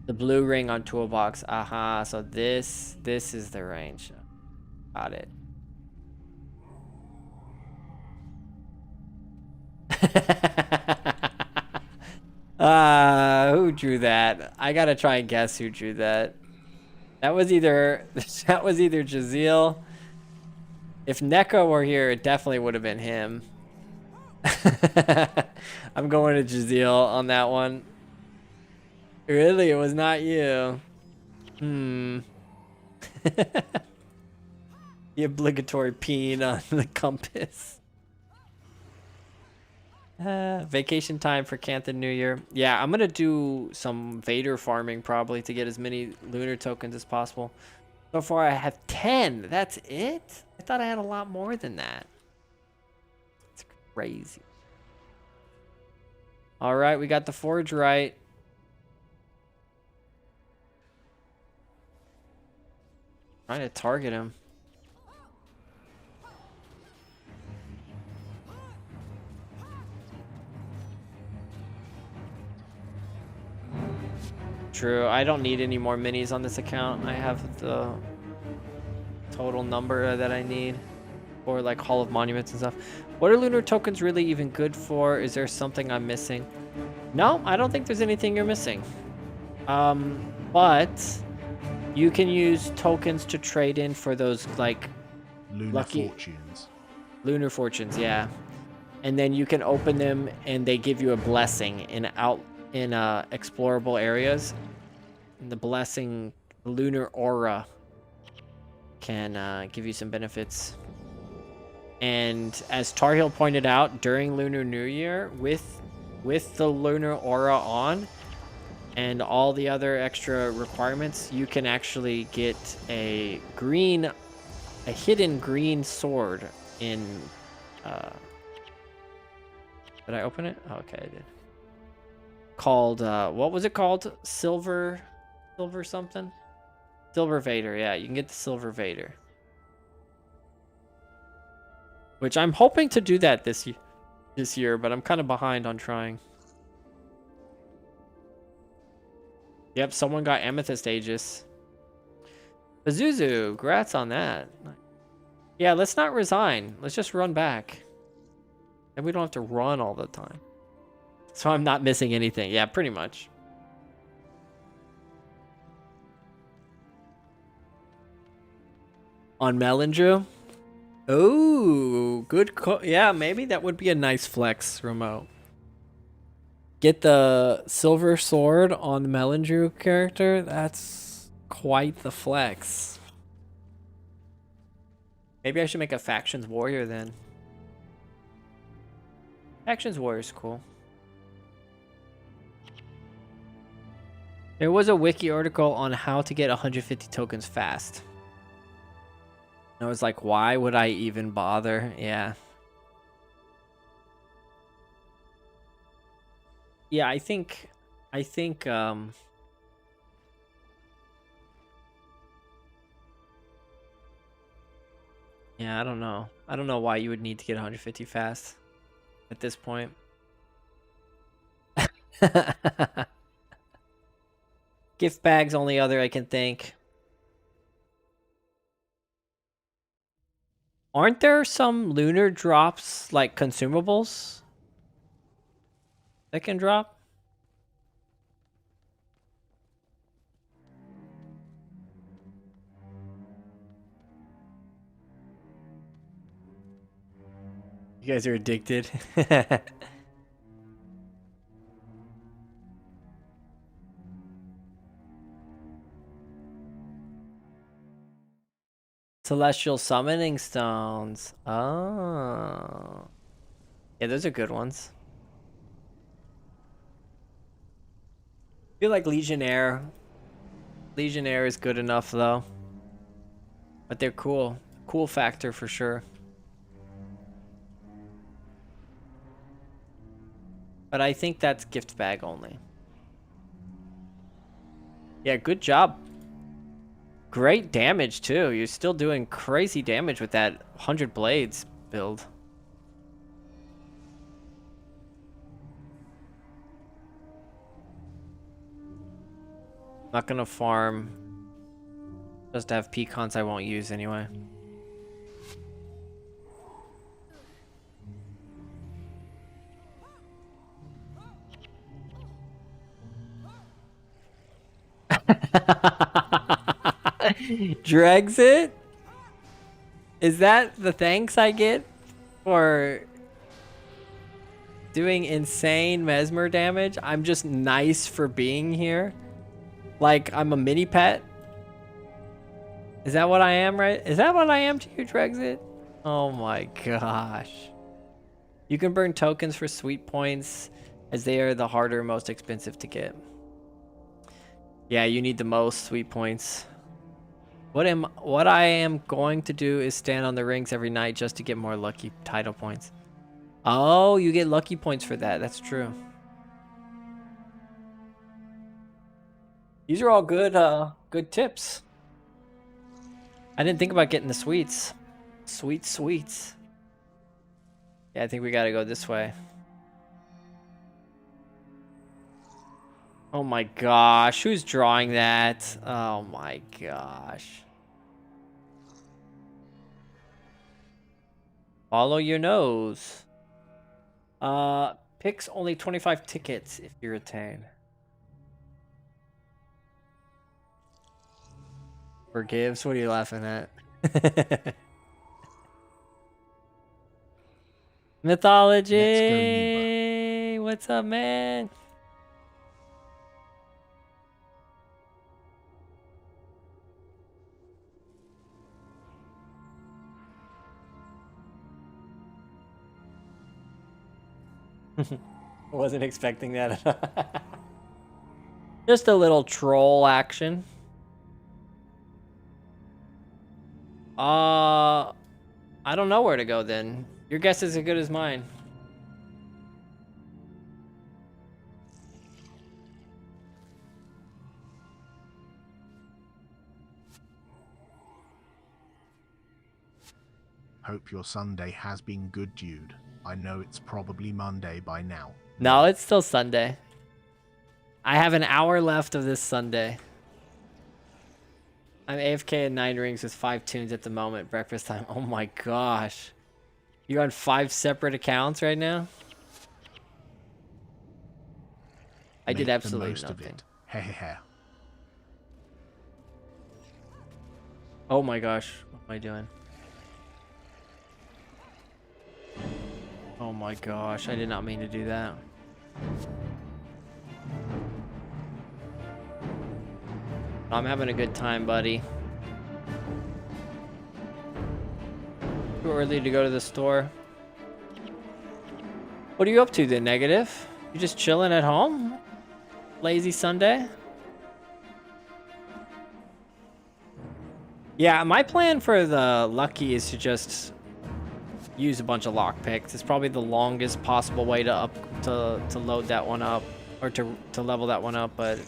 The blue ring on toolbox. Aha, so this is the range. Got it. Who drew that? I gotta try and guess who drew that. That was either Jazeel. If Neko were here, it definitely would have been him. I'm going to Jazeel on that one. Really? It was not you. The obligatory peen on the compass. Vacation time for Canthan New Year. Yeah, I'm gonna do some Vader farming probably to get as many lunar tokens as possible. So far I have 10. That's it? I thought I had a lot more than that. It's crazy. All right, we got the forge right. Trying to target him. True, I don't need any more minis on this account. I have the total number that I need for like Hall of Monuments and stuff. What are lunar tokens really even good for? Is there something I'm missing? No, I don't think there's anything you're missing. But you can use tokens to trade in for those like Lunar fortunes. Lunar fortunes, yeah. And then you can open them and they give you a blessing in explorable areas. And the blessing, lunar aura, can give you some benefits. And as Tar Heel pointed out, during Lunar New Year, with the lunar aura on and all the other extra requirements, you can actually get a hidden green sword in did I open it? Oh, okay, I did. Called what was it called? Silver something? Silver Vader. Yeah, you can get the Silver Vader. Which I'm hoping to do that this year, but I'm kind of behind on trying. Yep, someone got Amethyst Aegis. Pazuzu, congrats on that. Yeah, let's not resign. Let's just run back. And we don't have to run all the time. So I'm not missing anything. Yeah, pretty much. On Melindrew? Oh, good. Yeah, maybe that would be a nice flex remote. Get the silver sword on the Melindrew character. That's quite the flex. Maybe I should make a Factions Warrior then. Factions Warrior's cool. There was a wiki article on how to get 150 tokens fast. I was like, why would I even bother? Yeah. Yeah, I think yeah, I don't know. I don't know why you would need to get 150 fast at this point. Gift bags, only other I can think. Aren't there some lunar drops, like consumables, that can drop? You guys are addicted. Celestial summoning stones. Oh. Yeah, those are good ones. I feel like Legionnaire. Legionnaire is good enough though. But they're cool. Cool factor for sure. But I think that's gift bag only. Yeah, good job. Great damage too. You're still doing crazy damage with that 100 blades build. Not gonna farm just to have pecans I won't use anyway. Dregs it? Is that the thanks I get for doing insane mesmer damage? I'm just nice for being here. Like I'm a mini pet. Is that what I am, right? Is that what I am to you, Drexit? Oh my gosh. You can burn tokens for sweet points as they are the harder, most expensive to get. Yeah, you need the most sweet points. What I am going to do is stand on the rings every night just to get more lucky title points. Oh, you get lucky points for that. That's true. These are all good tips. I didn't think about getting the sweets. Sweets. Yeah, I think we gotta go this way. Oh my gosh, who's drawing that? Oh my gosh. Follow your nose. Picks only 25 tickets if you retain. Forgives? What are you laughing at? Mythology! What's up, man? Wasn't expecting that. Just a little troll action. I don't know where to go then. Your guess is as good as mine. Hope your Sunday has been good, Jude. I know it's probably Monday by now. No, it's still Sunday. I have an hour left of this Sunday. I'm AFK in 9 rings with 5 tunes at the moment. Breakfast time. Oh my gosh. You're on 5 separate accounts right now? I did Make the absolutely most of nothing. it. Hehehe. Oh my gosh. What am I doing? Oh my gosh. I did not mean to do that. I'm having a good time, buddy. Too early to go to the store. What are you up to then, Negative? You just chilling at home? Lazy Sunday? Yeah, my plan for the Lucky is to just use a bunch of lockpicks. It's probably the longest possible way to load that one up, or to level that one up, but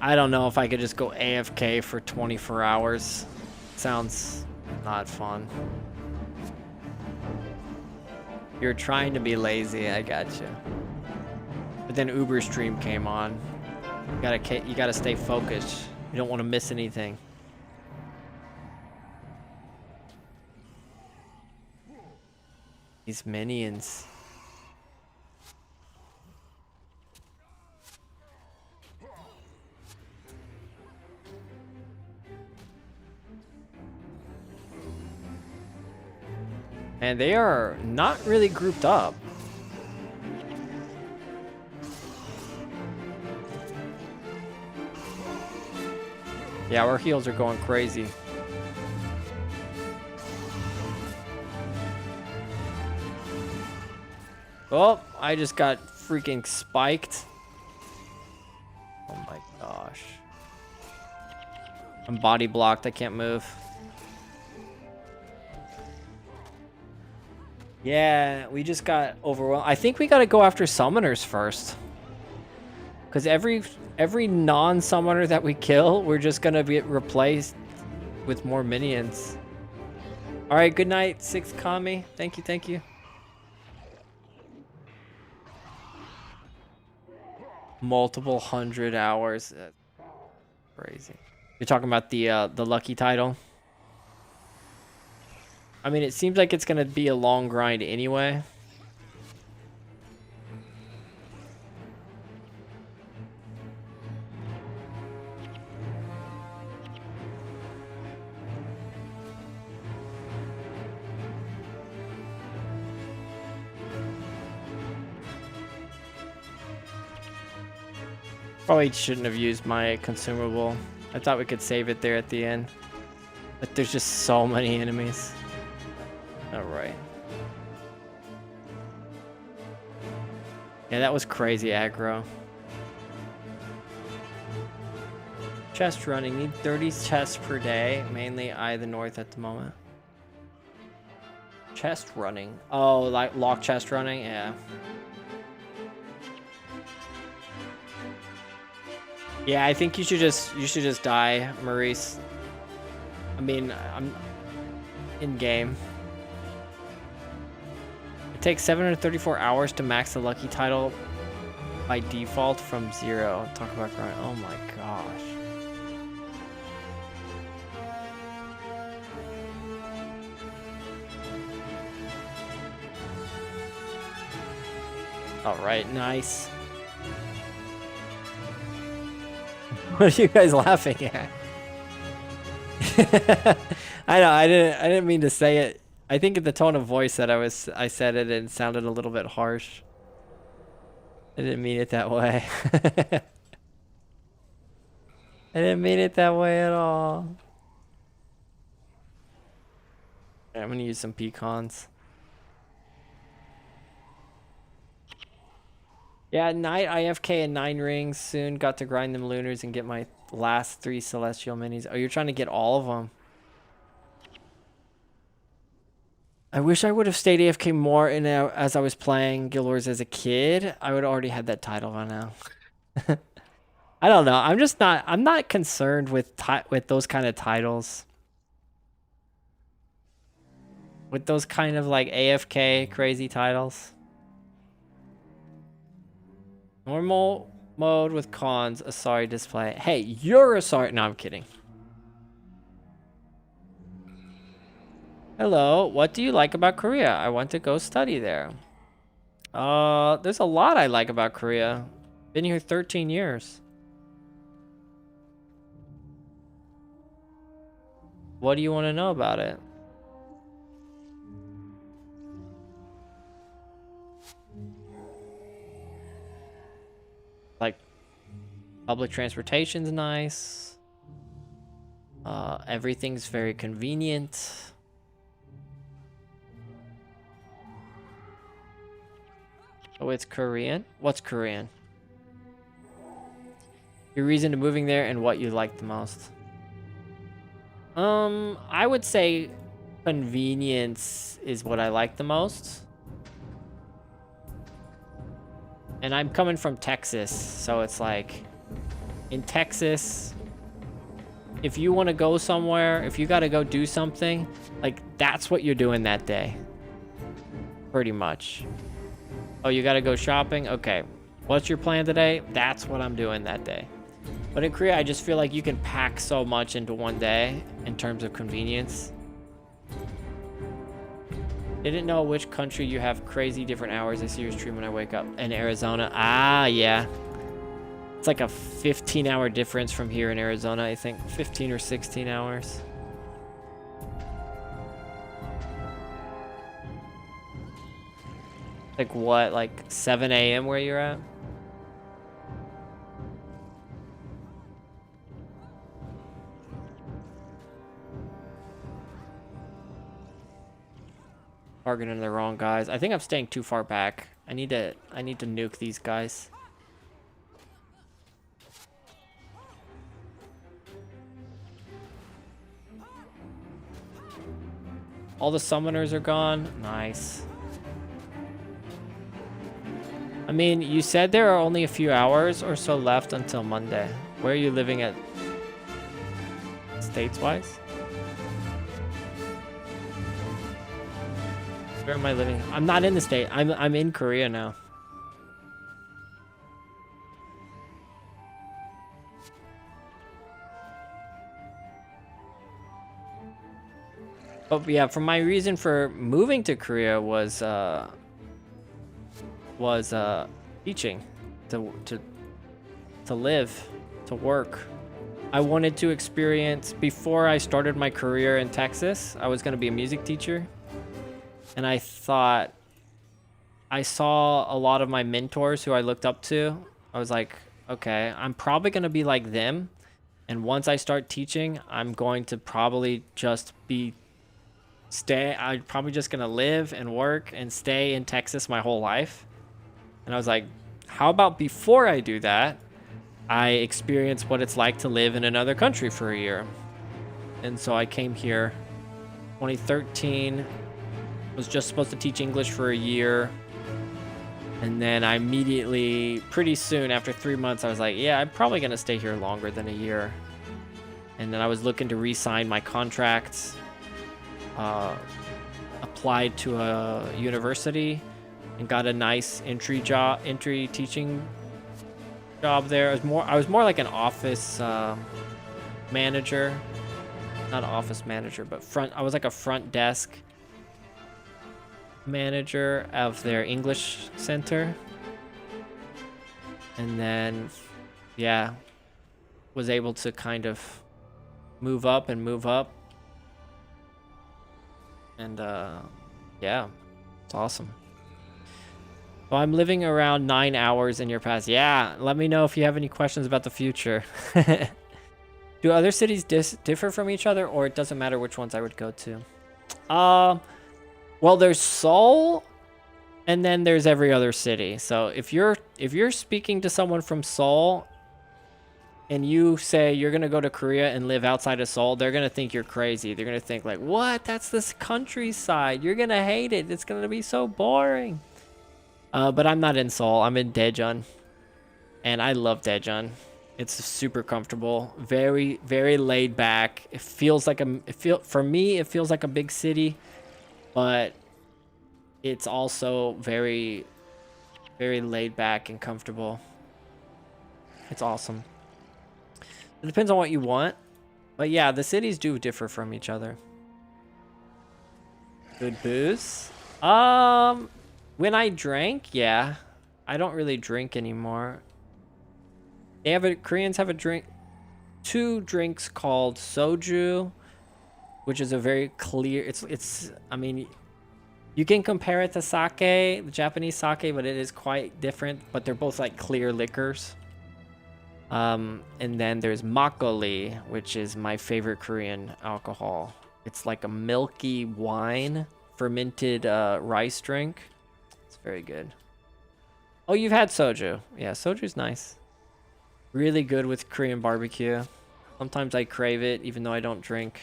I don't know if I could just go AFK for 24 hours. Sounds not fun. You're trying to be lazy, I got you. But then Uber stream came on. You gotta stay focused. You don't want to miss anything. These minions. And they are not really grouped up. Yeah, our heals are going crazy. Oh, I just got freaking spiked. Oh my gosh. I'm body blocked, I can't move. Yeah, we just got overwhelmed. I think we gotta go after summoners first. Because every non-summoner that we kill, we're just gonna be replaced with more minions. Alright, good night, 6th Kami. Thank you, thank you. Multiple 100 hours. That's crazy. You're talking about the Lucky title? I mean, it seems like it's gonna be a long grind anyway. Probably shouldn't have used my consumable. I thought we could save it there at the end. But there's just so many enemies. Alright. Yeah, that was crazy aggro. Chest running. Need 30 chests per day. Mainly Eye of the North at the moment. Chest running. Oh, like lock chest running? Yeah. Yeah, I think you should just die, Maurice. I mean, I'm in game. It takes 734 hours to max the Lucky title by default from 0. Talk about grind. Oh my gosh. All right, nice. What are you guys laughing at? I know, I didn't mean to say it. I think in the tone of voice that I said it and it sounded a little bit harsh. I didn't mean it that way. I didn't mean it that way at all. I'm gonna use some pecans. Yeah, night IFK and 9 rings. Soon got to grind them lunars and get my last 3 celestial minis. Oh, you're trying to get all of them. I wish I would have stayed AFK more as I was playing Guild Wars as a kid. I would have already had that title by now. I don't know. I'm not concerned with those kind of titles. With those kind of like AFK crazy titles. Normal Mode with cons, a sorry display. Hey, you're a sorry. No, I'm kidding. Hello, what do you like about Korea? I want to go study there. There's a lot I like about Korea. Been here 13 years. What do you want to know about it? Like, public transportation's nice. Everything's very convenient. Oh, it's Korean? What's Korean? Your reason to moving there and what you like the most. I would say convenience is what I like the most. And I'm coming from Texas, so it's like in Texas, if you want to go somewhere, if you got to go do something, like that's what you're doing that day. Pretty much. Oh, you got to go shopping? Okay. What's your plan today? That's what I'm doing that day. But in Korea, I just feel like you can pack so much into one day in terms of convenience. Didn't know which country you have crazy different hours. I see your stream when I wake up. In Arizona. Ah, yeah. It's like a 15-hour difference from here in Arizona, I think. 15 or 16 hours. Like what? Like 7 a.m. where you're at? Targeting the wrong guys. I think I'm staying too far back. I need to nuke these guys. All the summoners are gone. Nice. I mean, you said there are only a few hours or so left until Monday. Where are you living at? States-wise? Where am I living? I'm not in the state. I'm in Korea now. But yeah, for my reason for moving to Korea was teaching, to live, to work. I wanted to experience, before I started my career in Texas, I was going to be a music teacher. And I thought, I saw a lot of my mentors who I looked up to. I was like, okay, I'm probably going to be like them. And once I start teaching, I'm going to probably just I'm probably just going to live and work and stay in Texas my whole life. And I was like, how about before I do that, I experience what it's like to live in another country for a year. And so I came here 2013, was just supposed to teach English for a year. And then I immediately, pretty soon after 3 months, I was like, yeah, I'm probably going to stay here longer than a year. And then I was looking to re-sign my contract, applied to a university and got a nice entry teaching job there. I was more like an office manager, not an office manager, but I was like a front desk manager of their English center. And then, yeah, was able to kind of move up. And yeah, it's awesome. Well, I'm living around 9 hours in your past. Yeah, let me know if you have any questions about the future. Do other cities differ from each other, or it doesn't matter which ones I would go to? Well, there's Seoul, and then there's every other city. So if you're speaking to someone from Seoul, and you say you're gonna go to Korea and live outside of Seoul, they're gonna think you're crazy. They're gonna think like, what? That's this countryside. You're gonna hate it. It's gonna be so boring. But I'm not in Seoul. I'm in Daejeon, and I love Daejeon. It's super comfortable, very, very laid back. It feels like for me, it feels like a big city, but it's also very, very laid back and comfortable. It's awesome. It depends on what you want. But yeah, the cities do differ from each other. Good booze. When I drank, yeah. I don't really drink anymore. Koreans have a drink, 2 drinks called soju, which is a very clear, I mean, you can compare it to sake, the Japanese sake, but it is quite different, but they're both like clear liquors. And then there's makgeolli, which is my favorite Korean alcohol. It's like a milky wine, fermented rice drink. It's very good. Oh, you've had soju. Yeah, soju's nice. Really good with Korean barbecue. Sometimes I crave it, even though I don't drink.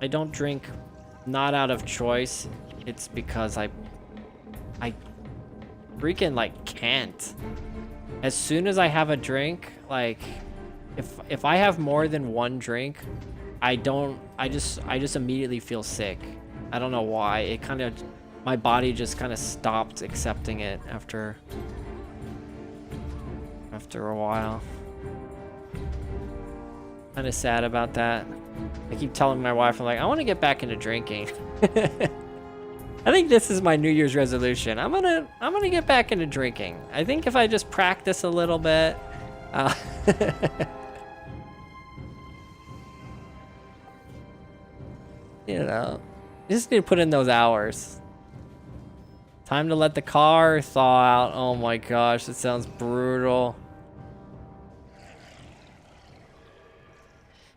I don't drink not out of choice. It's because I freaking like can't. As soon as I have a drink, like if I have more than 1 drink, I just immediately feel sick. I don't know why. It kind of, my body just kind of stopped accepting it after a while. Kind of sad about that. I keep telling my wife, I'm like, I want to get back into drinking. I think this is my New Year's resolution. I'm gonna get back into drinking. I think if I just practice a little bit, you know, you just need to put in those hours. Time to let the car thaw out. Oh my gosh, that sounds brutal.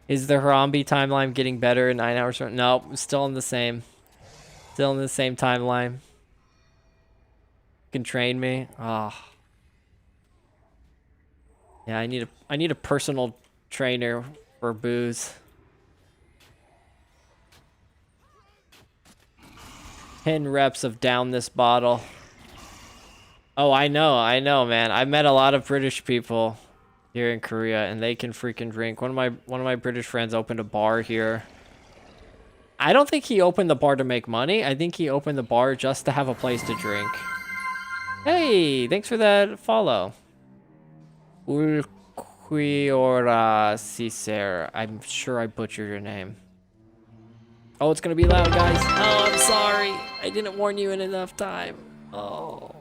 Is the Harambe timeline getting better in 9 hours? No, still in the same. Still in the same timeline. Can train me. Oh. Yeah, I need a personal trainer for booze. 10 reps of down this bottle. Oh, I know, man. I met a lot of British people here in Korea, and they can freaking drink. One of my British friends opened a bar here. I don't think he opened the bar to make money. I think he opened the bar just to have a place to drink. Hey, thanks for that follow. Ulquiora Cicer. I'm sure I butchered your name. Oh, it's gonna be loud, guys. Oh, I'm sorry. I didn't warn you in enough time. Oh.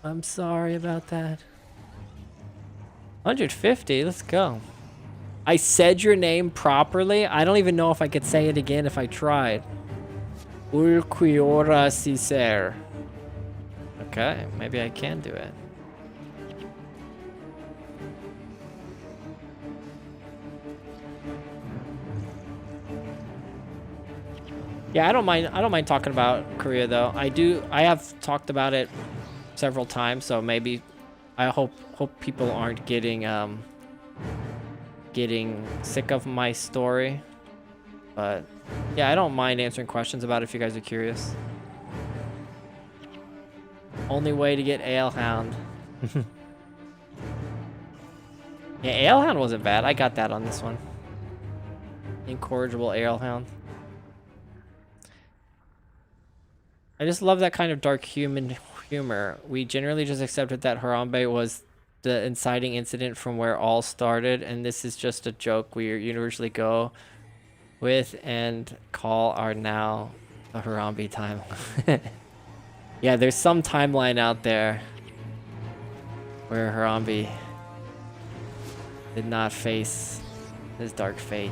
I'm sorry about that. 150, let's go. I said your name properly. I don't even know if I could say it again if I tried. Ulquiora Cicer. Okay, maybe I can do it. Yeah, I don't mind talking about Korea though. I have talked about it several times, so maybe I hope people aren't getting sick of my story. But yeah, I don't mind answering questions about it if you guys are curious. Only way to get Alehound. Yeah, Alehound wasn't bad. I got that on this one. Incorrigible Alehound. I just love that kind of dark humor. We generally just accepted that Harambe was the inciting incident from where all started, and this is just a joke we universally go with and call our now the Harambe time. Yeah, there's some timeline out there where Harambe did not face his dark fate.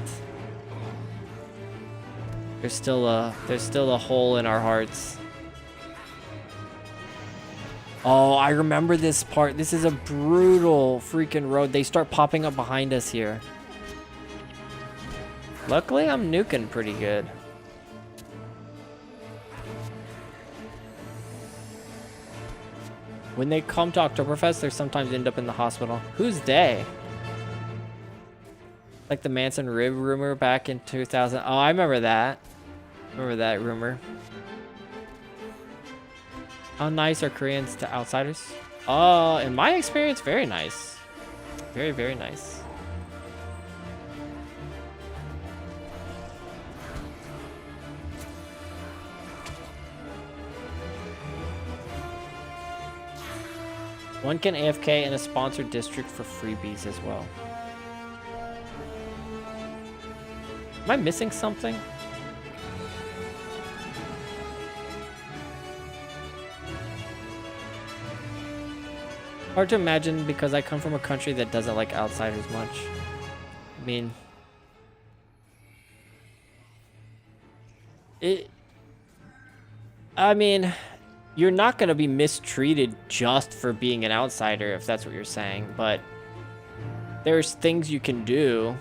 There's still a hole in our hearts. Oh, I remember this part. This is a brutal freaking road. They start popping up behind us here. Luckily, I'm nuking pretty good. When they come to Oktoberfest, they sometimes end up in the hospital. Who's they? Like the Manson rib rumor back in 2000. Oh, I remember that. Remember that rumor. How nice are Koreans to outsiders? In my experience, very nice. Very, very nice. One can AFK in a sponsored district for freebies as well. Am I missing something? Hard to imagine because I come from a country that doesn't like outsiders much. I mean, you're not going to be mistreated just for being an outsider, if that's what you're saying, but there's things you can do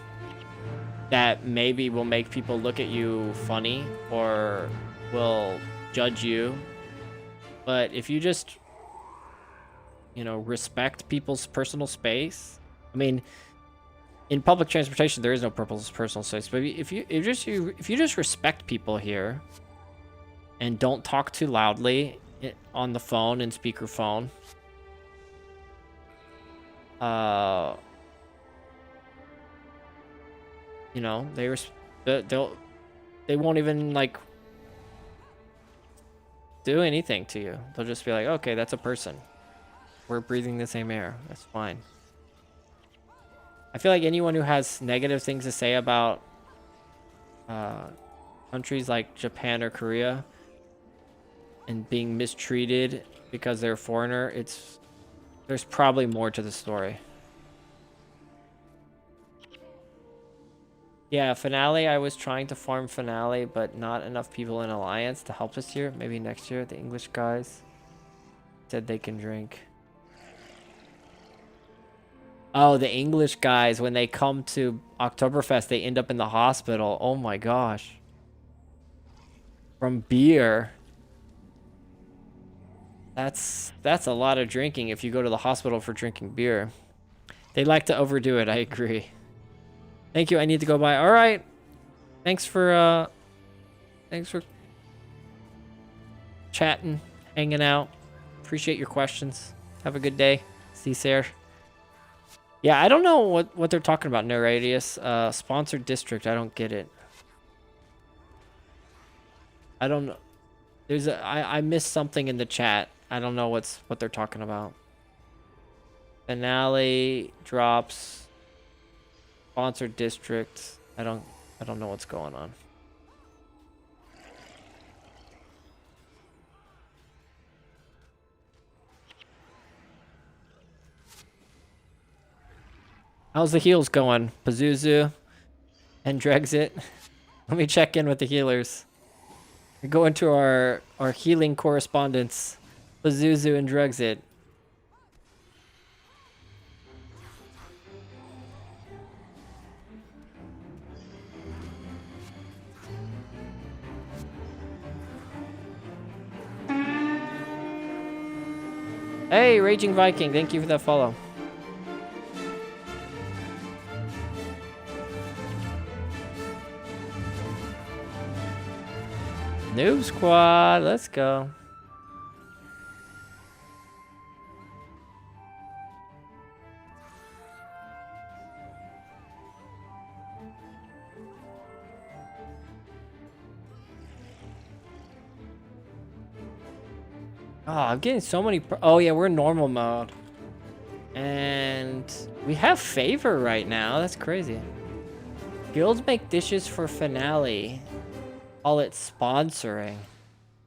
that maybe will make people look at you funny or will judge you. But if you just, respect people's personal space, I mean, in public transportation, there is no personal space, but if you just respect people here and don't talk too loudly on the phone and speakerphone, they won't even like do anything to you. They'll just be like, okay, that's a person. We're breathing the same air. That's fine. I feel like anyone who has negative things to say about countries like Japan or Korea and being mistreated because they're a foreigner, there's probably more to the story. Yeah, Finale, I was trying to farm Finale, but not enough people in Alliance to help us here. Maybe next year, the English guys said they can drink. Oh, the English guys, when they come to Oktoberfest, they end up in the hospital. Oh my gosh. From beer. That's a lot of drinking if you go to the hospital for drinking beer. They like to overdo it, I agree. Thank you, I need to go by. All right. Thanks for chatting, hanging out. Appreciate your questions. Have a good day. See you, Sarah. Yeah, I don't know what they're talking about, No Radius. Sponsored district, I don't get it. I don't know. I missed something in the chat. I don't know what they're talking about. Finale drops sponsored district. I don't know what's going on. How's the heals going? Pazuzu and Drexit. Let me check in with the healers. We go into our healing correspondence. Pazuzu and Drexit. Hey, Raging Viking, thank you for that follow. Noob Squad, let's go. Oh, I'm getting so many. Oh yeah, we're in normal mode, and we have favor right now. That's crazy. Guilds make dishes for Finale. Call it sponsoring.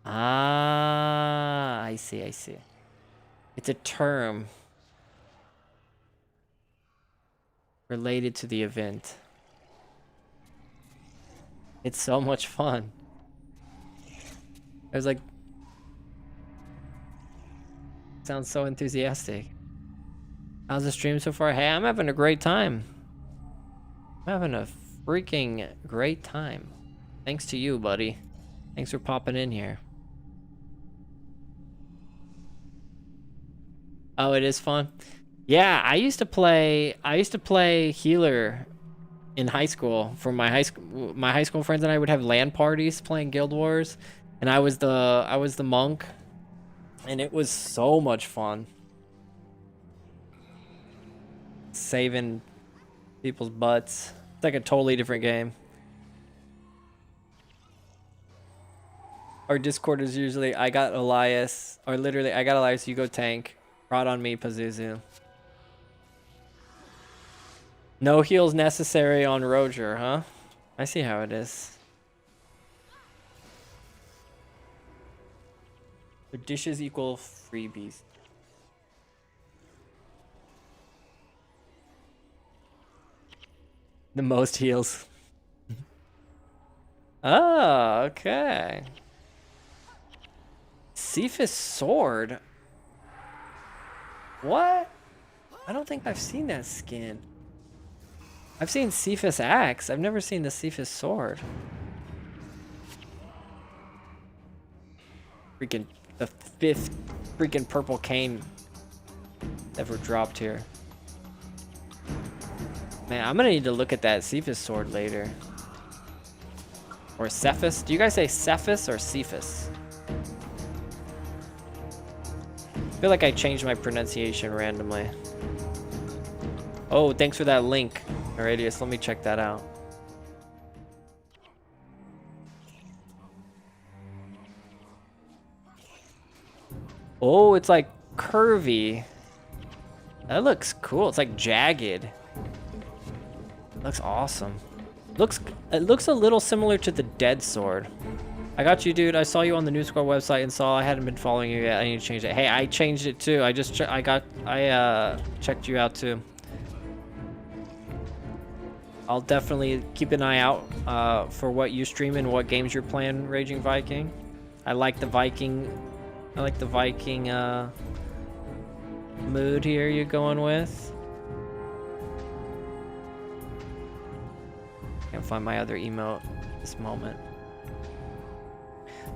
Ah, I see. It's a term related to the event. It's so much fun. I was like, sounds so enthusiastic. How's the stream so far? Hey, I'm having a great time. I'm having a freaking great time. Thanks to you, buddy. Thanks for popping in here. Oh, it is fun. Yeah, I used to play healer in high school. For my high school friends and I would have LAN parties playing Guild Wars, and I was the monk, and it was so much fun. Saving people's butts. It's like a totally different game. Our Discord is usually I got Elias, or literally I got Elias, you go tank. Rod on me, Pazuzu. No heals necessary on Roger, huh? I see how it is. The dishes equal freebies. The most heals. Oh, okay. Cephas sword. What? I don't think I've seen that skin. I've seen Cephas axe. I've never seen the Cephas sword. Freaking the 5th freaking purple cane ever dropped here. Man, I'm gonna need to look at that Cephas sword later. Or Cephas. Do you guys say Cephas or Cephas? I feel like I changed my pronunciation randomly. Oh, thanks for that link, Radius. Let me check that out. Oh, it's like curvy. That looks cool. It's like jagged. Looks awesome. It looks a little similar to the Dead Sword. I got you, dude. I saw you on the New Squad website and saw I hadn't been following you yet. I need to change it. Hey, I changed it too. I checked you out too. I'll definitely keep an eye out for what you stream and what games you're playing, Raging Viking. I like the Viking mood here you're going with. Can't find my other emote at this moment.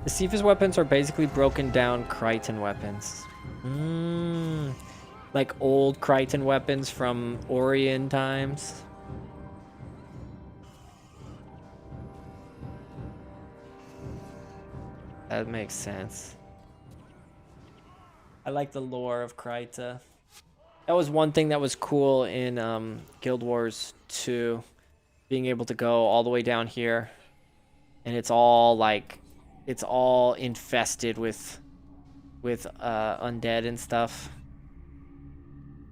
The Cephas weapons are basically broken down Crichton weapons. Like old Crichton weapons from Orion times. That makes sense. I like the lore of Kryta. That was one thing that was cool in Guild Wars 2. Being able to go all the way down here. And it's all like... It's all infested with undead and stuff.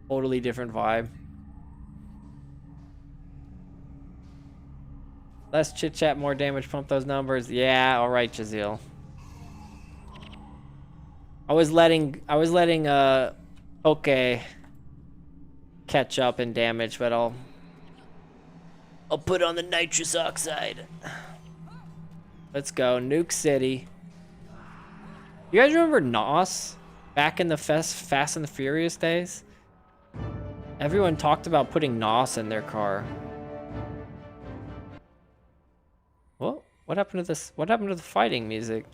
Totally different vibe. Less chit chat, more damage, pump those numbers. Yeah, alright, Jazeel. I was letting okay catch up in damage, but I'll put on the nitrous oxide. Let's go, Nuke City. You guys remember NOS back in the Fast and the Furious days? Everyone talked about putting NOS in their car. Well, what happened to this? What happened to the fighting music?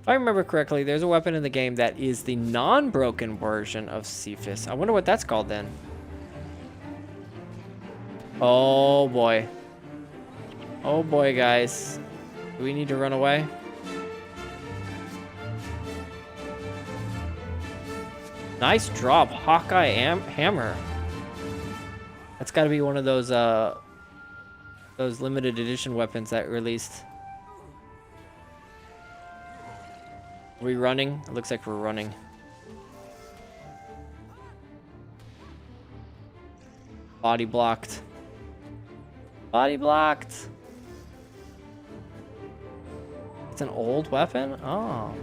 If I remember correctly, there's a weapon in the game that is the non-broken version of Cephas. I wonder what that's called then. Oh boy. Oh boy, guys. Do we need to run away? Nice drop, Hawkeye hammer. That's got to be one of those limited edition weapons that released. Are we running? It looks like we're running. Body blocked. Body blocked. It's an old weapon? Oh.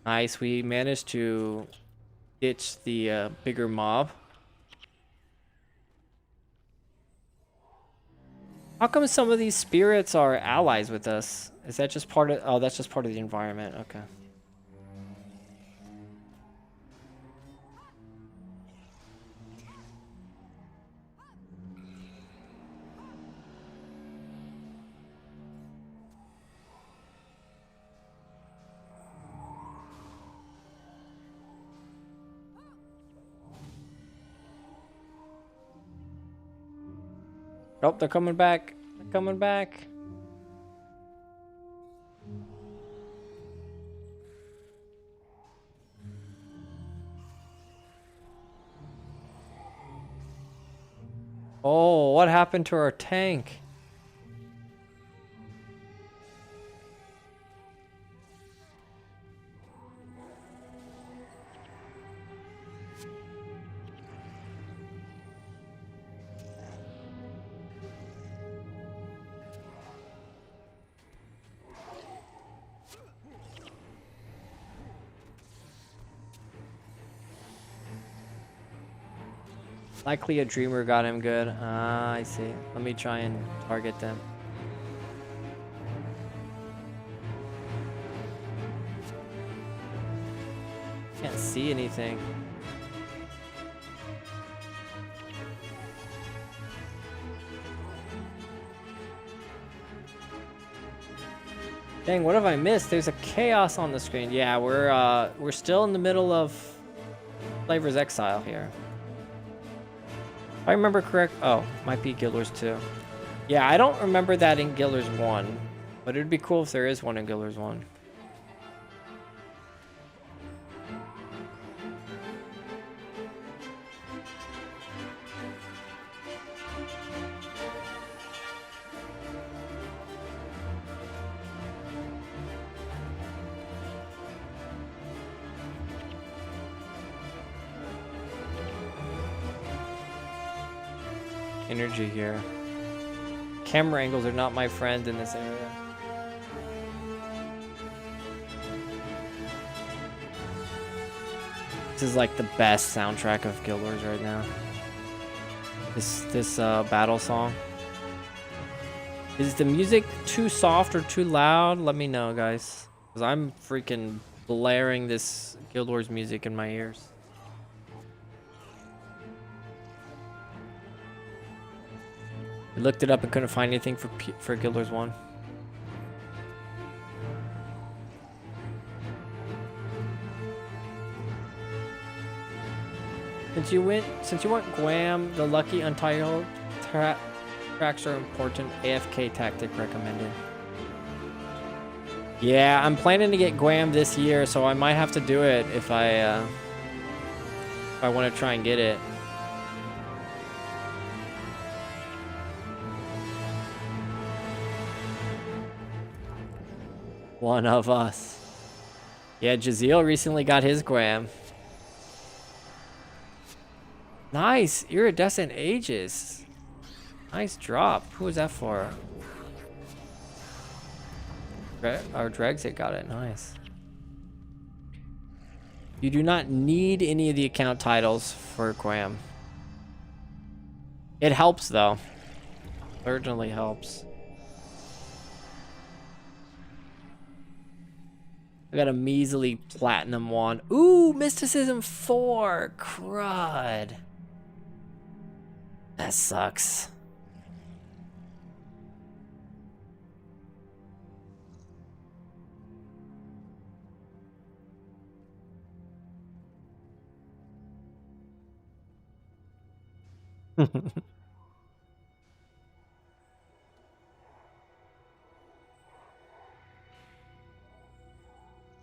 Nice, we managed to ditch the bigger mob. How come some of these spirits are allies with us? Is that just part of... Oh, that's just part of the environment. Okay. Oh, they're coming back. They're coming back. Oh, what happened to our tank? Likely a dreamer got him good. Ah, I see. Let me try and target them. Can't see anything. Dang, what have I missed? There's a chaos on the screen. Yeah, we're still in the middle of Flavor's Exile here. If I remember correct, oh, might be Guild Wars 2. Yeah, I don't remember that in Guild Wars 1, but it'd be cool if there is one in Guild Wars 1. Energy here. Camera angles are not my friend in this area. This is like the best soundtrack of Guild Wars right now. This battle song. Is the music too soft or too loud? Let me know, guys. Because I'm freaking blaring this Guild Wars music in my ears. I looked it up and couldn't find anything for Guild Wars 1. Since you went Guam, the lucky untitled tracks are important. AFK tactic recommended. Yeah, I'm planning to get Guam this year, so I might have to do it if I want to try and get it. One of us. Yeah, Jaziel recently got his Guam. Nice, Iridescent Ages. Nice drop. Who was that for? Our Drexit got it. Nice. You do not need any of the account titles for Guam. It helps though. Certainly helps. I got a measly platinum wand. Ooh, Mysticism 4. Crud. That sucks.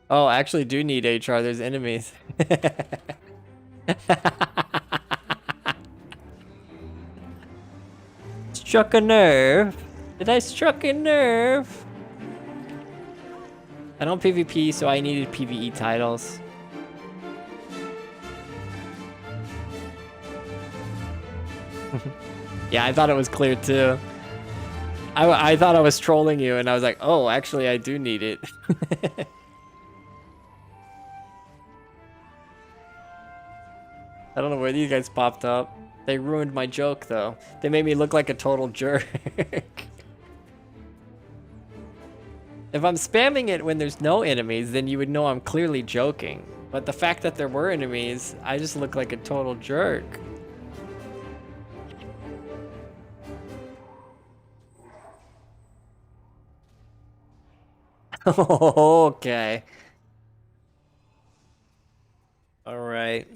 Oh, I actually do need HR. There's enemies. Struck a nerve. Did I struck a nerve? I don't PvP, so I needed PvE titles. Yeah, I thought it was clear too. I thought I was trolling you, and I was like, oh, actually, I do need it. I don't know where these guys popped up. They ruined my joke, though. They made me look like a total jerk. If I'm spamming it when there's no enemies, then you would know I'm clearly joking. But the fact that there were enemies, I just look like a total jerk. Okay. All right.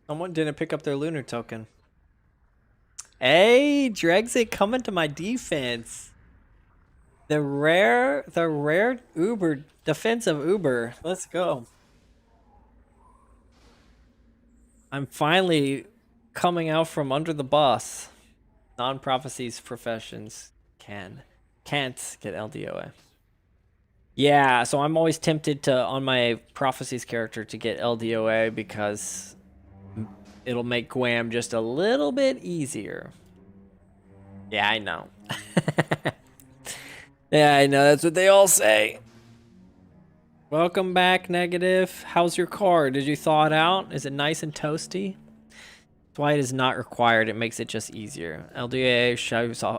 Someone didn't pick up their lunar token. Hey, Drexit coming to my defense. The rare Uber defensive Uber. Let's go. I'm finally coming out from under the bus. Non-prophecies professions can't get LDOA. Yeah, so I'm always tempted to on my prophecies character to get LDOA because it'll make Guam just a little bit easier. Yeah, I know. Yeah, I know. That's what they all say. Welcome back, Negative. How's your car? Did you thaw it out? Is it nice and toasty? That's why it is not required. It makes it just easier. LDA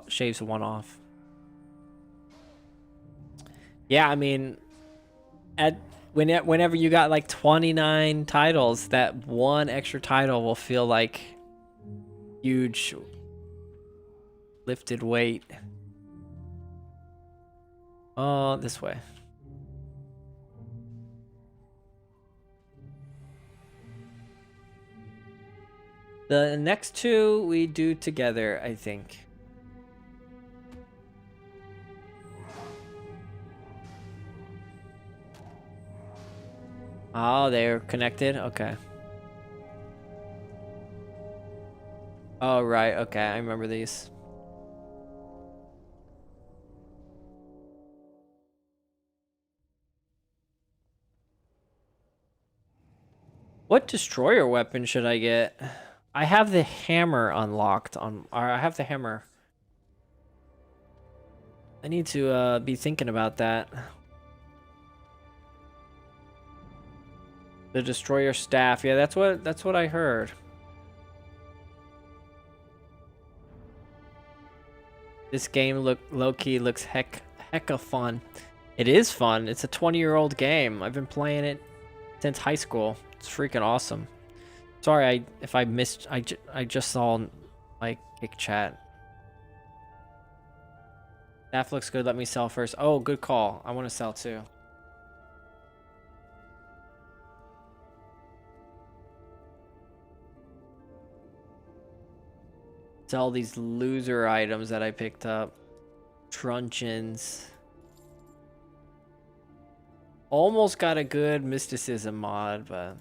shaves one off. Yeah, I mean, whenever you got like 29 titles, that one extra title will feel like huge lifted weight. Oh, this way. The next two we do together, I think. Oh, they're connected? Okay. Oh, right. Okay, I remember these. What destroyer weapon should I get? I have the hammer unlocked on, or I have the hammer. I need to be thinking about that. The destroyer staff. Yeah, that's what I heard. This game low-key looks hecka fun. It is fun. It's a 20-year-old game. I've been playing it since high school. It's freaking awesome. Sorry if I missed. I just saw my kick chat. Staff looks good. Let me sell first. Oh, good call. I want to sell too. Sell these loser items that I picked up. Truncheons. Almost got a good mysticism mod, but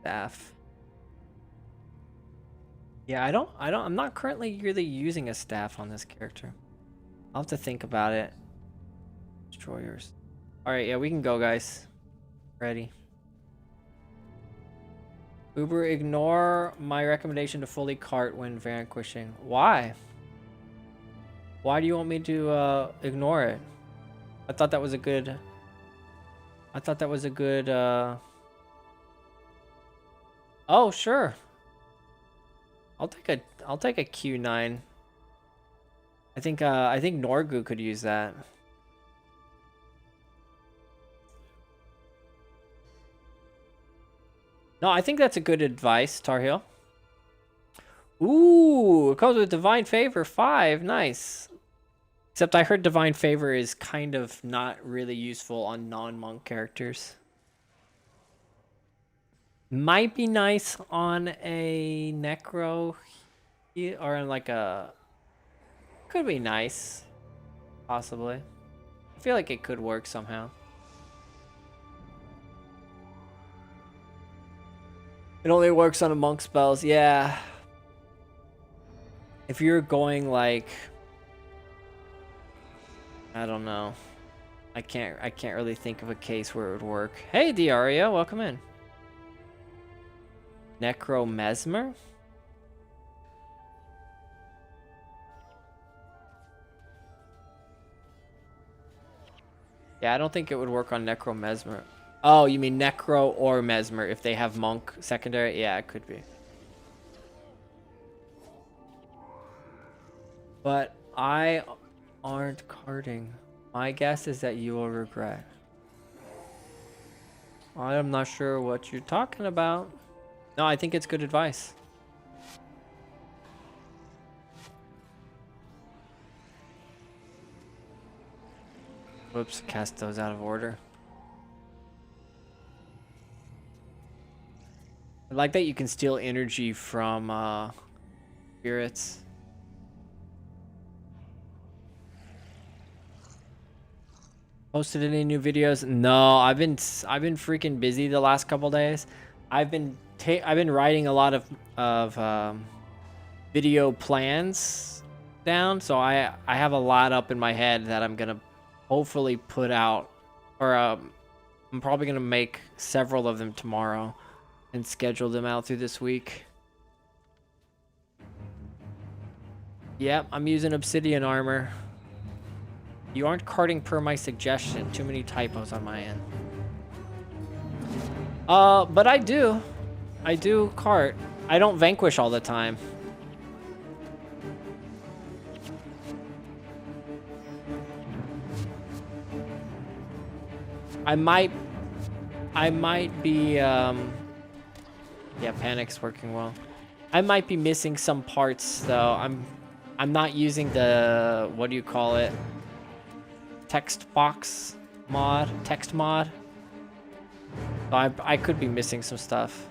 staff. Yeah, I'm not currently really using a staff on this character. I'll have to think about it. Destroyers. All right, yeah, we can go, guys. Ready. Uber, ignore my recommendation to fully cart when vanquishing. Why? Why do you want me to ignore it? I thought that was a good... Oh, sure. I'll take a Q9. I think Norgu could use that. No, I think that's a good advice, Tar Heel. Ooh, it comes with Divine Favor 5. Nice. Except I heard Divine Favor is kind of not really useful on non-monk characters. Might be nice on a Necro or on like a... Could be nice. Possibly. I feel like it could work somehow. It only works on a monk spells. Yeah. If you're going like... I don't know. I can't really think of a case where it would work. Hey, Diaria, welcome in. Necro Mesmer? Yeah, I don't think it would work on Necro Mesmer. Oh, you mean Necro or Mesmer if they have Monk secondary? Yeah, it could be. But I aren't carting. My guess is that you will regret. I am not sure what you're talking about. No, I think it's good advice. Whoops, cast those out of order. I like that you can steal energy from spirits. Posted any new videos? No, I've been freaking busy the last couple days. I've been writing a lot of video plans down, so I have a lot up in my head that I'm gonna hopefully put out, or I'm probably gonna make several of them tomorrow and schedule them out through this week. Yep, I'm using obsidian armor. You aren't carting per my suggestion. Too many typos on my end. But I do. I do cart. I don't vanquish all the time. I might be, yeah, panic's working well. I might be missing some parts though. I'm not using the, what do you call it? Text mod. So I could be missing some stuff.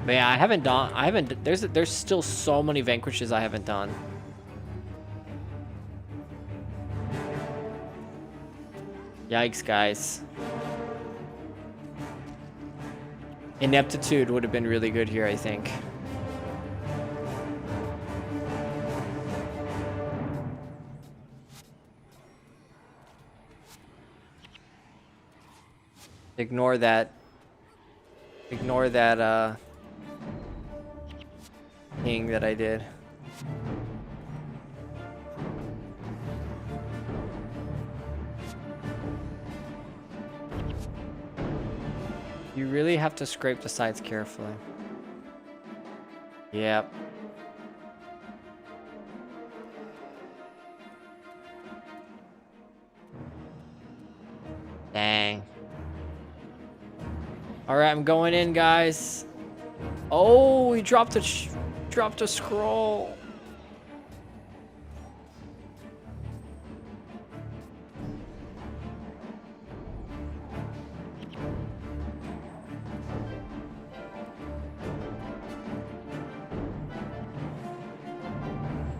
But yeah, there's still so many vanquishes I haven't done. Yikes, guys. Ineptitude would have been really good here, I think. Ignore that thing that I did. You really have to scrape the sides carefully. Yep. Dang. All right, I'm going in, guys. Oh, he dropped a scroll.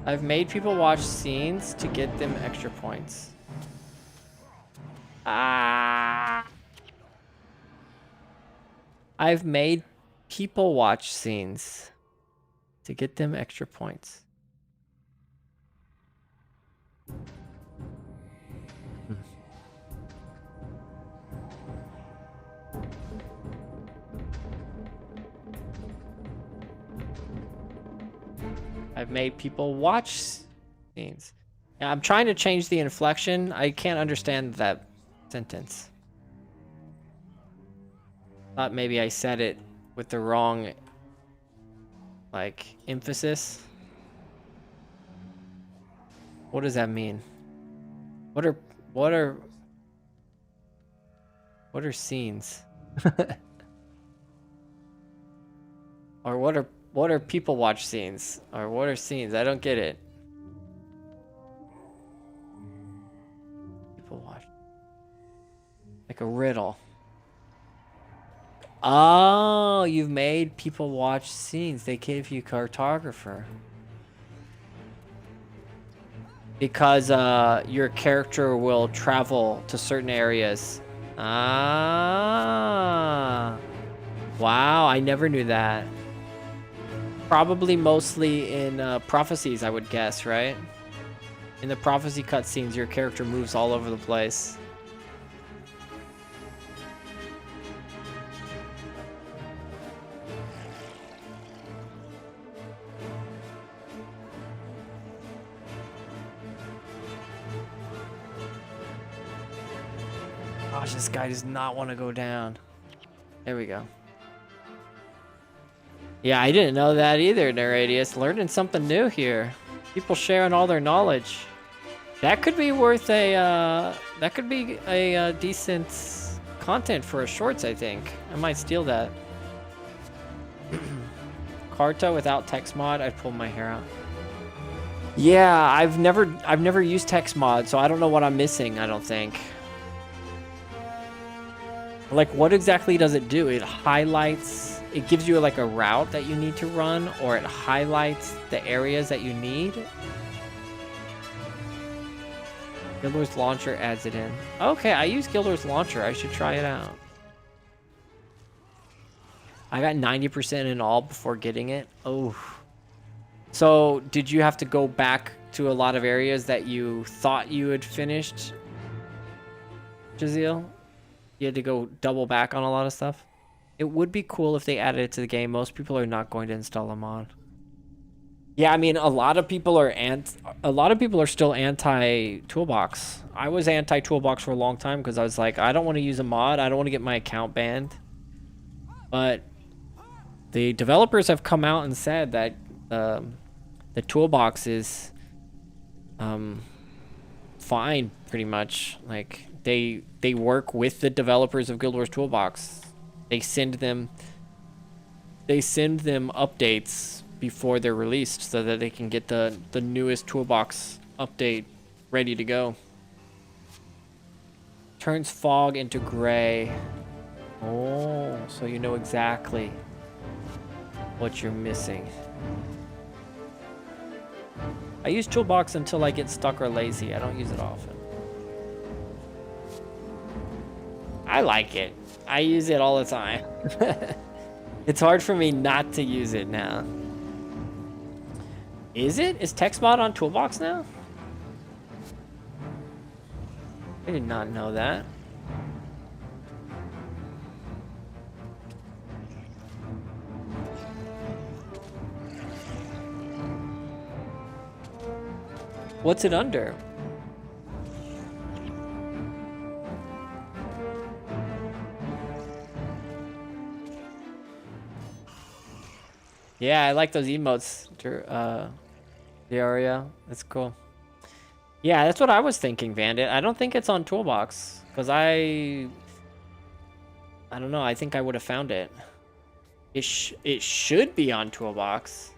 I've made people watch scenes to get them extra points. Ah. I've made people watch scenes to get them extra points. I've made people watch scenes. Yeah, I'm trying to change the inflection. I can't understand that sentence. Thought maybe I said it with the wrong, like, emphasis. What does that mean? What are scenes? Or what are people watch scenes? Or what are scenes? I don't get it. People watch. Like a riddle. Oh, you've made people watch scenes. They gave you cartographer. Because your character will travel to certain areas. Ah. Wow, I never knew that. Probably mostly in prophecies, I would guess, right? In the prophecy cutscenes, your character moves all over the place. Gosh, this guy does not want to go down. There we go. Yeah, I didn't know that either, Neradius. Learning something new here. People sharing all their knowledge. That could be worth a, decent content for a shorts, I think. I might steal that. Carta without text mod, I'd pull my hair out. Yeah, I've never used text mod, so I don't know what I'm missing, I don't think. Like, what exactly does it do? It highlights, it gives you like a route that you need to run, or it highlights the areas that you need. Guild Wars Launcher adds it in. Okay, I use Guild Wars Launcher. I should try it out. I got 90% in all before getting it. Oh. So, did you have to go back to a lot of areas that you thought you had finished, Jazeel? You had to go double back on a lot of stuff? It would be cool if they added it to the game. Most people are not going to install a mod. Yeah, I mean, a lot of people are still anti-toolbox. I was anti-toolbox for a long time because I was like, I don't want to use a mod. I don't want to get my account banned. But the developers have come out and said that the toolbox is fine, pretty much. Like, they work with the developers of Guild Wars Toolbox. They send them updates before they're released so that they can get the newest toolbox update ready to go. Turns fog into gray. Oh, so you know exactly what you're missing. I use toolbox until I get stuck or lazy. I don't use it often. I like it. I use it all the time. It's hard for me not to use it now. Is it? Is text mod on toolbox now? I did not know that. What's it under? Yeah, I like those emotes, the area. That's cool. Yeah, that's what I was thinking, Bandit. I don't think it's on Toolbox, because I don't know. I think I would have found it. It should be on Toolbox.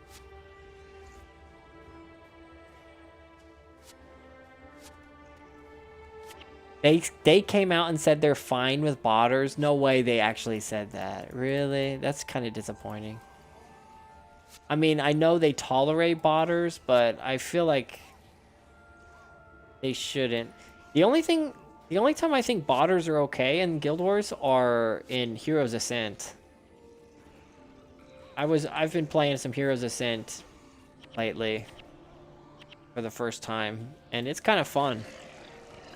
They came out and said they're fine with botters. No way they actually said that. Really? That's kind of disappointing. I mean, I know they tolerate botters, but I feel like they shouldn't. The only time I think botters are okay in Guild Wars are in Heroes Ascent. I've been playing some Heroes Ascent lately for the first time, and it's kind of fun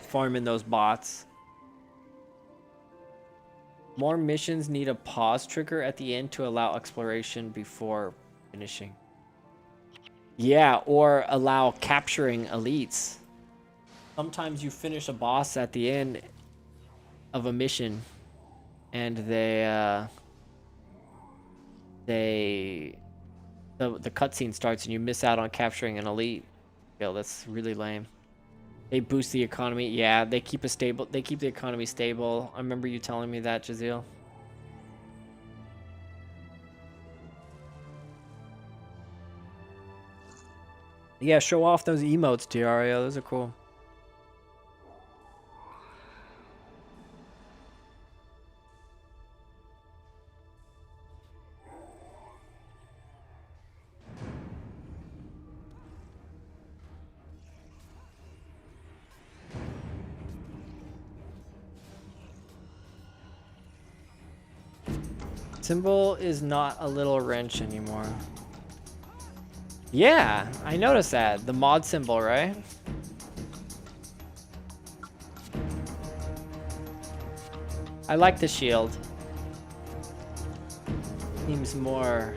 farming those bots. More missions need a pause trigger at the end to allow exploration before finishing. Yeah, or allow capturing elites. Sometimes you finish a boss at the end of a mission, and the cutscene starts, and you miss out on capturing an elite. Yo, that's really lame. They boost the economy. Yeah, they keep the economy stable. I remember you telling me that, Jazeel. Yeah, show off those emotes, Diario. Those are cool. Symbol is not a little wrench anymore. Yeah, I noticed that. The mod symbol, right? I like the shield. Seems more...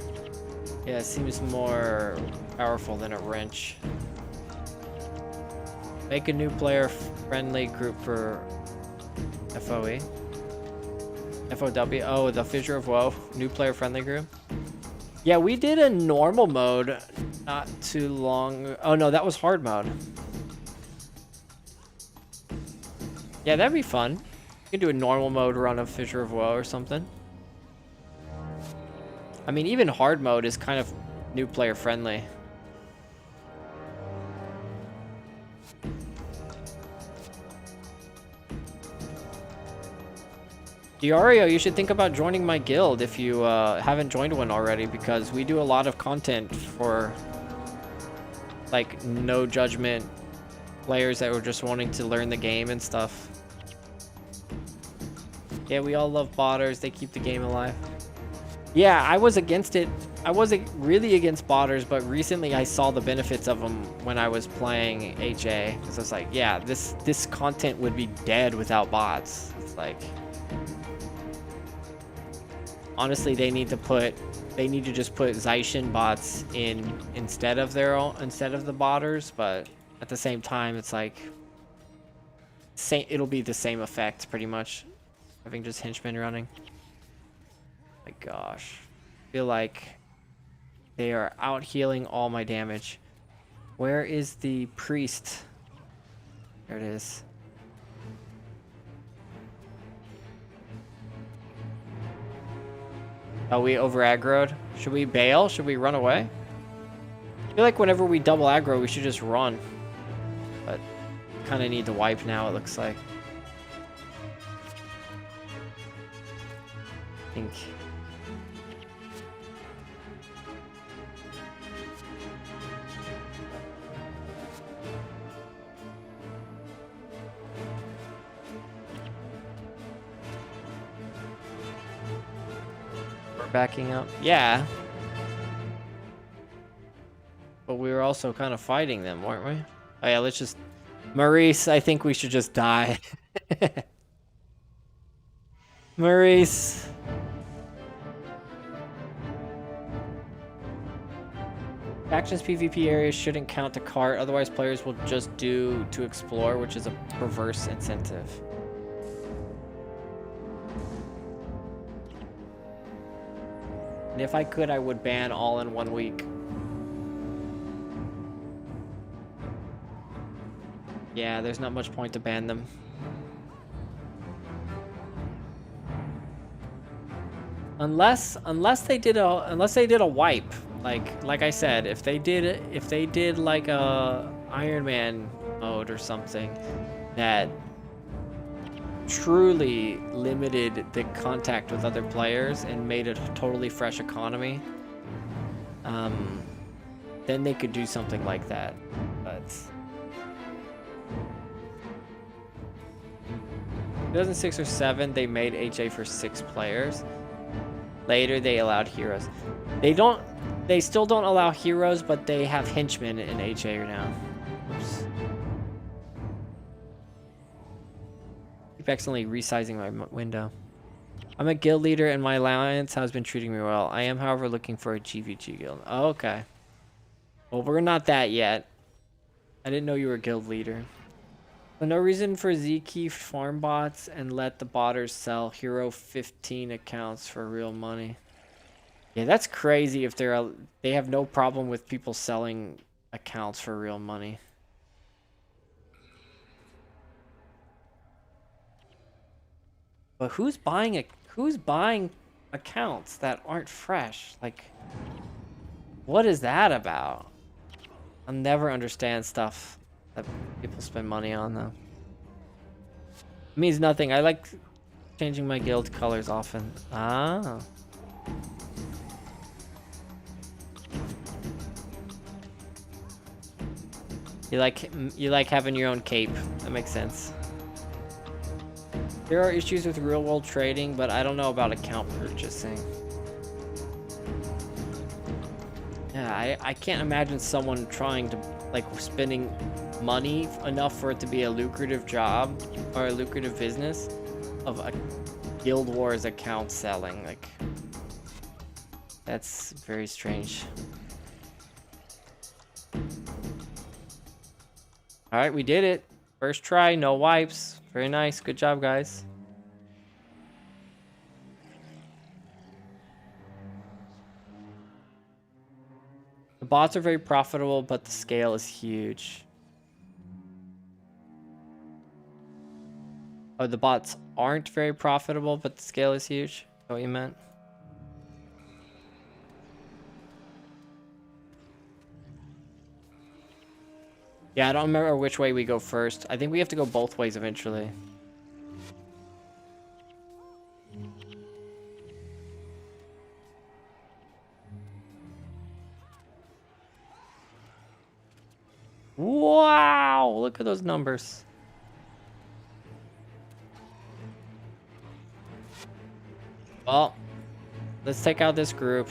Yeah, it seems more powerful than a wrench. Make a new player-friendly group for FoE. FOW. Oh, the Fissure of Woe. New player-friendly group. Yeah, we did a normal mode not too long. Oh, no, that was hard mode. Yeah, that'd be fun. You can do a normal mode run of Fissure of Woe or something. I mean, even hard mode is kind of new player-friendly. Diario, you should think about joining my guild if you haven't joined one already, because we do a lot of content for like no judgment players that were just wanting to learn the game and stuff. Yeah, we all love botters. They keep the game alive. Yeah, I was against it. I wasn't really against botters, but recently I saw the benefits of them when I was playing HA. So it's like, yeah, this content would be dead without bots. It's like, honestly, they need to just put Zaishin bots in instead of the botters, but at the same time, it's like it'll be the same effect pretty much, having just henchmen running. My gosh, I feel like they are out healing all my damage. Where is the priest? There it is. Oh, we over aggroed. Should we bail? Should we run away? I feel like whenever we double aggro, we should just run. But kind of need to wipe now, it looks like. I think. Backing up. Yeah. But we were also kind of fighting them, weren't we? Oh yeah, let's just... Maurice, I think we should just die. Maurice. Factions PvP areas shouldn't count to cart, otherwise players will just do to explore, which is a perverse incentive. And if I could, I would ban all in 1 week. Yeah, there's not much point to ban them. Unless they did a wipe, like I said, if they did like a Iron Man mode or something that truly limited the contact with other players and made it a totally fresh economy, then they could do something like that. But 2006 or 7, they made HA for 6 players. Later, they allowed heroes. They still don't allow heroes, but they have henchmen in HA now. Oops. Keep accidentally resizing my window. I'm a guild leader and my alliance has been treating me well. I am, however, looking for a GVG guild. Oh, okay. Well, we're not that yet. I didn't know you were a guild leader. So no reason for Z-Key farm bots and let the botters sell Hero 15 accounts for real money. Yeah, that's crazy if they have no problem with people selling accounts for real money. But who's buying accounts that aren't fresh? Like, what is that about? I'll never understand stuff that people spend money on, though. It means nothing. I like changing my guild colors often. Ah. You like having your own cape. That makes sense. There are issues with real-world trading, but I don't know about account purchasing. Yeah, I can't imagine someone trying to, like, spending money enough for it to be a lucrative job or a lucrative business of a Guild Wars account selling. Like, that's very strange. All right, we did it. First try, no wipes. Very nice. Good job, guys. The bots are very profitable, but the scale is huge. Oh, the bots aren't very profitable, but the scale is huge. Is that what you meant? Yeah, I don't remember which way we go first. I think we have to go both ways eventually. Wow, look at those numbers. Well, let's take out this group.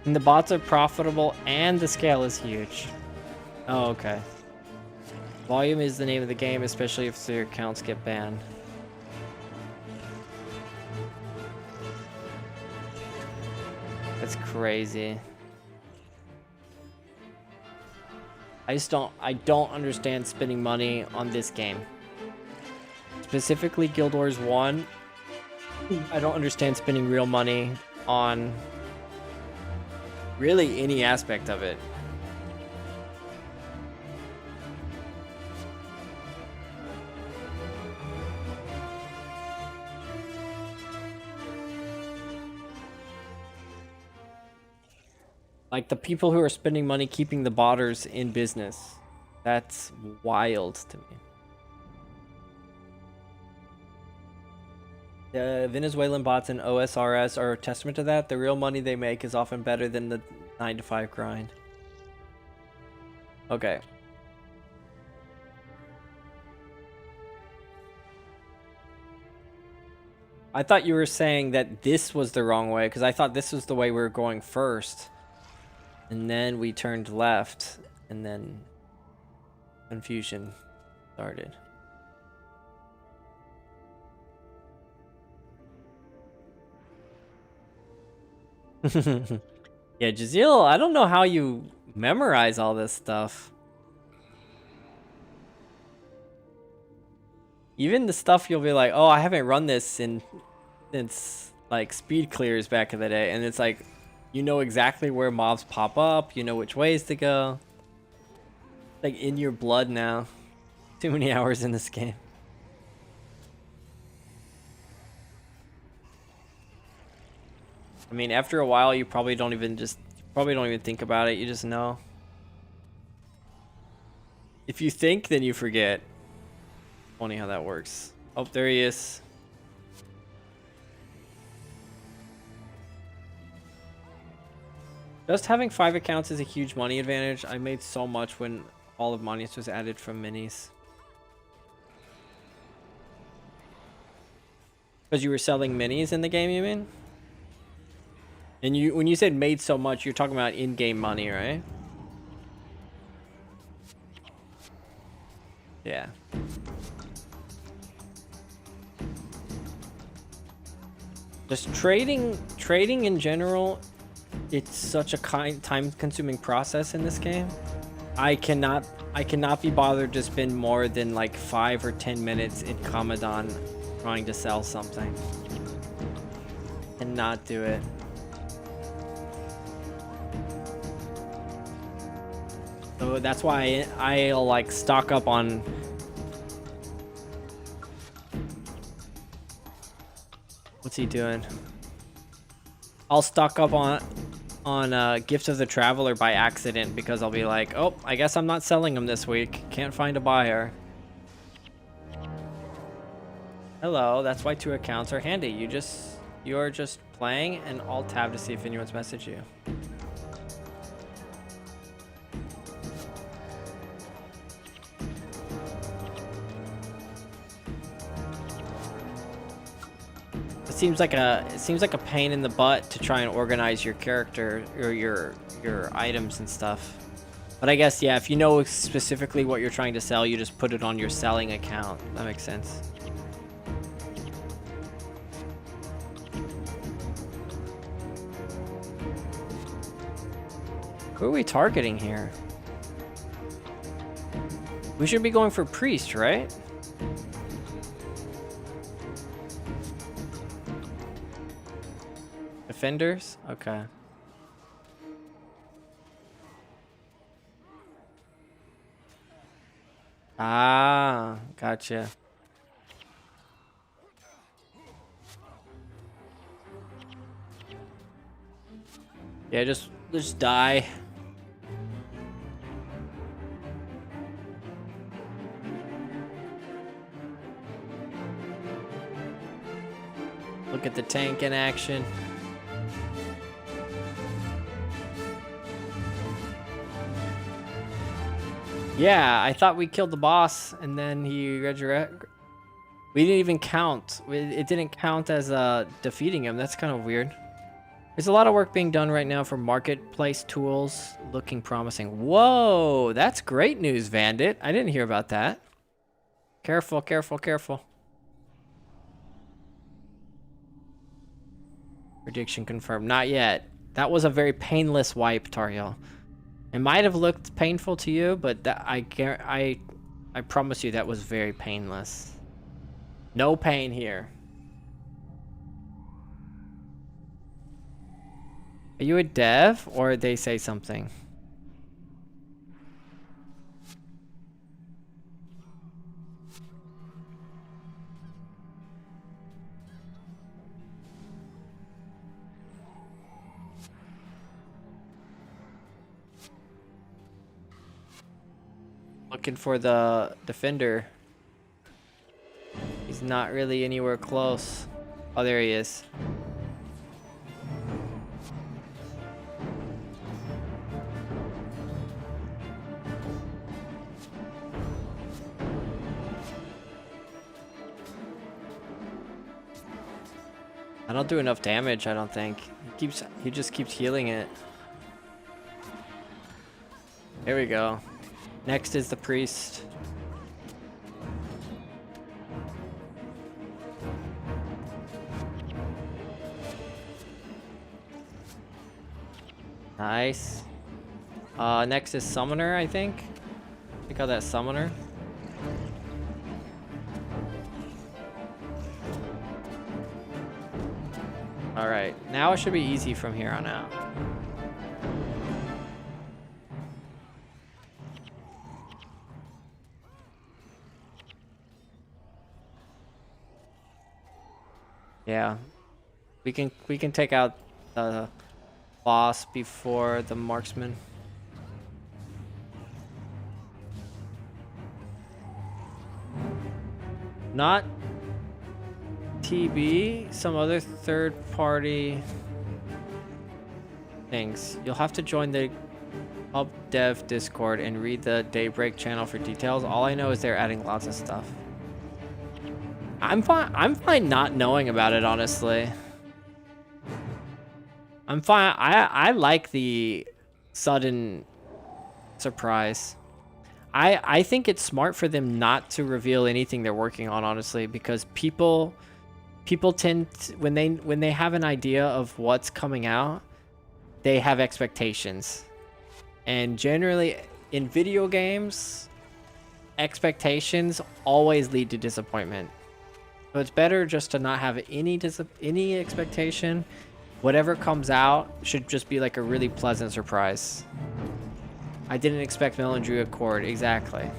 And the bots are profitable and the scale is huge. Oh, okay. Volume is the name of the game, especially if their accounts get banned. That's crazy. I don't understand spending money on this game. Specifically Guild Wars 1. I don't understand spending real money on really any aspect of it. Like the people who are spending money keeping the botters in business. That's wild to me. The Venezuelan bots and OSRS are a testament to that. The real money they make is often better than the 9-to-5 grind. Okay. I thought you were saying that this was the wrong way, because I thought this was the way we were going first. And then we turned left, and then confusion started. Yeah, Jazeel, I don't know how you memorize all this stuff. Even the stuff you'll be like, oh, I haven't run this since like speed clears back in the day, and it's like, you know exactly where mobs pop up, you know which ways to go. Like in your blood now. Too many hours in this game. I mean, after a while, you probably don't even think about it. You just know. If you think, then you forget. Funny how that works. Oh, there he is. Just having 5 accounts is a huge money advantage. I made so much when all of Monius was added from minis. Because you were selling minis in the game, you mean? And when you said made so much, you're talking about in-game money, right? Yeah. Just trading in general, it's such a time-consuming process in this game. I cannot be bothered to spend more than like 5 or 10 minutes in Commandant trying to sell something. And not do it. So that's why I'll like stock up on what's he doing? I'll stock up on Gift of the Traveler by accident because I'll be like, oh, I guess I'm not selling them this week. Can't find a buyer. Hello, that's why 2 accounts are handy. You're just playing and Alt tab to see if anyone's messaged you. It seems like a pain in the butt to try and organize your character or your items and stuff. But I guess, yeah, if you know specifically what you're trying to sell, you just put it on your selling account. That makes sense. Who are we targeting here? We should be going for priest, right? Defenders? Okay. Ah, gotcha. Yeah, just die. Look at the tank in action. Yeah, I thought we killed the boss and then he resurrected. We didn't even count. It didn't count as defeating him. That's kind of weird. There's a lot of work being done right now for marketplace tools. Looking promising. Whoa, that's great news, Vandit. I didn't hear about that. Careful, careful, careful. Prediction confirmed. Not yet. That was a very painless wipe, Tariel. It might have looked painful to you, but that I promise you that was very painless. No pain here. Are you a dev or did they say something? Looking for the defender. He's not really anywhere close. Oh, there he is. I don't do enough damage, I don't think. He just keeps healing it. There we go. Next is the priest. Nice. Next is summoner, I think. Check out that summoner. Alright, now it should be easy from here on out. Yeah. We can take out the boss before the marksman. Not TB, some other third-party things. You'll have to join the Hub Dev Discord and read the Daybreak channel for details. All I know is they're adding lots of stuff. I'm fine not knowing about it, honestly. I'm fine. I like the sudden surprise. I think it's smart for them not to reveal anything they're working on, honestly, because people tend to, when they have an idea of what's coming out, they have expectations. And generally in video games, expectations always lead to disappointment. So it's better just to not have any expectation. Whatever comes out should just be like a really pleasant surprise. I didn't expect Melandria Chord, exactly.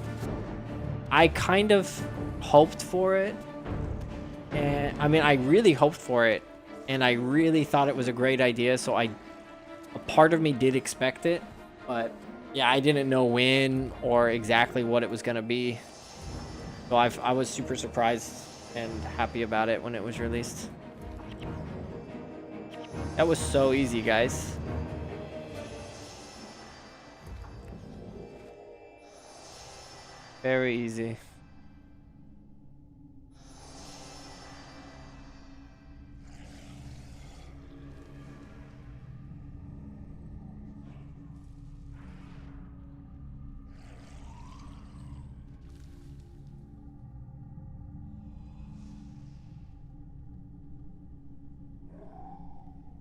I kind of hoped for it. And I mean, I really hoped for it. And I really thought it was a great idea, so a part of me did expect it. But yeah, I didn't know when or exactly what it was gonna be. So I was super surprised and happy about it when it was released. That was so easy, guys. Very easy.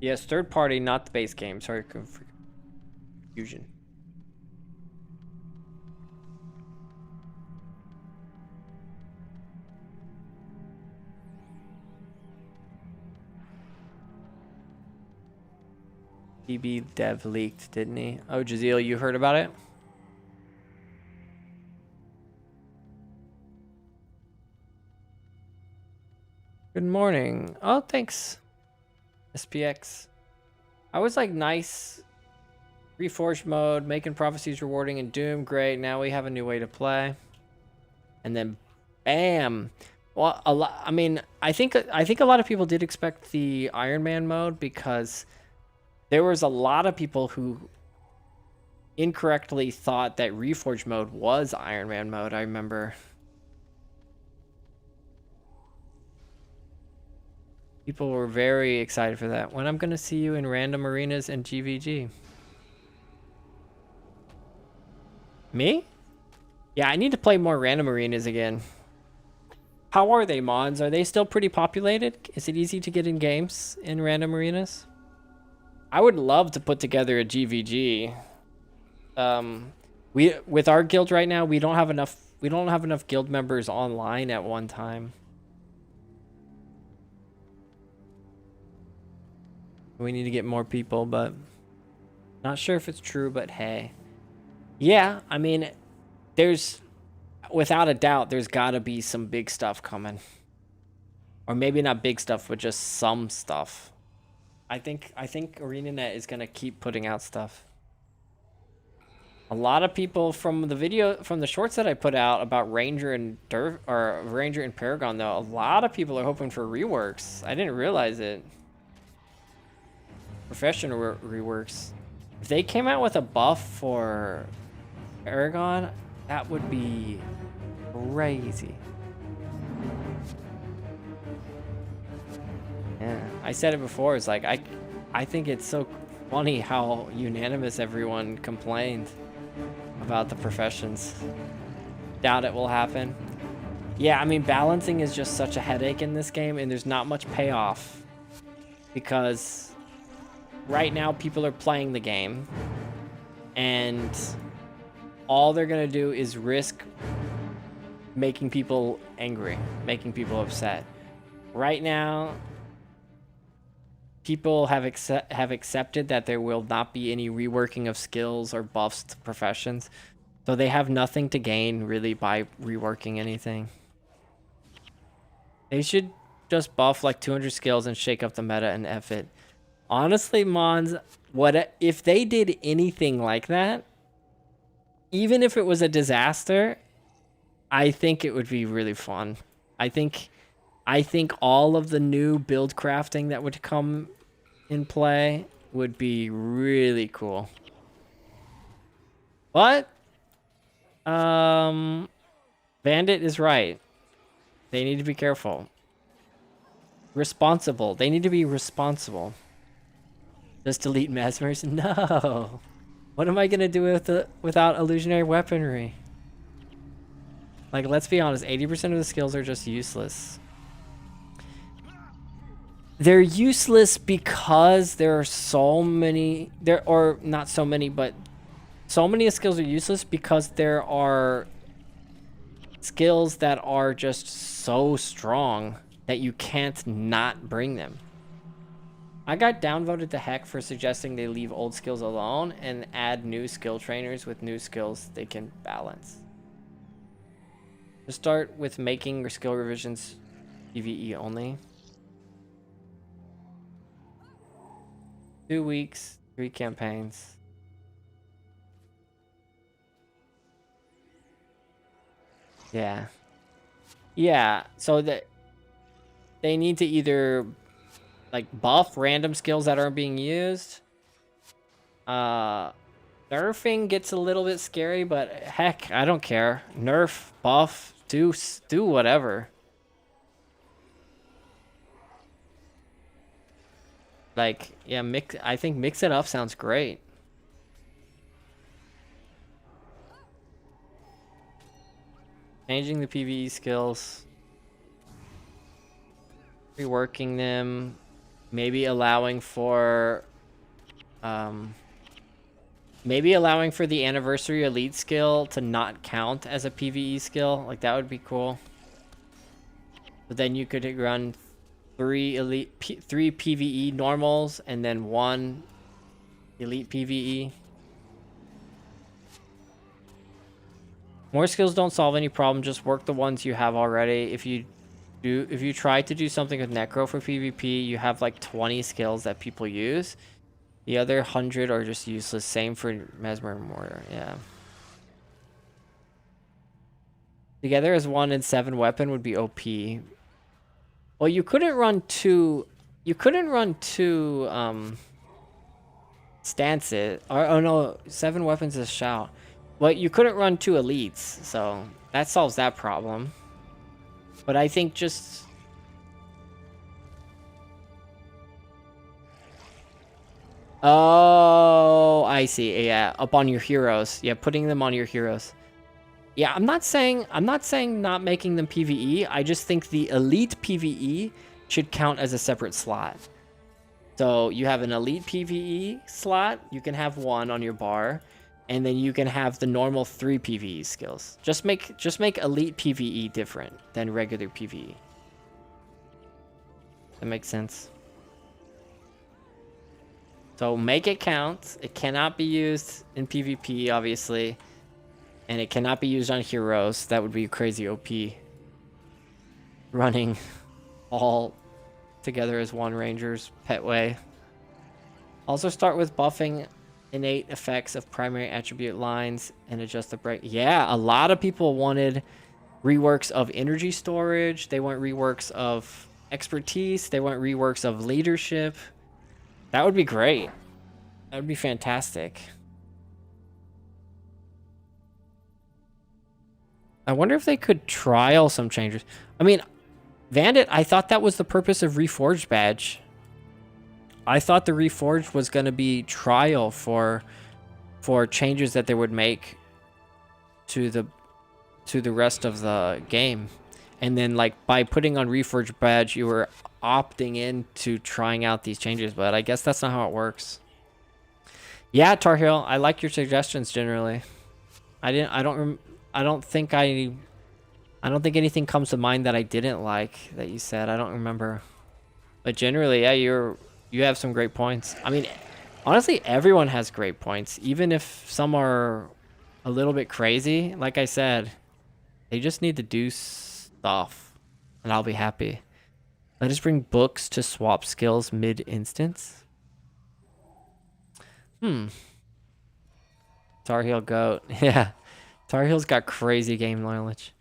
Yes, third party, not the base game. Sorry for confusion. DB dev leaked, didn't he? Oh, Jazeel, you heard about it? Good morning. Oh, thanks. SPX. I was like, nice. Reforged mode, making prophecies rewarding in Doom. Great. Now we have a new way to play. And then, bam. Well, a lot. I mean, I think a lot of people did expect the Iron Man mode because there was a lot of people who incorrectly thought that Reforge mode was Iron Man mode. I remember people were very excited for that. When I'm gonna see you in random arenas and GVG. Me? Yeah, I need to play more random arenas again. How are they, Mons? Are they still pretty populated? Is it easy to get in games in random arenas? I would love to put together a GVG. We with our guild right now, we don't have enough guild members online at one time. We need to get more people, but not sure if it's true, but hey. Yeah, I mean, there's without a doubt there's got to be some big stuff coming. Or maybe not big stuff, but just some stuff. I think ArenaNet is going to keep putting out stuff. A lot of people from the shorts that I put out about Ranger and Ranger and Paragon though, a lot of people are hoping for reworks. I didn't realize it. Professional reworks. If they came out with a buff for Paragon, that would be crazy. Yeah, I said it before. It's like I think it's so funny how unanimous everyone complained about the professions. Doubt it will happen. Yeah, I mean, balancing is just such a headache in this game, and there's not much payoff because right now people are playing the game and all they're gonna do is risk making people angry, making people upset. Right now, people have accepted that there will not be any reworking of skills or buffs to professions, so they have nothing to gain really by reworking anything. They should just buff like 200 skills and shake up the meta and F it. Honestly, Mons, what if they did anything like that? Even if it was a disaster, I think it would be really fun. I think all of the new build crafting that would come in play would be really cool. But Bandit is right. They need to be careful. Responsible. They need to be responsible. Just delete mesmers? No. What am I gonna do without illusionary weaponry? Like, let's be honest, 80% of the skills are just useless. They're useless because there are so many, or not so many, but so many skills are useless because there are skills that are just so strong that you can't not bring them. I got downvoted to heck for suggesting they leave old skills alone and add new skill trainers with new skills they can balance. To start with making skill revisions PvE only. 2 weeks, 3 campaigns. Yeah. Yeah, so that they need to either like buff random skills that aren't being used. Nerfing gets a little bit scary, but heck, I don't care. Nerf, buff, do whatever. Like, yeah, I think mix it up sounds great. Changing the PvE skills. Reworking them. Maybe allowing for the anniversary elite skill to not count as a PvE skill. Like, that would be cool. But then you could run 3 PvE normals and then 1 elite PvE. More skills don't solve any problem, just work the ones you have already. If you try to do something with Necro for PvP, you have like 20 skills that people use. The other 100 are just useless. Same for Mesmer and Mortar, yeah. Together as one and 7 weapon would be OP. Well, you couldn't run two. You couldn't run two stances. Or oh no, 7 weapons is shout. Well, you couldn't run 2 elites, so that solves that problem. But I think just oh, I see. Yeah, up on your heroes. Yeah, putting them on your heroes. Yeah, I'm not saying not making them PvE. I just think the elite PvE should count as a separate slot. So you have an elite PvE slot, you can have 1 on your bar, and then you can have the normal 3 PvE skills. Just make elite PvE different than regular PvE. That makes sense. So make it count. It cannot be used in PvP, obviously. And it cannot be used on heroes. That would be crazy OP. Running all together as one Rangers pet way. Also start with buffing innate effects of primary attribute lines and adjust the break. Yeah, a lot of people wanted reworks of energy storage. They want reworks of expertise. They want reworks of leadership. That would be great. That would be fantastic. I wonder if they could trial some changes. I mean, Vandit, I thought that was the purpose of Reforged badge. I thought the Reforged was going to be trial for changes that they would make to the rest of the game. And then like by putting on Reforged badge, you were opting into trying out these changes, but I guess that's not how it works. Yeah, Tar Heel, I like your suggestions generally. I don't think anything comes to mind that I didn't like that you said. I don't remember. But generally, yeah, you have some great points. I mean, honestly, everyone has great points, even if some are a little bit crazy. Like I said, they just need to do stuff, and I'll be happy. Let us bring books to swap skills mid-instance. Tar Heel goat. Yeah. Tar Heel's got crazy game knowledge.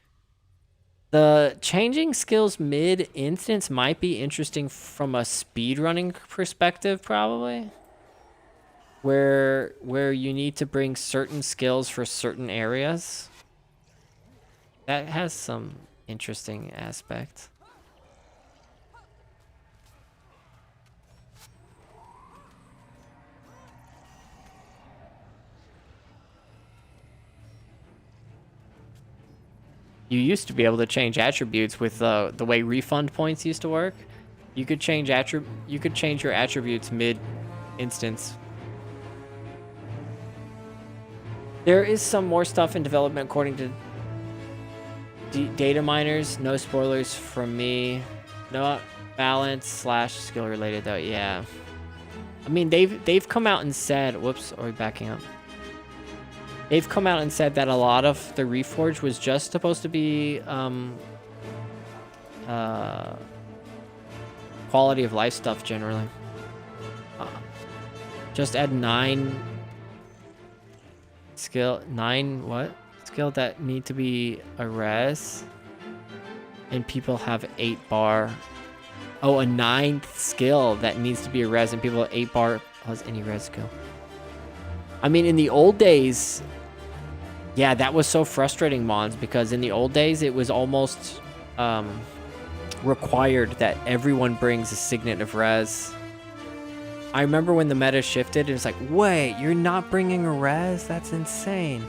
The changing skills mid-instance might be interesting from a speedrunning perspective, probably. Where you need to bring certain skills for certain areas. That has some interesting aspect. You used to be able to change attributes with the way refund points used to work. You could change your attributes mid-instance. There is some more stuff in development according to data miners. No spoilers from me. No balance / skill related though. Yeah. I mean they've come out and said, whoops, are we backing up? They've come out and said that a lot of the Reforged was just supposed to be quality of life stuff generally. Just add 9 skill, 9 what? Skill that need to be a res. And people have 8 bar. Oh, a 9th skill that needs to be a res and people have 8 bar plus any res skill. I mean, in the old days, yeah, that was so frustrating, Mons, because in the old days, it was almost required that everyone brings a signet of res. I remember when the meta shifted, it was like, wait, you're not bringing a res? That's insane.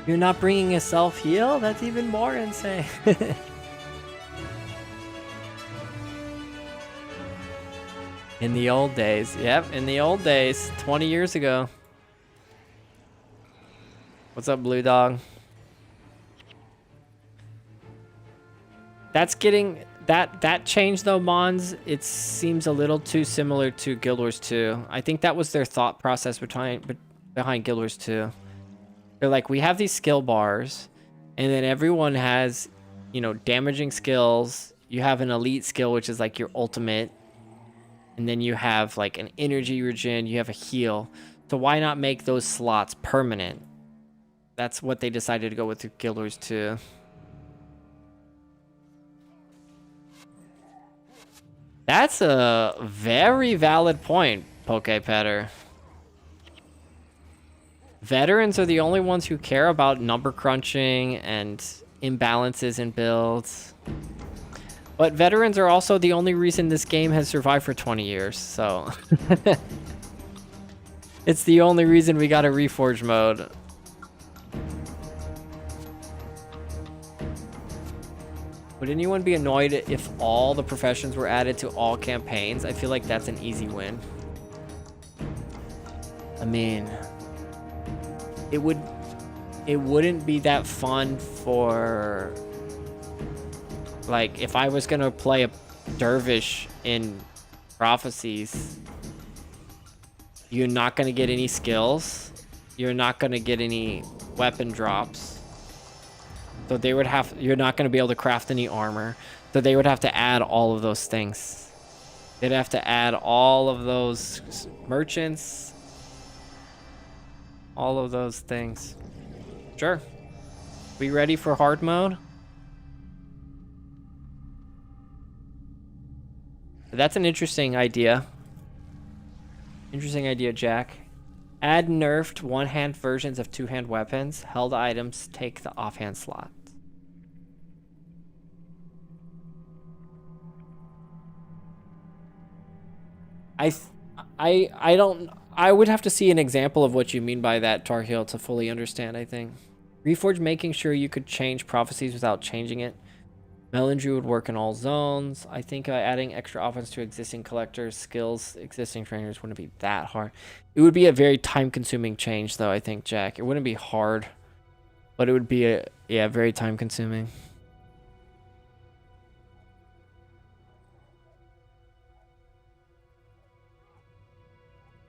You're not bringing a self-heal? That's even more insane. In the old days. Yep, in the old days, 20 years ago. What's up, Blue Dog? That's getting that change though, Mons. It seems a little too similar to Guild Wars 2. I think that was their thought process behind Guild Wars 2. They're like, we have these skill bars, and then everyone has, you know, damaging skills. You have an elite skill, which is like your ultimate, and then you have like an energy regen. You have a heal. So why not make those slots permanent? that's what they decided to go with the Guild Wars 2. That's a very valid point, PokePetter. Veterans are the only ones who care about number crunching and imbalances in builds. But veterans are also the only reason this game has survived for 20 years, so... It's the only reason we got a Reforge mode. Would anyone be annoyed if all the professions were added to all campaigns? I feel like that's an easy win. I mean, it wouldn't be that fun for, like, if I was gonna play a dervish in Prophecies, you're not gonna get any skills. You're not gonna get any weapon drops. So they would have, you're not going to be able to craft any armor. So they would have to add all of those things. They'd have to add all of those merchants. All of those things. Sure. We ready for hard mode? That's an interesting idea. Interesting idea, Jack. Add nerfed one-hand versions of two-hand weapons. Held items take the offhand slot. I would have to see an example of what you mean by that, Tar Heel, to fully understand, I think. Reforge making sure you could change prophecies without changing it. Melandrew would work in all zones. I think adding extra offense to existing collectors, skills, existing trainers wouldn't be that hard. It would be a very time-consuming change, though, I think, Jack. It wouldn't be hard, but it would be, yeah, very time-consuming.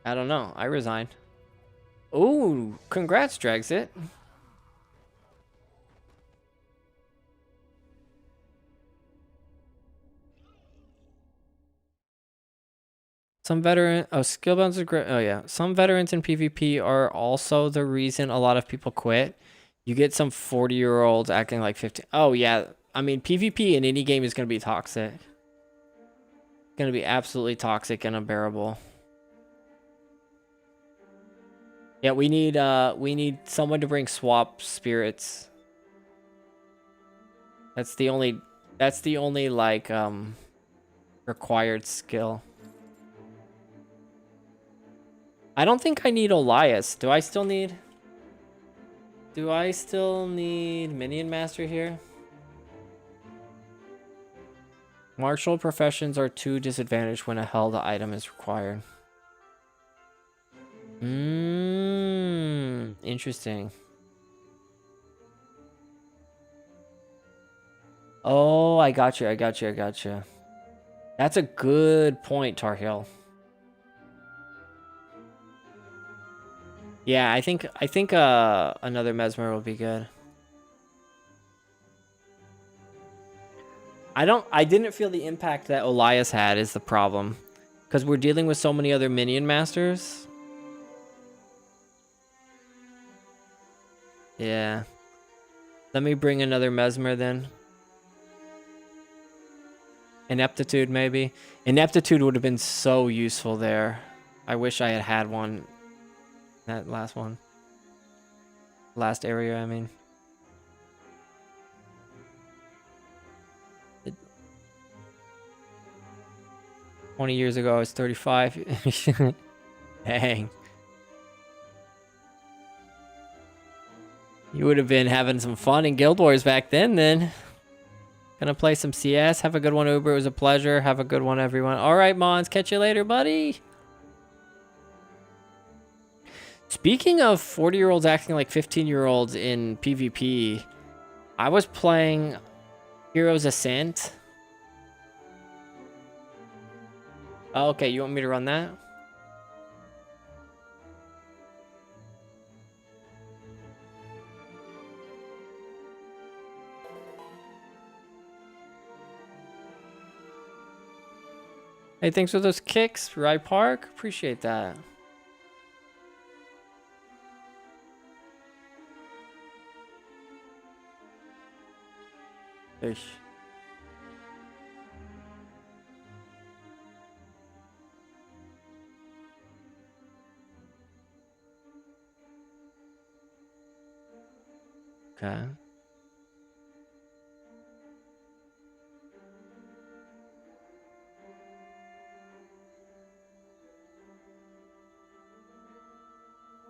I don't know. I resign. Oh, congrats, Dragsit. Some veteran, oh, skill bounds are great. Oh yeah, some veterans in PvP are also the reason a lot of people quit. You get some 40-year-olds acting like 15. Oh yeah, I mean PvP in any game is gonna be toxic. Gonna be absolutely toxic and unbearable. Yeah, we need someone to bring swap spirits. That's the only like required skill. I don't think I need Elias. Do I still need Minion Master here? Martial professions are too disadvantaged when a held item is required. Interesting. Oh, I got you. That's a good point, Tar Heel. Yeah, I think another Mesmer will be good. I didn't feel the impact that Elias had is the problem. Because we're dealing with so many other Minion Masters. Yeah. Let me bring another Mesmer then. Ineptitude, maybe. Ineptitude would have been so useful there. I wish I had one. That last one. Last area, I mean. 20 years ago, I was 35. Dang. You would have been having some fun in Guild Wars back then. Gonna play some CS. Have a good one, Uber. It was a pleasure. Have a good one, everyone. All right, Mons. Catch you later, buddy. Speaking of 40-year-olds acting like 15-year-olds in PvP, I was playing Heroes Ascent. Oh, okay, you want me to run that? Hey, thanks for those kicks, Rye Park. Appreciate that. Ish. Okay.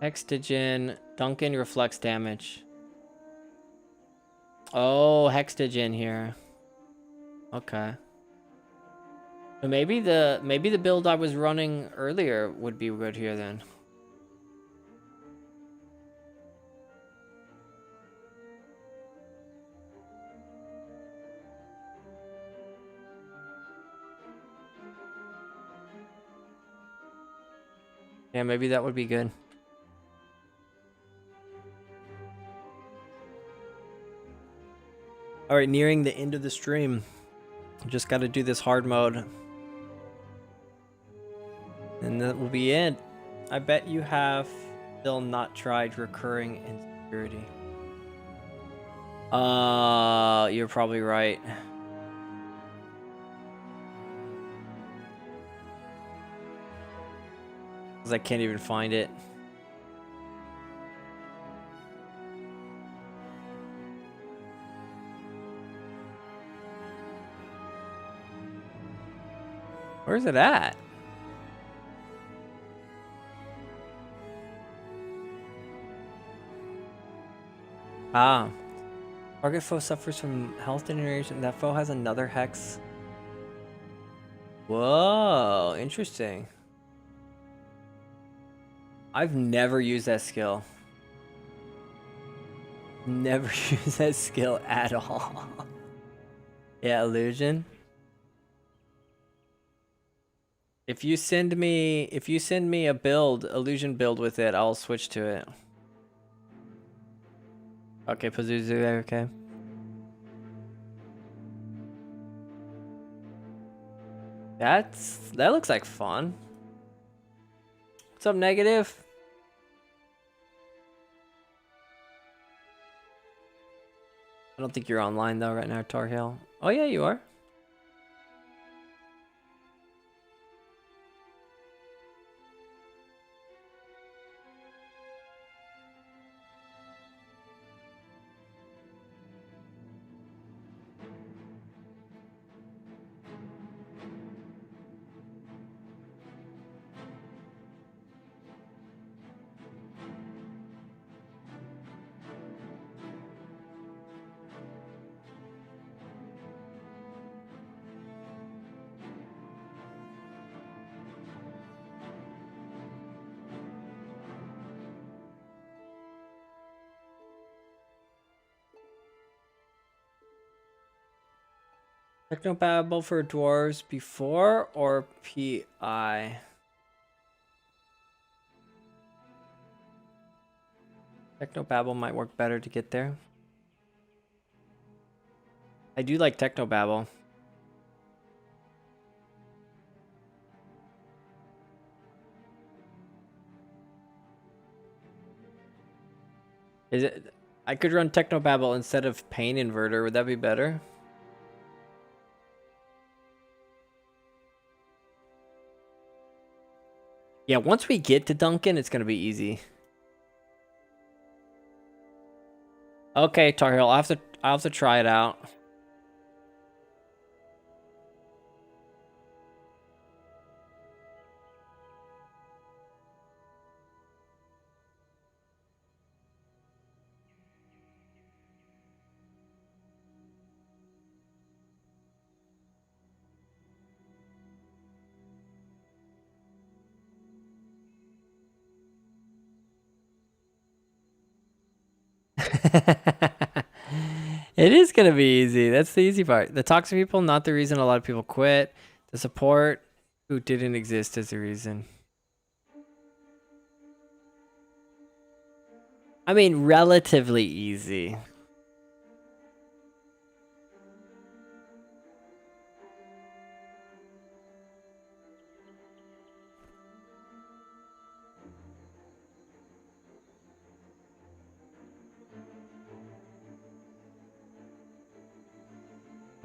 Hextagen. Duncan reflects damage. Oh, Hextagen here. Okay. So maybe the build I was running earlier would be good here then. Yeah, maybe that would be good. All right, nearing the end of the stream. Just got to do this hard mode. And that will be it. I bet you have still not tried recurring insecurity. You're probably right. 'Cause I can't even find it. Where's it at? Ah. Target foe suffers from health degeneration. That foe has another hex. Whoa, interesting. I've never used that skill. Never used that skill at all. Yeah, illusion. If you send me a build, illusion build with it, I'll switch to it. Okay, Pazuzu, okay. That looks like fun. What's up, negative? I don't think you're online though right now, Tar Heel. Oh yeah, you are. Technobabble for dwarves before or PI? Technobabble might work better to get there. I do like Technobabble. Is it? I could run Technobabble instead of Pain Inverter. Would that be better? Yeah, once we get to Duncan, it's gonna be easy. Okay, Tar Heel, I'll have to try it out. It is gonna be easy. That's the easy part. The toxic people, not the reason a lot of people quit. The support who didn't exist is the reason. I mean, relatively easy.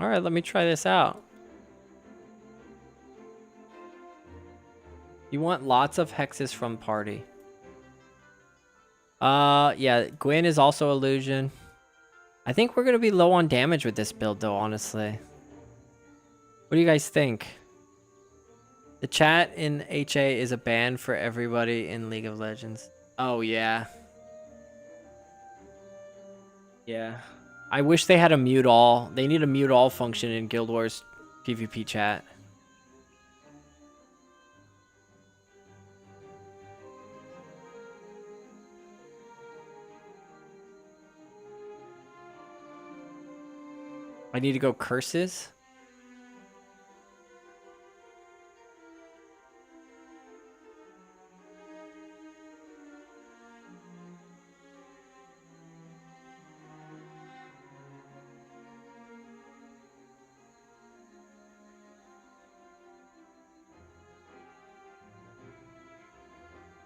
All right, let me try this out. You want lots of hexes from party. Yeah, Gwyn is also illusion. I think we're gonna be low on damage with this build though, honestly. What do you guys think? The chat in HA is a ban for everybody in League of Legends. Oh yeah. Yeah. I wish they had a mute all. They need a mute all function in Guild Wars PvP chat. I need to go curses.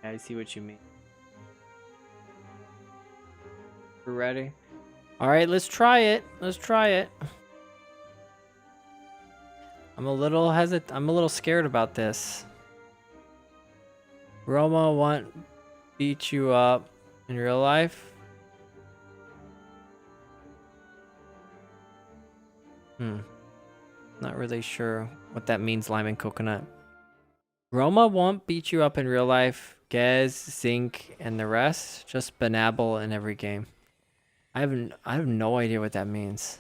I see what you mean. We're ready. All right, let's try it. Let's try it. I'm a little scared about this. Roma won't beat you up in real life. Not really sure what that means, lime and coconut. Roma won't beat you up in real life. Gez, Zinc, and the rest just banable in every game. I have no idea what that means.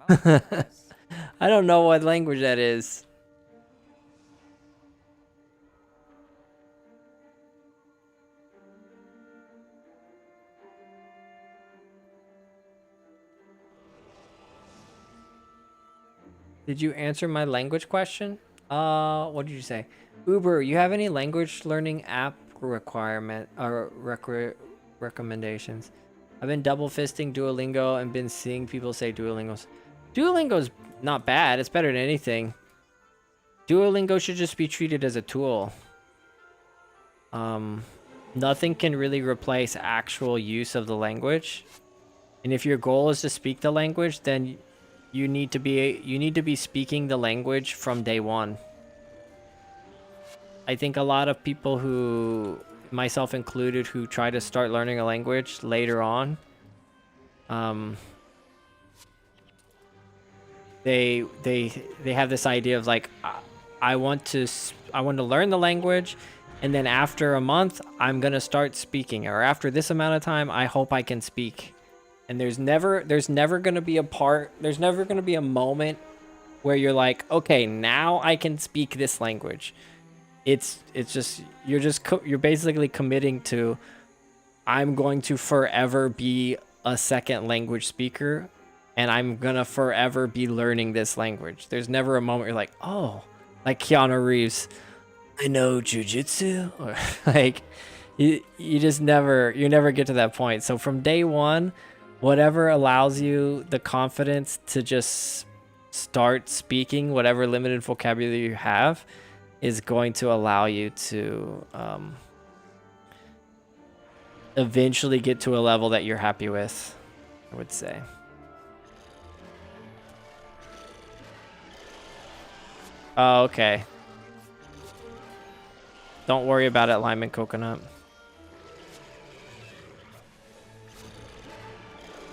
I don't know what language that is. Did you answer my language question? What did you say? Uber, you have any language learning app requirement or recommendations? I've been double fisting Duolingo and been seeing people say Duolingo's not bad. It's better than anything. Duolingo should just be treated as a tool. Nothing can really replace actual use of the language. And if your goal is to speak the language, then you need to be speaking the language from day one. I think a lot of people who, myself included, who try to start learning a language later on, they have this idea of like, I want to learn the language, and then after a month I'm gonna start speaking, or after this amount of time I hope I can speak. And there's never gonna be a moment where you're like, okay, now I can speak this language. It's just you're basically committing to, I'm going to forever be a second language speaker, and I'm gonna forever be learning this language. There's never a moment you're like, oh, like Keanu Reeves, I know jujitsu, or like you never get to that point. So from day one, whatever allows you the confidence to just start speaking whatever limited vocabulary you have is going to allow you to eventually get to a level that you're happy with, I would say. Oh, okay. Don't worry about it, lime and coconut.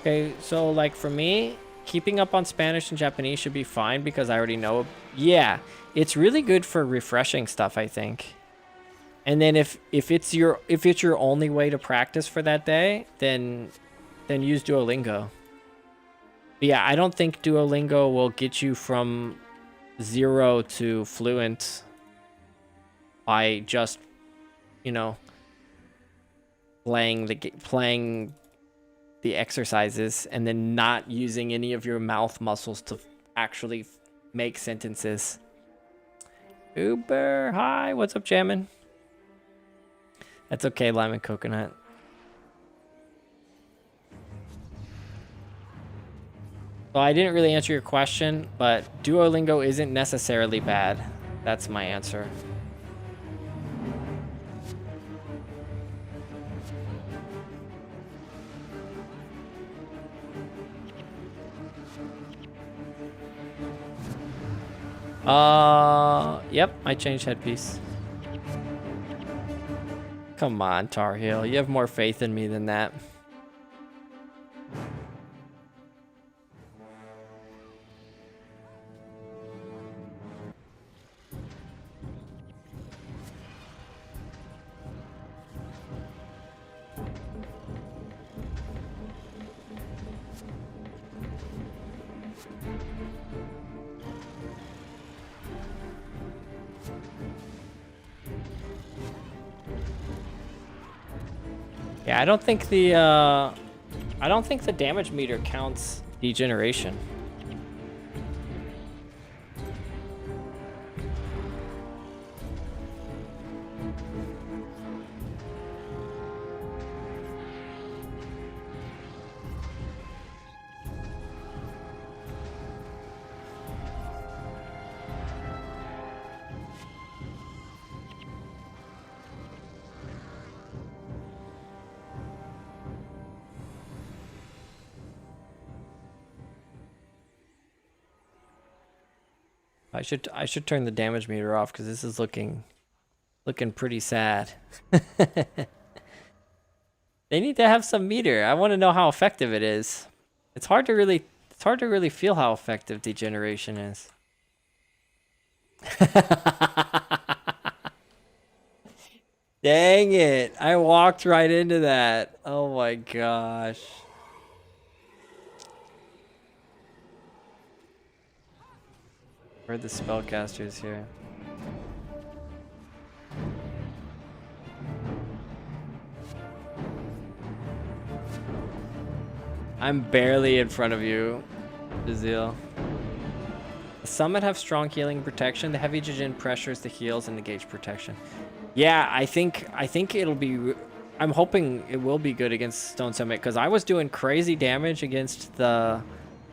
Okay, so like for me, keeping up on Spanish and Japanese should be fine because I already know. Yeah, it's really good for refreshing stuff, I think. And then if it's your only way to practice for that day, then use Duolingo. But yeah, I don't think Duolingo will get you from 0 to fluent by just, playing the exercises and then not using any of your mouth muscles to actually make sentences. Uber, hi, what's up, Jammin'? That's okay, lime and coconut. So I didn't really answer your question, but Duolingo isn't necessarily bad. That's my answer. Yep, I changed headpiece. Come on, Tar Heel. You have more faith in me than that. Yeah, I don't think the damage meter counts degeneration. I should turn the damage meter off because this is looking pretty sad. They need to have some meter. I want to know how effective it is. It's hard to really feel how effective degeneration is. Dang it. I walked right into that. Oh my gosh. Where are the spellcasters here? I'm barely in front of you, Bazil. The summit have strong healing protection. The heavy Jin pressures the heals and negate protection. Yeah, I think it'll be. I'm hoping it will be good against Stone Summit because I was doing crazy damage against the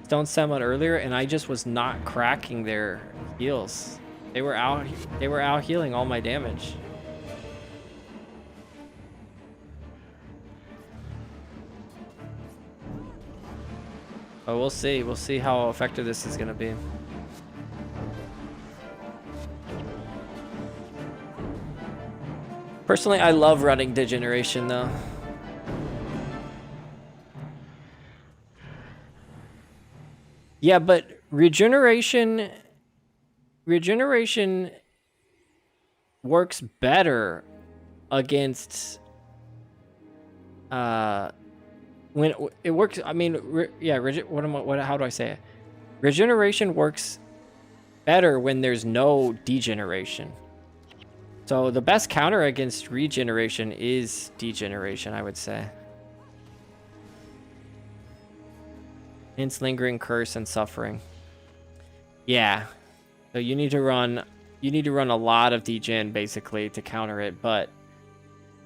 Stone Summit earlier, and I just was not cracking their heals. They were out healing all my damage. But we'll see. We'll see how effective this is gonna be. Personally, I love running Degeneration though. Yeah, but regeneration works better against when it works. I mean, how do I say it? Regeneration works better when there's no degeneration. So the best counter against regeneration is degeneration, I would say. Hints, lingering, curse, and suffering. Yeah. So you need to run a lot of degen basically to counter it, but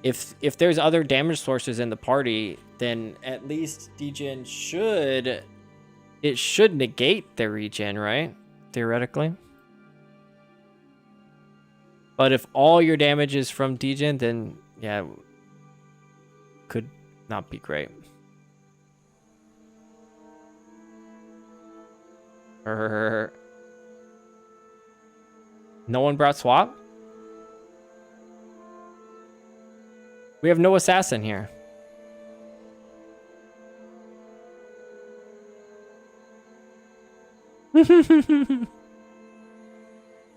if there's other damage sources in the party, then at least degen should negate the regen, right? Theoretically. But if all your damage is from degen, then yeah, could not be great. No one brought swap? We have no assassin here.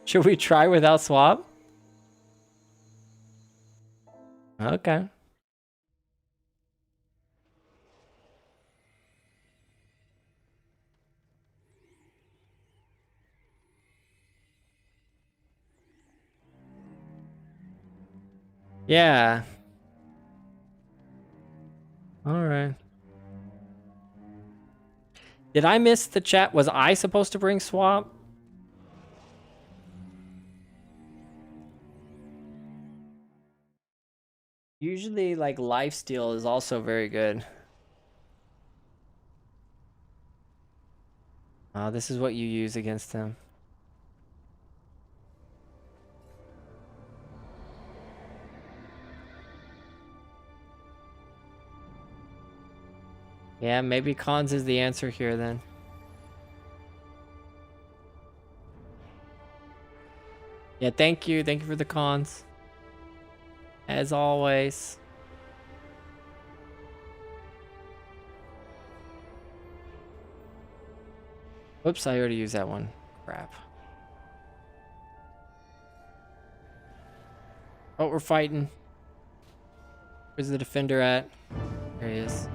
Should we try without swap? Okay. Yeah. All right. Did I miss the chat? Was I supposed to bring swap? Usually, like, lifesteal is also very good. Oh, this is what you use against him. Yeah, maybe cons is the answer here then. Yeah, thank you. Thank you for the cons. As always. Whoops, I already used that one. Crap. Oh, we're fighting. Where's the defender at? There he is.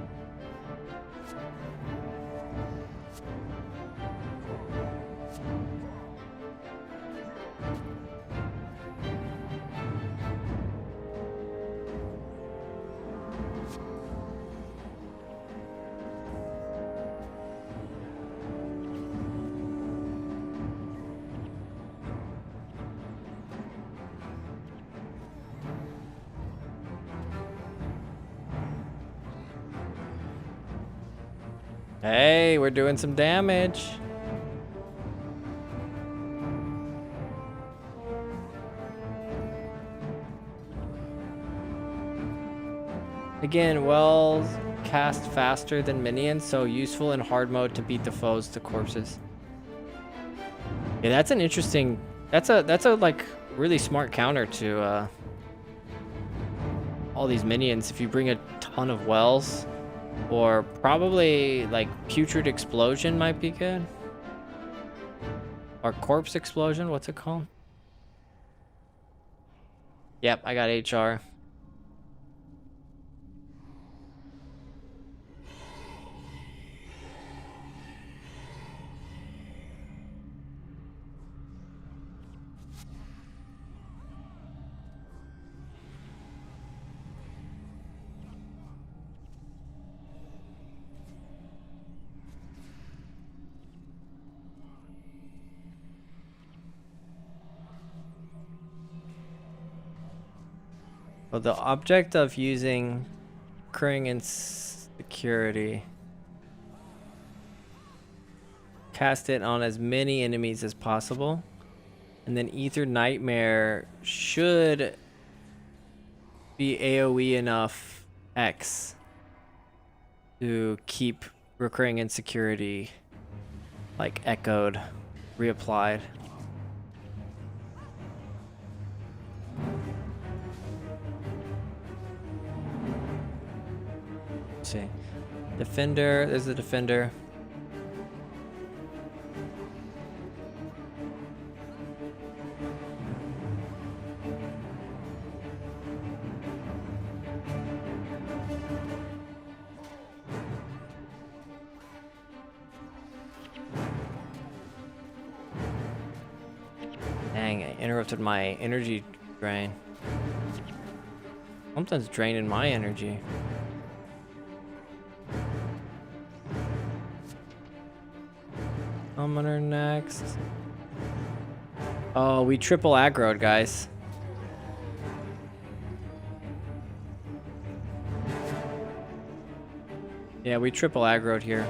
Hey, we're doing some damage. Again, wells cast faster than minions, so useful in hard mode to beat the foes to corpses. Yeah, that's an interesting. That's a like really smart counter to all these minions. If you bring a ton of wells, or probably like putrid explosion might be good. Or corpse explosion. What's it called? Yep, I got HR. Well, the object of using recurring insecurity. Cast it on as many enemies as possible. And then Ether Nightmare should be AoE enough X to keep recurring insecurity like echoed, reapplied. Let's see. Defender, there's the defender. Dang, I interrupted my energy drain. Something's draining my energy. Summoner next. Oh, we triple aggroed, guys. Yeah, we triple aggroed here.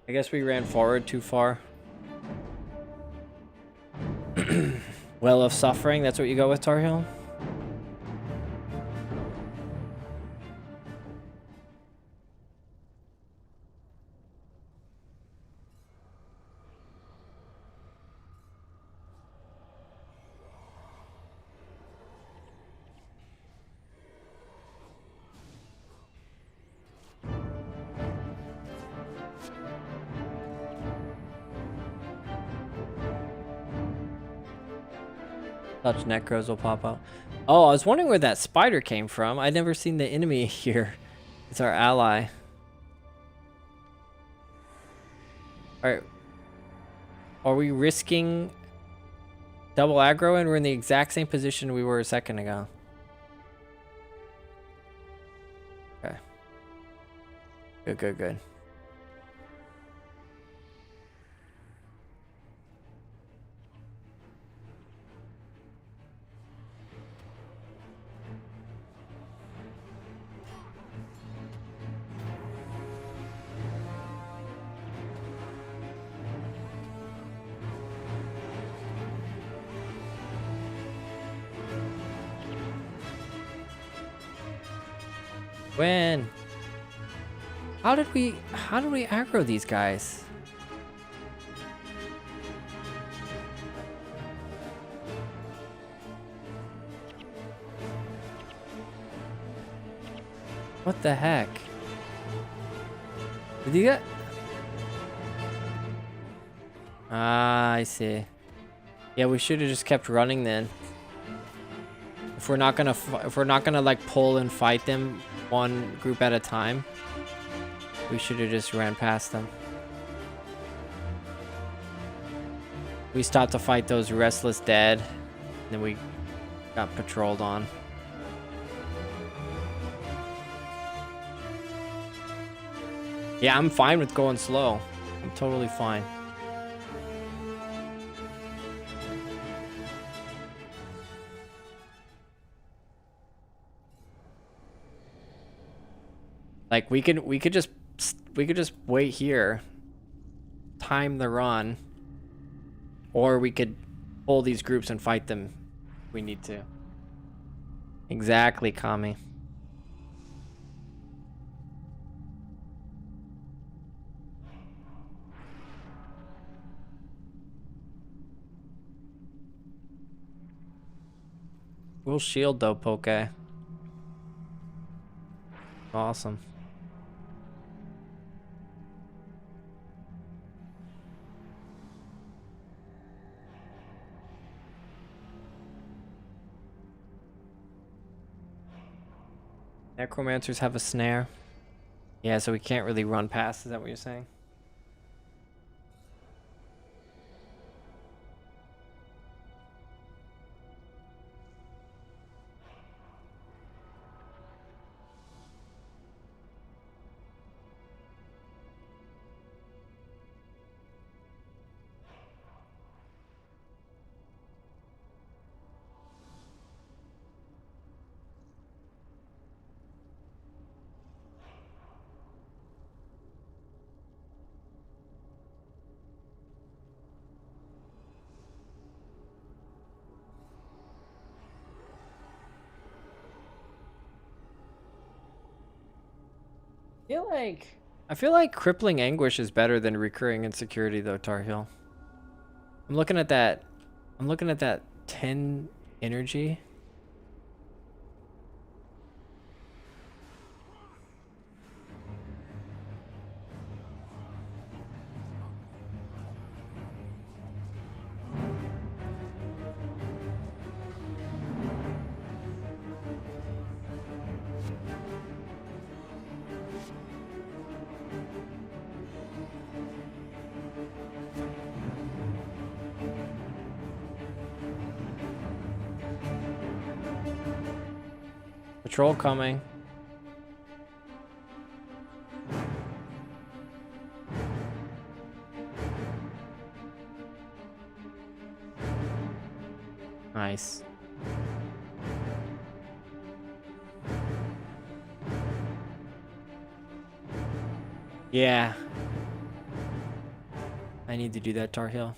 I guess we ran forward too far. Well of Suffering, that's what you go with, Tar Heel? Touch necros will pop out. Oh, I was wondering where that spider came from. I'd never seen the enemy here. It's our ally. Alright. Are we risking double aggro and we're in the exact same position we were a second ago? Okay. Good, good, good. Win. How did we aggro these guys? What the heck? Did you get? Ah, I see. Yeah, we should have just kept running then. If we're not gonna like pull and fight them one group at a time, we should have just ran past them. We stopped to fight those restless dead, and then we got patrolled on. Yeah, I'm fine with going slow. I'm totally fine. Like we could just wait here, time the run, or we could pull these groups and fight them if we need to. Exactly, Kami. We'll shield though, Poke. Awesome. Necromancers have a snare. Yeah, so we can't really run past. Is that what you're saying? I feel like crippling anguish is better than recurring insecurity though, Tar Heel. I'm looking at that 10 energy. Patrol coming. Nice. Yeah. I need to do that, Tar Heel.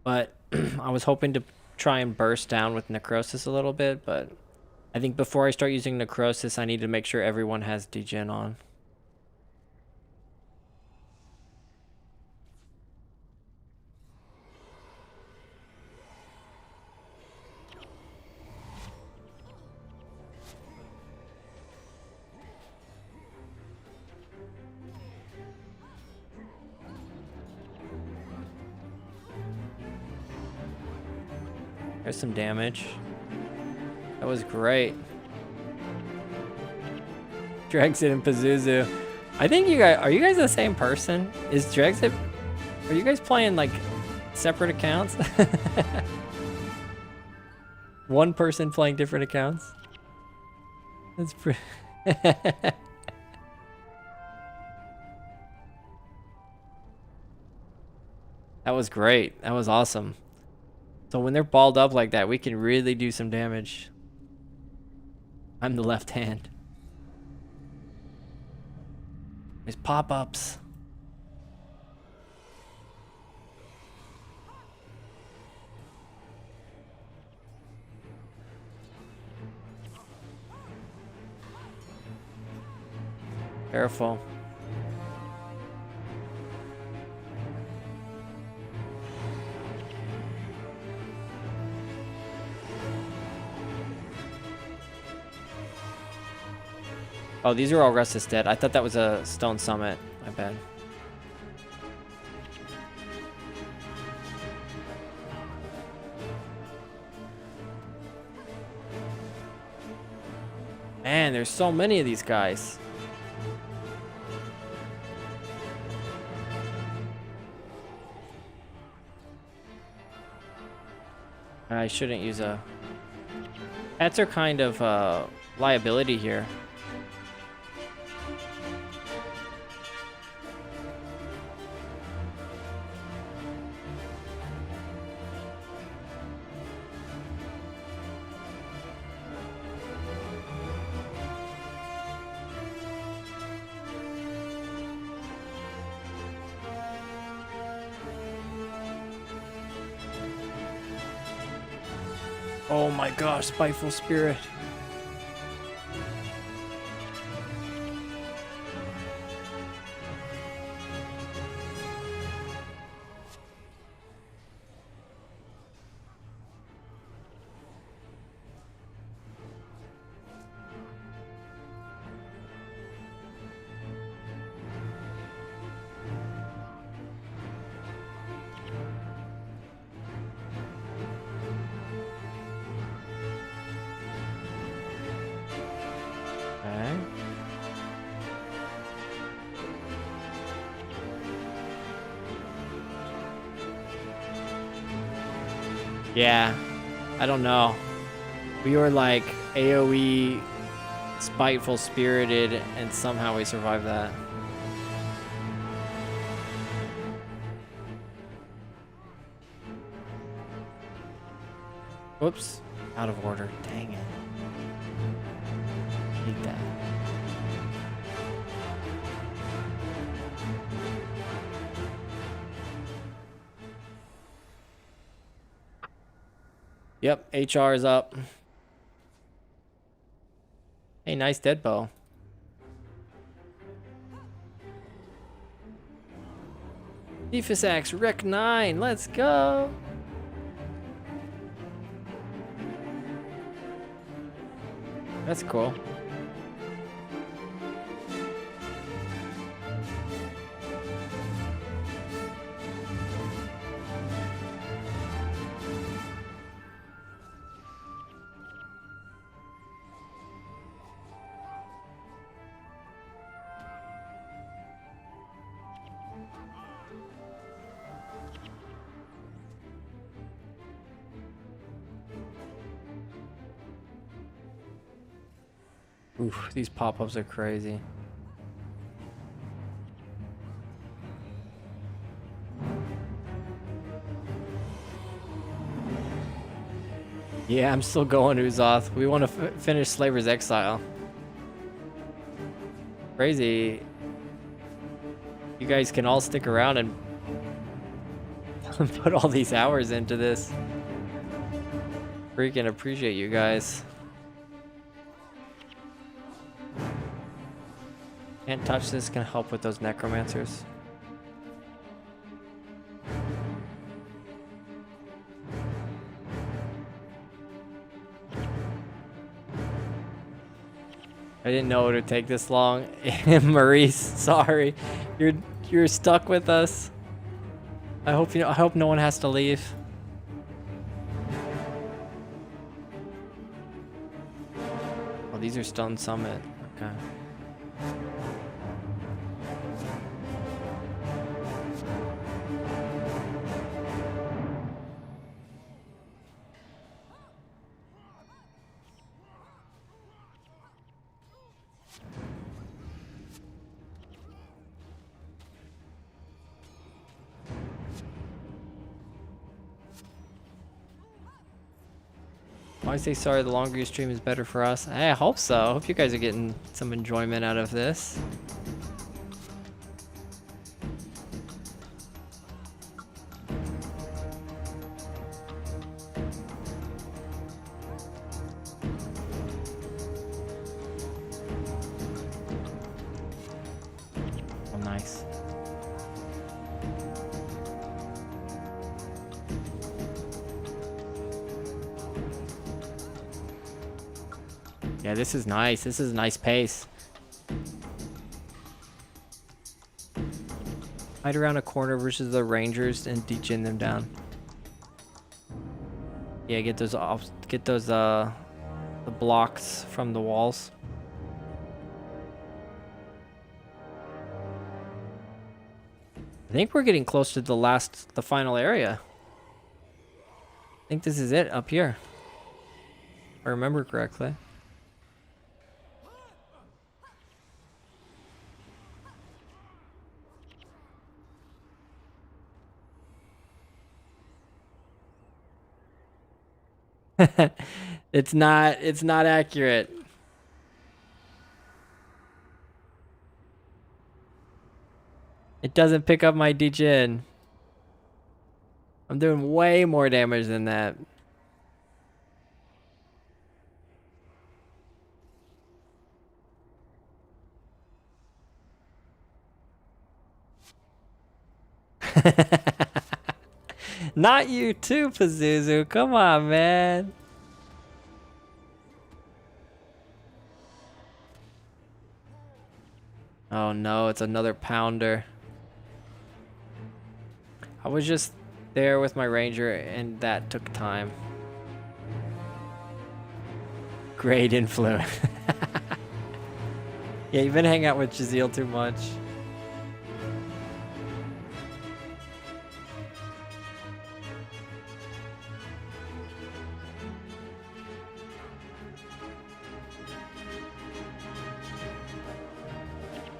But I was hoping to try and burst down with Necrosis a little bit, but I think before I start using Necrosis, I need to make sure everyone has degen on. There's some damage. That was great. Drexit and Pazuzu. I think are you guys the same person? Is Drexit, are you guys playing like separate accounts? One person playing different accounts? That's pretty. That was great. That was awesome. So when they're balled up like that, we can really do some damage. I'm the left hand. There's pop-ups. Careful. Oh, these are all Restless Dead. I thought that was a Stone Summit. My bad. Man, there's so many of these guys. I shouldn't use a... Pets are kind of liability here. Oh my gosh, Spiteful Spirit. Okay. Yeah, I don't know. We were like AoE Spiteful Spirited and somehow we survived that. Whoops, out of order, dang it. Hate that. Yep, HR is up. Hey, nice dead bow. Dephis Axe, Rec 9, let's go! That's cool. Oof, these pop-ups are crazy. Yeah, I'm still going, Uzoth. We want to finish Slaver's Exile. Crazy. You guys can all stick around and put all these hours into this. Freaking appreciate you guys. Can't touch this, can help with those necromancers. I didn't know it would take this long. Maurice, sorry. You're stuck with us. I hope no one has to leave. Oh, these are Stone Summit. Okay. Why say sorry? The longer you stream is better for us. I hope so. I hope you guys are getting some enjoyment out of this. Yeah, this is nice. This is a nice pace. Hide around a corner versus the Rangers and degen them down. Yeah, get those off. Get those the blocks from the walls. I think we're getting close to the final area. I think this is it up here. If I remember correctly. It's not accurate. It doesn't pick up my degen. I'm doing way more damage than that. Not you too, Pazuzu. Come on, man. Oh no, it's another pounder. I was just there with my ranger and that took time. Great influence. Yeah, you've been hanging out with Jazeel too much.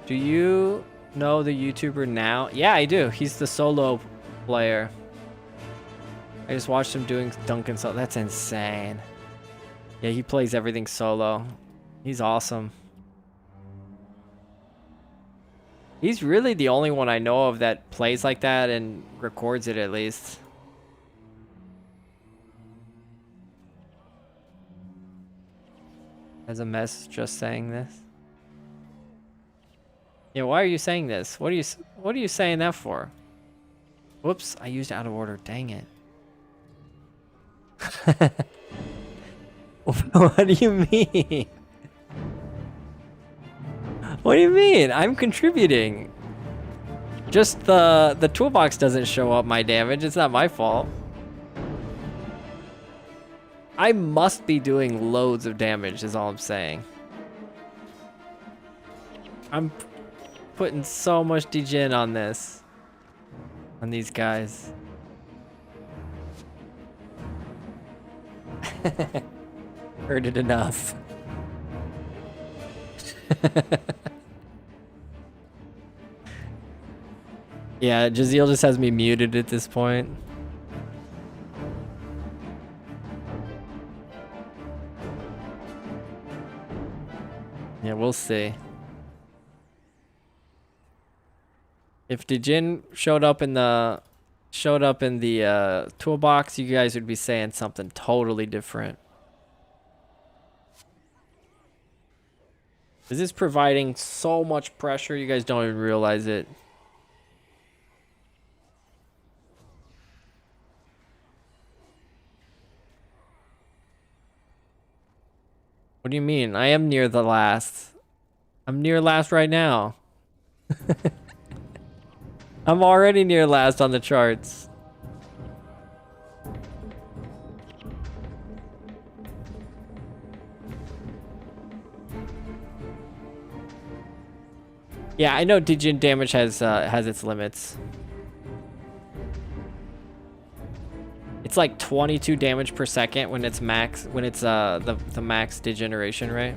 Do you know the YouTuber now? Yeah, I do. He's the solo player. I just watched him doing Duncan solo. That's insane. Yeah, he plays everything solo. He's awesome. He's really the only one I know of that plays like that and records it at least. As a mess just saying this. Yeah, why are you saying this? What are you saying that for? Whoops, I used out of order. Dang it. What do you mean? What do you mean? I'm contributing. Just the toolbox doesn't show up my damage. It's not my fault. I must be doing loads of damage is all I'm saying. I'm putting so much degen on this. On these guys. Heard it enough. Yeah, Jazeel just has me muted at this point. Yeah, we'll see. If Degen showed up in the toolbox, you guys would be saying something totally different. This is providing so much pressure, you guys don't even realize it. What do you mean? I am near the last. I'm near last right now. I'm already near last on the charts. Yeah, I know degen damage has its limits. It's like 22 damage per second when it's max, when it's the max degeneration rate.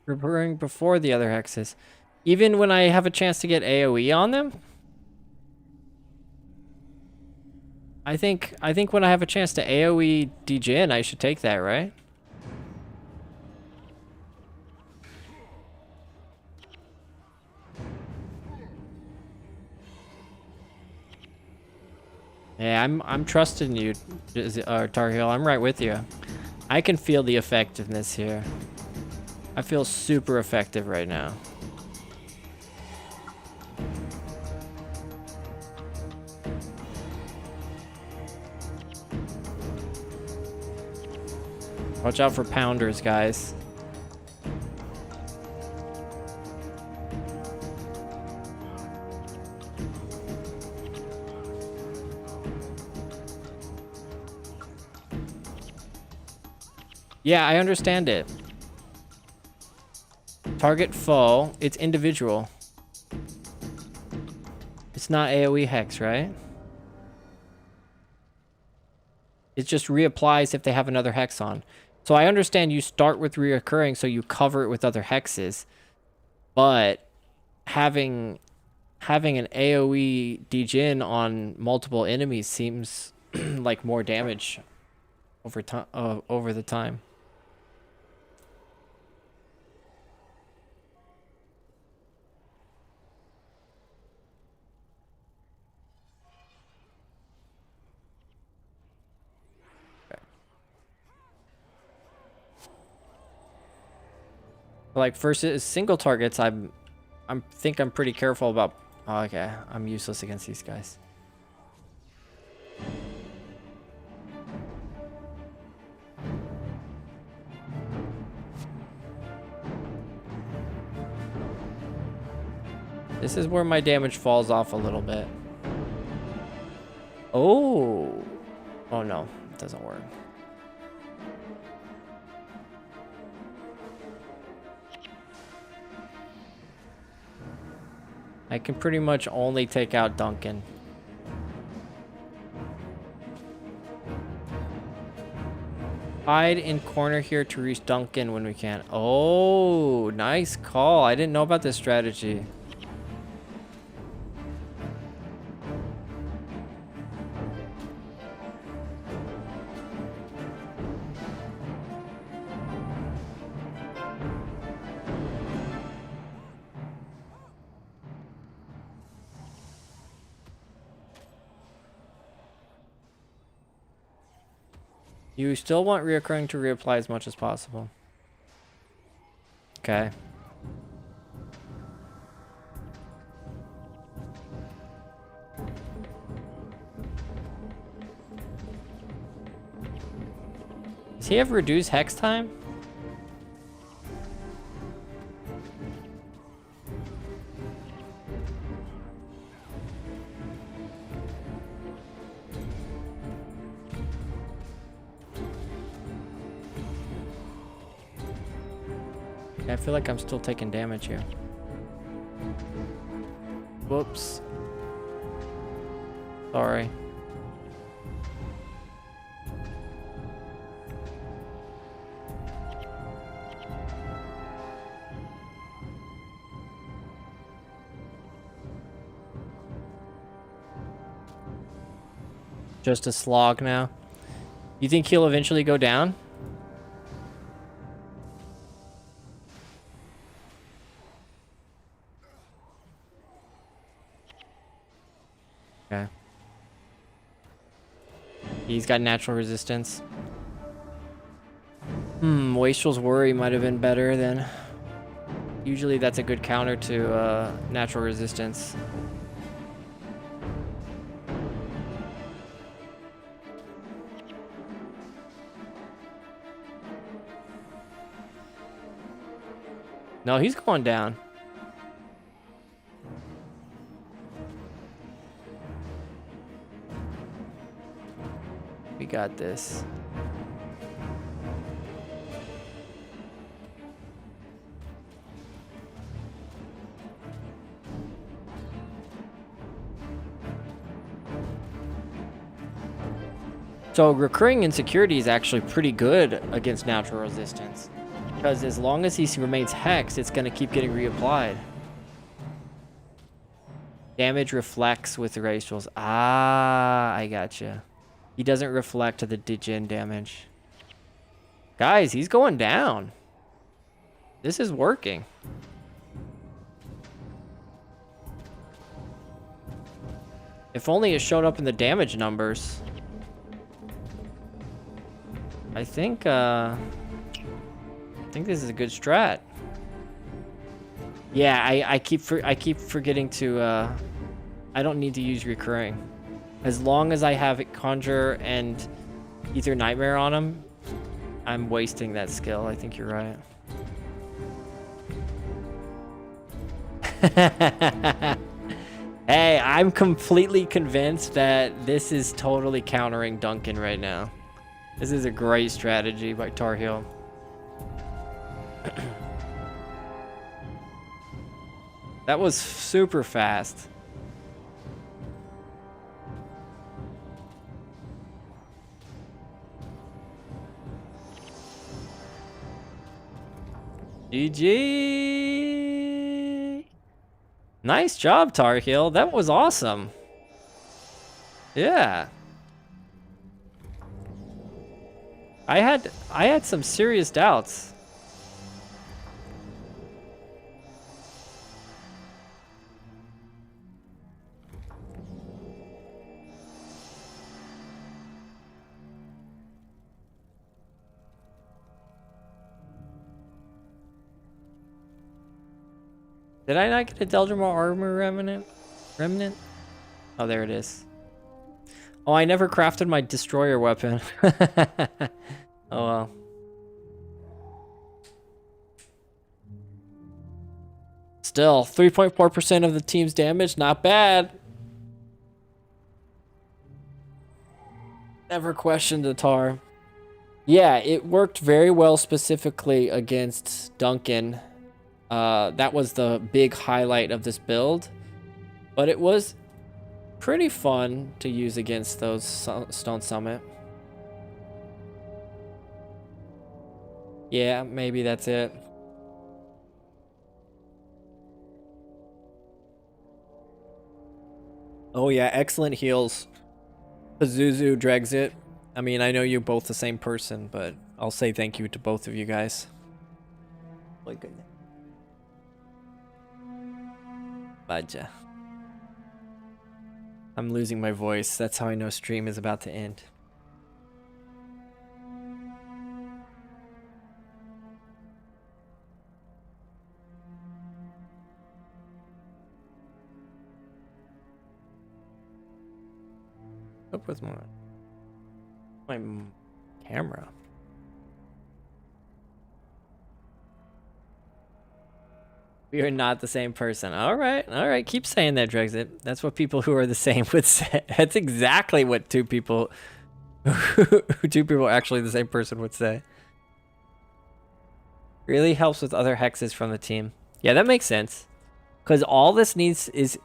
Preparing before the other hexes. Even when I have a chance to get AoE on them? I think when I have a chance to AoE degen, I should take that, right? Yeah, I'm trusting you, Tar Heel. I'm right with you. I can feel the effectiveness here. I feel super effective right now. Watch out for pounders, guys. Yeah, I understand it. Target foe. It's individual. It's not AoE hex, right? It just reapplies if they have another hex on. So I understand you start with reoccurring, so you cover it with other hexes. But having an AoE degen on multiple enemies seems like more damage over time. Over the time. Like versus single targets, I think I'm pretty careful about. Oh, okay, I'm useless against these guys. This is where my damage falls off a little bit. Oh. Oh no, it doesn't work. I can pretty much only take out Duncan. Hide in corner here to reach Duncan when we can. Oh, nice call. I didn't know about this strategy. You still want reoccurring to reapply as much as possible. Okay. Does he have reduced hex time? I feel like I'm still taking damage here. Whoops. Sorry. Just a slog now. You think he'll eventually go down? Okay. He's got natural resistance. Wastrel's Worry might have been better than... Usually that's a good counter to natural resistance. No, he's going down. We got this. So recurring insecurity is actually pretty good against natural resistance. Because as long as he remains hexed, it's going to keep getting reapplied. Damage reflects with the racials. Ah, I gotcha. He doesn't reflect to the degen damage. Guys, he's going down. This is working. If only it showed up in the damage numbers. I think this is a good strat. Yeah, I keep forgetting to I don't need to use recurring. As long as I have it Conjure and Ether Nightmare on him, I'm wasting that skill. I think you're right. Hey, I'm completely convinced that this is totally countering Duncan right now. This is a great strategy by Tar Heel. That was super fast. GG. Nice job, Tar Heel. That was awesome. Yeah. I had some serious doubts. Did I not get a Deldrimar Armor Remnant? Oh, there it is. Oh, I never crafted my destroyer weapon. Oh well. Still, 3.4% of the team's damage, not bad. Never questioned the Tar. Yeah, it worked very well specifically against Duncan. That was the big highlight of this build. But it was pretty fun to use against those Stone Summit. Yeah, maybe that's it. Oh yeah, excellent heals. Pazuzu drags it. I mean, I know you're both the same person, but I'll say thank you to both of you guys. My goodness. Baja. I'm losing my voice. That's how I know stream is about to end. Up with my camera. We are not the same person. All right. Keep saying that, Drexit. That's what people who are the same would say. That's exactly what two people actually the same person would say. Really helps with other hexes from the team. Yeah, that makes sense. Because all this needs is,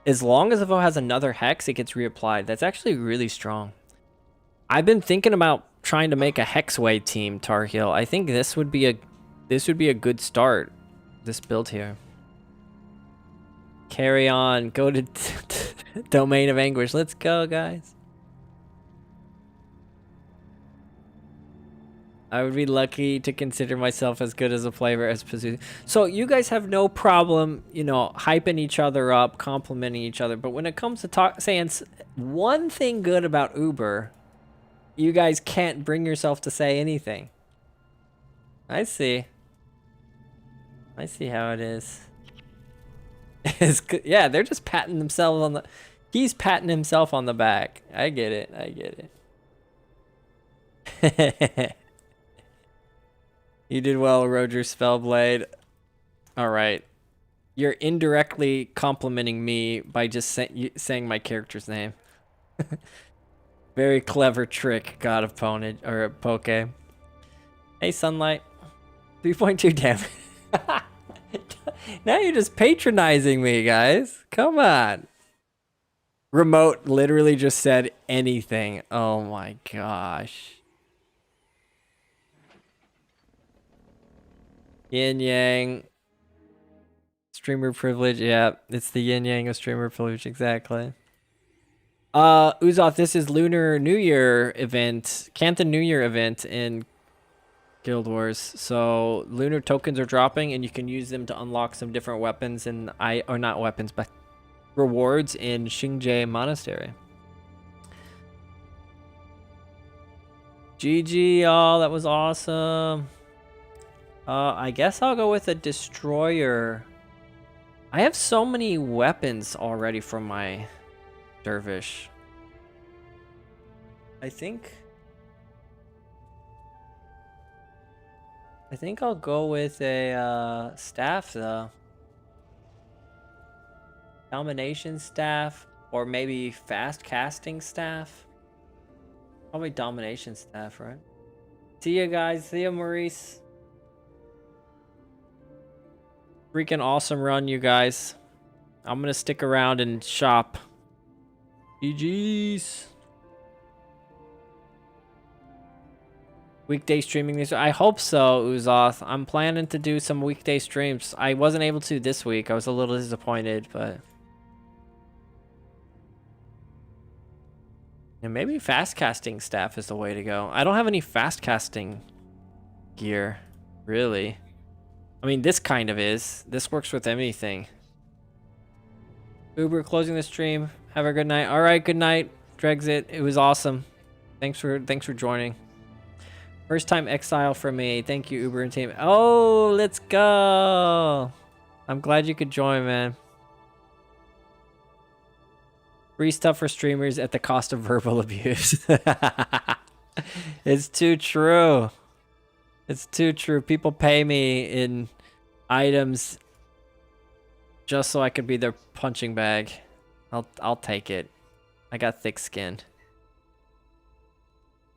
as long as the FoW has another hex, it gets reapplied. That's actually really strong. I've been thinking about trying to make a Hexway team, Tar Heel. I think this would be a good start. This build here. Carry on. Go to Domain of Anguish. Let's go, guys. I would be lucky to consider myself as good as a player as Pazuzu. So you guys have no problem, you know, hyping each other up, complimenting each other. But when it comes to saying one thing good about Uber, you guys can't bring yourself to say anything. I see. I see how it is. Yeah, they're just patting themselves on the... He's patting himself on the back. I get it. You did well, Roger Spellblade. All right. You're indirectly complimenting me by just saying my character's name. Very clever trick, God Opponent, or Poke. Hey, Sunlight. 3.2 damage. Now you're just patronizing me, guys. Come on. Remote literally just said anything. Oh my gosh. Yin Yang. Streamer privilege. Yeah, it's the yin yang of streamer privilege, exactly. Uzoth, this is Lunar New Year event, Canthan New Year event in Guild Wars. So lunar tokens are dropping, and you can use them to unlock some different weapons and or not weapons, but rewards in Xingje Monastery. GG, y'all. That was awesome. I guess I'll go with a destroyer. I have so many weapons already from my dervish. I think I'll go with a staff though. Domination staff, or maybe fast casting staff. Probably domination staff, right? See ya, guys. See ya, Maurice. Freaking awesome run, you guys. I'm gonna stick around and shop. GG's. Weekday streaming this. I hope so, Uzoth. I'm planning to do some weekday streams. I wasn't able to this week. I was a little disappointed, but and maybe fast casting staff is the way to go. I don't have any fast casting gear, really. I mean, this kind of is. This works with anything. Uber closing the stream. Have a good night. All right, good night, Drexit. It was awesome. Thanks for joining. First time Exile for me. Thank you, Uber and team. Oh, let's go. I'm glad you could join, man. Free stuff for streamers at the cost of verbal abuse. It's too true. It's too true. People pay me in items just so I could be their punching bag. I'll take it. I got thick skin.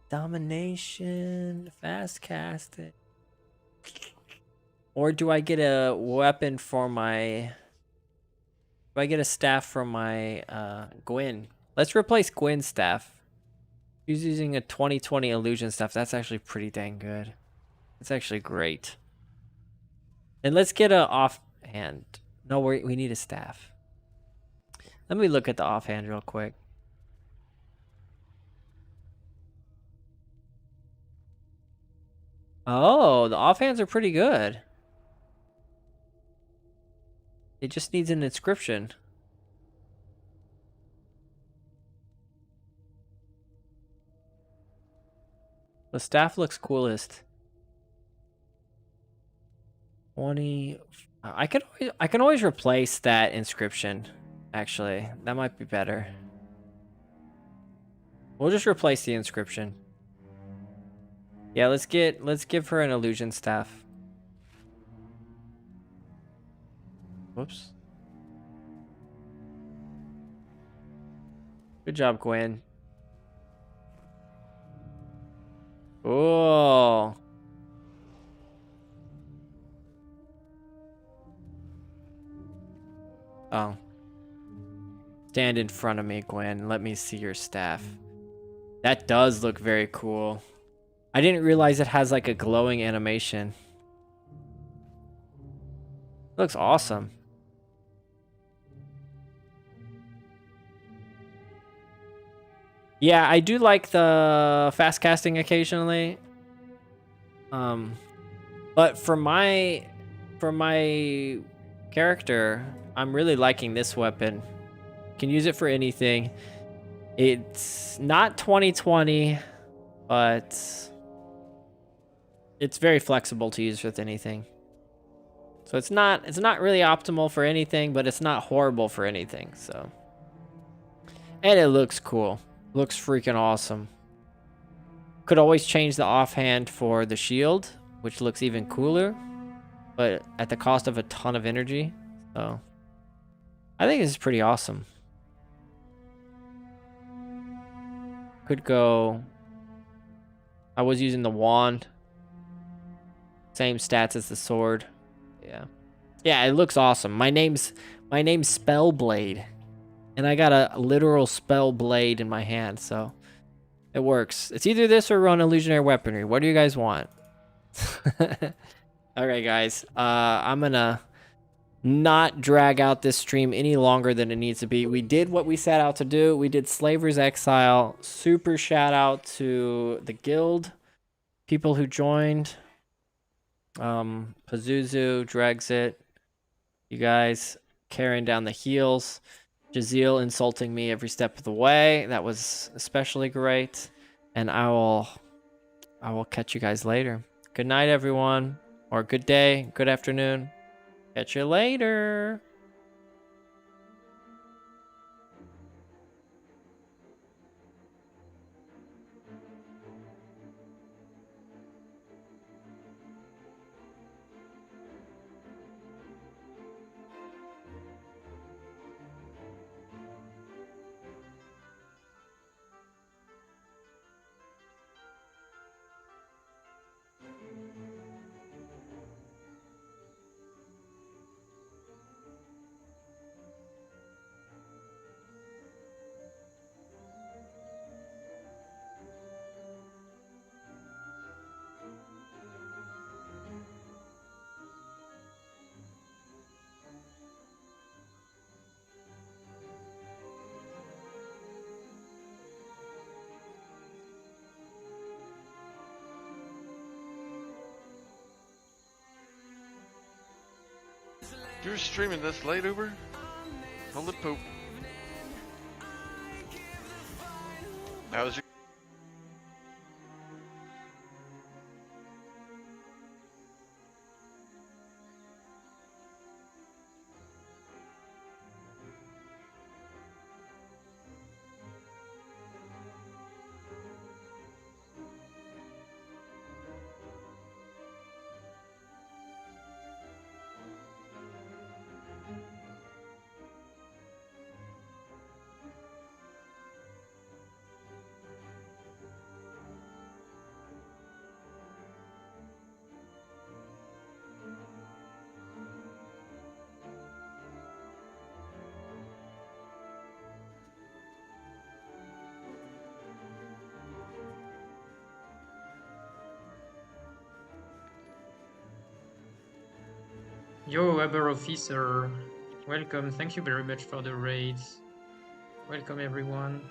Domination, fast casting. Or do I get a weapon for my... Do I get a staff from my Gwyn? Let's replace Gwyn's staff. He's using a 2020 illusion staff. That's actually pretty dang good. It's actually great. And let's get a offhand. No, we need a staff. Let me look at the offhand real quick. Oh, the offhands are pretty good. It just needs an inscription. The staff looks coolest. 20. I can always replace that inscription. Actually, that might be better. We'll just replace the inscription. Yeah, let's give her an illusion staff. Whoops. Good job, Gwen. Oh. Oh. Stand in front of me, Gwen. Let me see your staff. That does look very cool. I didn't realize it has like a glowing animation. Looks awesome. Yeah, I do like the fast casting occasionally. But for my character, I'm really liking this weapon. Can use it for anything. It's not 2020, but it's very flexible to use with anything. So it's not really optimal for anything, but it's not horrible for anything. So, and it looks cool. Looks freaking awesome. Could always change the offhand for the shield, which looks even cooler, but at the cost of a ton of energy. So I think this is pretty awesome. Could go... I was using the wand. Same stats as the sword. Yeah. Yeah, it looks awesome. My name's Spellblade. And I got a literal spell blade in my hand, so it works. It's either this or run illusionary weaponry. What do you guys want? All right, guys. I'm gonna not drag out this stream any longer than it needs to be. We did what we set out to do. We did Slaver's Exile. Super shout out to the guild, people who joined. Pazuzu, Drexit, you guys carrying down the heels. Jazeel insulting me every step of the way. That was especially great. And I will catch you guys later. Good night, everyone. Or good day, good afternoon. Catch you later. You're streaming this late, Uber? Holy poop. How's your... Yo, Uber officer, welcome. Thank you very much for the raids. Welcome everyone.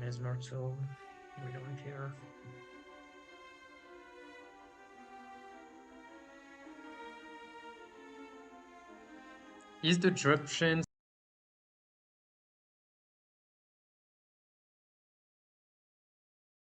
Mesmerto, we don't care. Is the drop chance